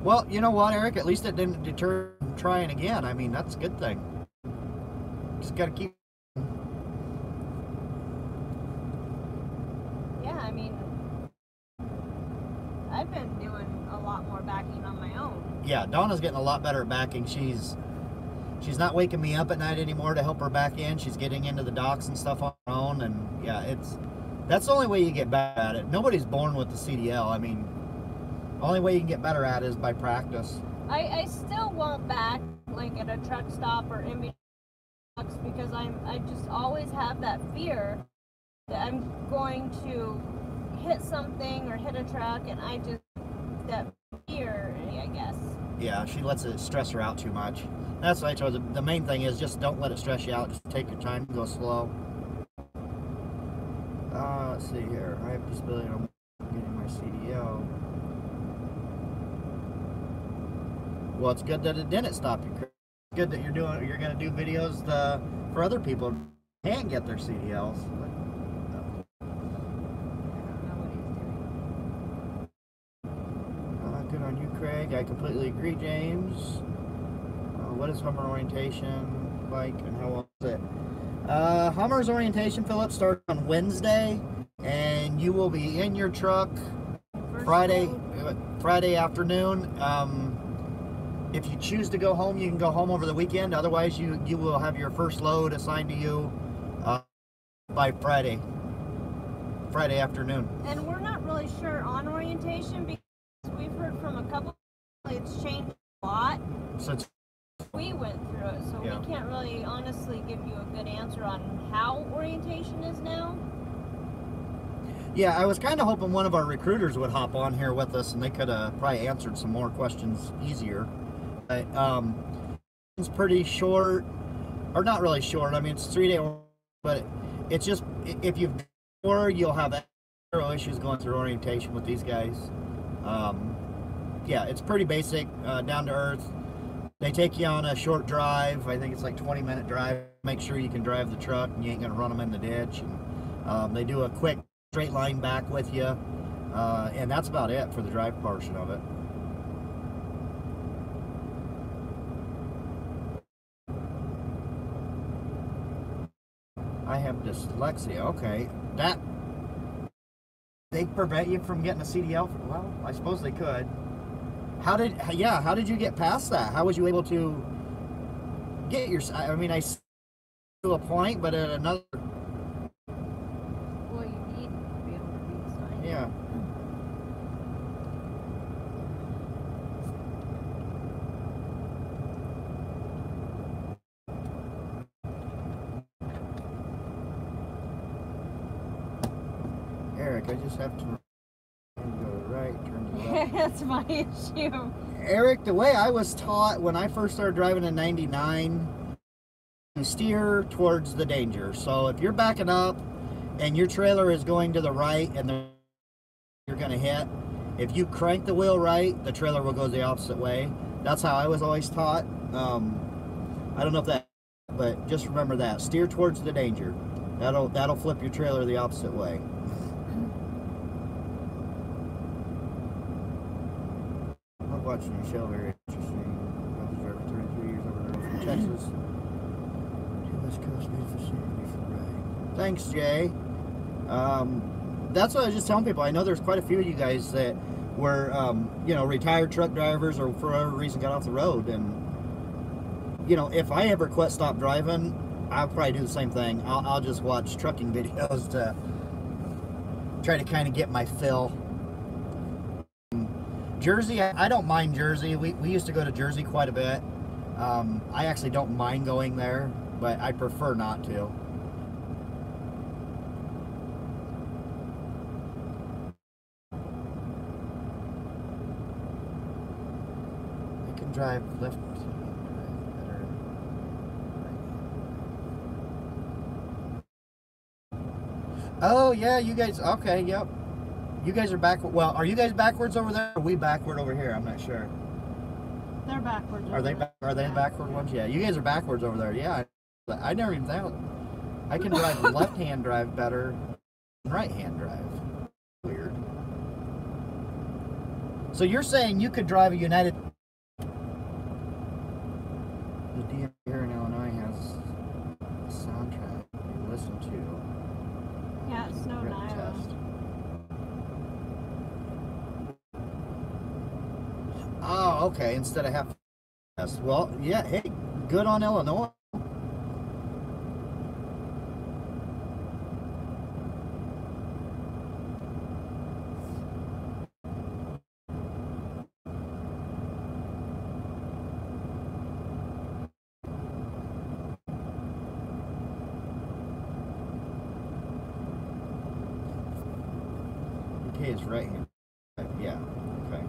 Well, you know what, Eric? At least it didn't deter from trying again. I mean, that's a good thing. Just got to keep. Yeah, I mean, I've been doing a lot more backing on my own. Yeah, Donna's getting a lot better at backing. She's not waking me up at night anymore to help her back in. She's getting into the docks and stuff on her own, and yeah, that's the only way you get better at it. Nobody's born with the CDL. I mean, the only way you can get better at it is by practice. I still won't back like at a truck stop or in between trucks because I just always have that fear that I'm going to hit something or hit a truck, and I that fear, I guess. Yeah, she lets it stress her out too much. That's what I told her. The main thing is just don't let it stress you out. Just take your time, go slow. Let's see here. I have disability. I'm getting my CDL. Well, it's good that it didn't stop you. It's good that you're going to do videos for other people who can't get their CDLs. Good on you, Craig. I completely agree, James. What is Hummer orientation like and how long is it? Hummer's orientation, Philip, starts on Wednesday, and you will be in your truck Friday afternoon. If you choose to go home, you can go home over the weekend. Otherwise, you will have your first load assigned to you by Friday afternoon. And we're not really sure on orientation because we've heard from a couple people it's changed a lot. So we went through it, so yeah. We can't really honestly give you a good answer on how orientation is now. Yeah, I was kind of hoping one of our recruiters would hop on here with us and they could have probably answered some more questions easier. But it's pretty short, or not really short. I mean, it's 3 day, but it's just if you've you'll have zero issues going through orientation with these guys. Yeah, it's pretty basic, down to earth. They take you on a short drive. I think it's like 20-minute drive. Make sure you can drive the truck and you ain't gonna run them in the ditch. And they do a quick straight line back with you, and that's about it for the drive portion of it. I have dyslexia. Okay, that they prevent you from getting a CDL. Well, I suppose they could. How did you get past that? How was you able to get your? I mean, I see to a point, but at another. Well, you need to be able to read the sign. Yeah. Eric, I just have to go right, turn to the left. That's my issue. Eric, the way I was taught when I first started driving in '99, you steer towards the danger. So if you're backing up and your trailer is going to the right and you're going to hit, if you crank the wheel right, the trailer will go the opposite way. That's how I was always taught. I don't know if that, but just remember that. Steer towards the danger. That'll flip your trailer the opposite way. I'm watching your show, very interesting. I was driving 33 years over there from Texas. West Coast right. Thanks, Jay. That's what I was just telling people. I know there's quite a few of you guys that were, retired truck drivers or for whatever reason got off the road. And, if I ever stop driving, I'll probably do the same thing. I'll just watch trucking videos to try to kind of get my fill. Jersey, I don't mind Jersey. We used to go to Jersey quite a bit. I actually don't mind going there, but I prefer not to. I can drive left. Oh yeah, you guys. Okay, yep. You guys are backward. Well, are you guys backwards over there? Or are we backward over here? I'm not sure. They're backwards. Are they backward ones? Yeah, you guys are backwards over there. Yeah, I never even thought. I can drive left-hand drive better than right-hand drive. Weird. So you're saying you could drive a United? The DMV here in Illinois has a soundtrack you listen to. Yeah, it snowed in Iowa. Oh, okay. Instead of half. Well, yeah. Hey, good on Illinois. Okay, it's right here. Yeah. Okay.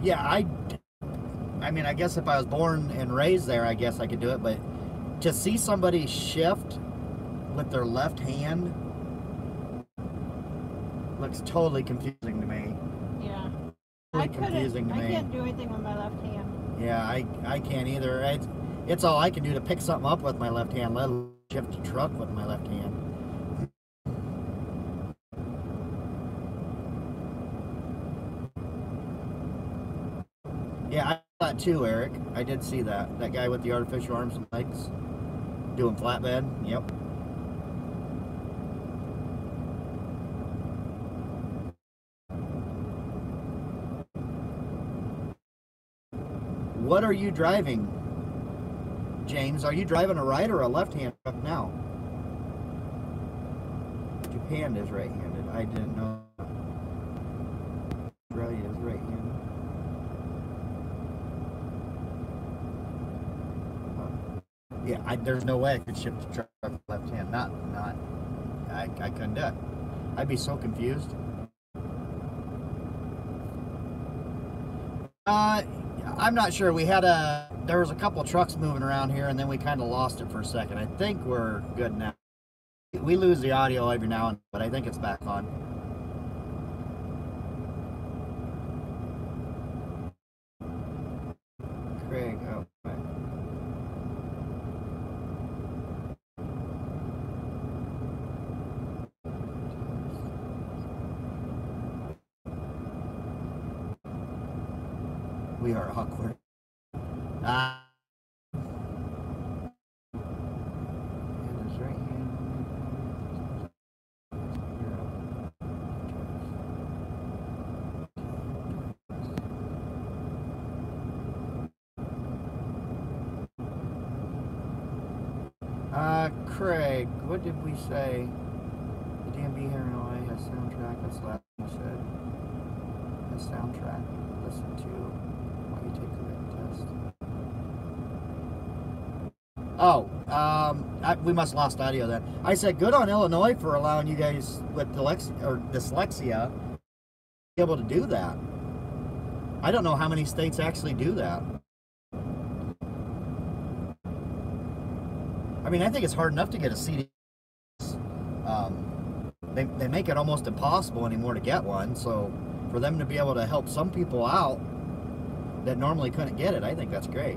Yeah, I mean, I guess if I was born and raised there, I guess I could do it, but to see somebody shift with their left hand looks totally confusing to me. Yeah. Totally confusing to me. I can't do anything with my left hand. Yeah, I can't either. It's all I can do to pick something up with my left hand, let alone shift a truck with my left hand. Yeah, I saw that too, Eric. I did see that. That guy with the artificial arms and legs doing flatbed. Yep. What are you driving, James? Are you driving a right or a left-hand truck now? Japan is right-handed. I didn't know. Australia is right-handed. Yeah, there's no way I could shift the truck with left hand. I couldn't do it. I'd be so confused. I'm not sure. There was a couple trucks moving around here, and then we kind of lost it for a second. I think we're good now. We lose the audio every now and then, but I think it's back on. Craig, oh, right. We are awkward. Craig, what did we say? The DMV here in Illinois has soundtrack. That's the last thing we said. The soundtrack. Listen to while you take the written test. Oh, we must have lost audio then. I said good on Illinois for allowing you guys with dyslexia to be able to do that. I don't know how many states actually do that. I mean, I think it's hard enough to get a CD. They make it almost impossible anymore to get one, so for them to be able to help some people out that normally couldn't get it, I think that's great.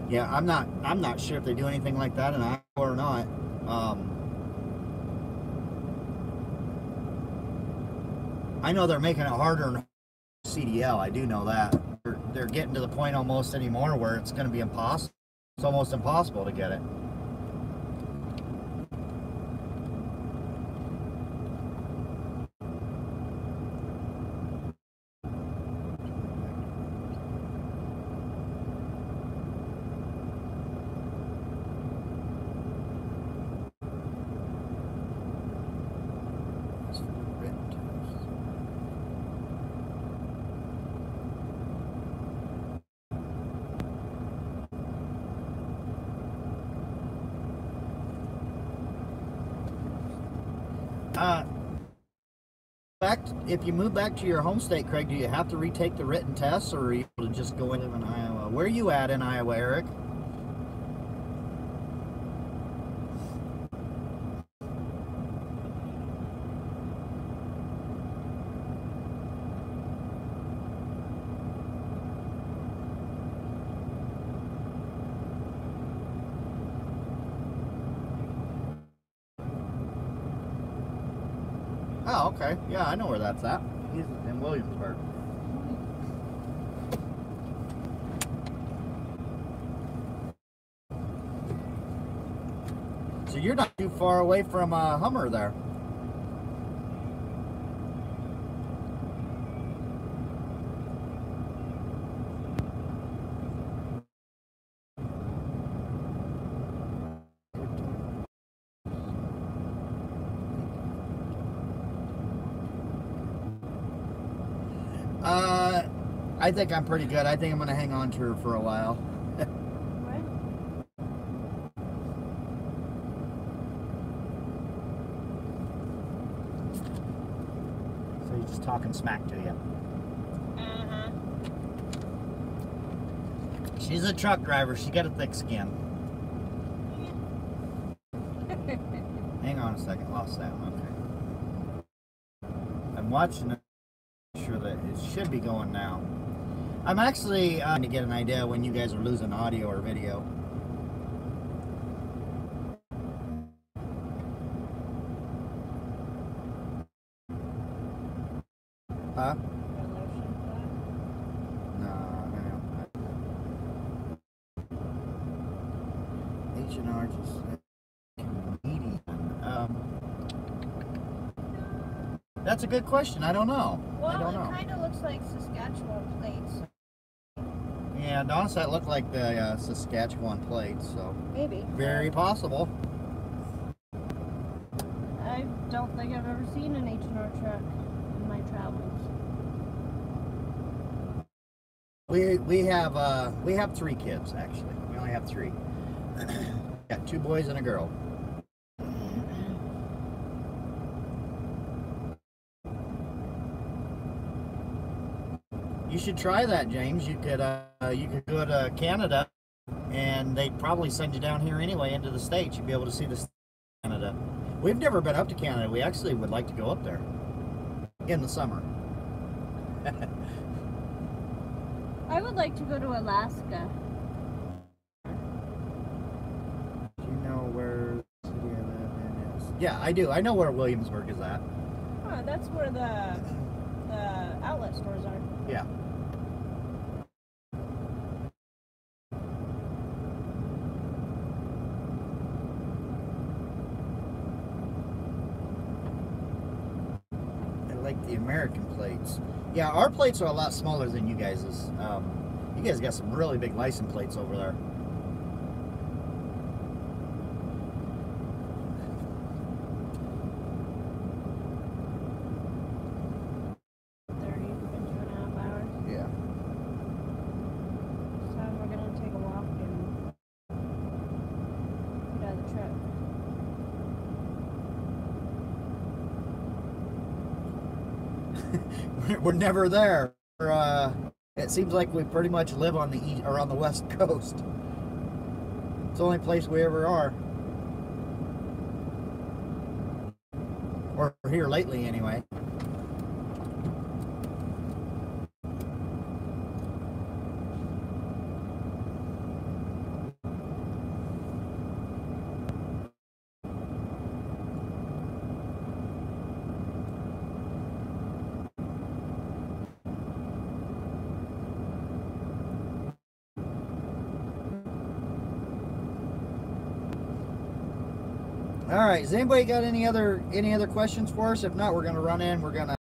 Yeah, I'm not sure if they do anything like that in Iowa or not. I know they're making it harder in CDL. I do know that. They're getting to the point almost anymore where it's going to be impossible. It's almost impossible to get it. If you move back to your home state, Craig, do you have to retake the written tests, or are you able to just go in Iowa? Where are you at in Iowa, Eric? Oh, okay. Yeah, I know where that's at. He's in Williamsburg. So you're not too far away from Hummer there. I think I'm pretty good. I think I'm going to hang on to her for a while. What? So he's just talking smack to you. Uh-huh. She's a truck driver. She got a thick skin. Hang on a second. Lost sound. Okay. I'm watching it. Sure that it should be going now. I'm actually trying to get an idea when you guys are losing audio or video. Huh? No. H&R just comedian. That's a good question. I don't know. Well, I don't know. It kind of looks like Saskatchewan plates. Yeah, and honestly, that looked like the Saskatchewan plates, so Maybe. very possible. I don't think I've ever seen an H&R truck in my travels. We have 3 kids actually. We only have 3. Got 2 boys and a girl. You should try that, James. You could go to Canada, and they'd probably send you down here anyway into the States. You'd be able to see the Canada. We've never been up to Canada. We actually would like to go up there in the summer. I would like to go to Alaska. Do you know where the city I live in is? Yeah, I do. I know where Williamsburg is at. Oh, that's where the outlet stores are. Yeah. I like the American plates. Yeah, our plates are a lot smaller than you guys's. You guys got some really big license plates over there. We're never there. It seems like we pretty much live on the east or on the west coast. It's the only place we ever are. Or here lately, anyway. All right, has anybody got any other questions for us? If not, we're going to run in. We're going to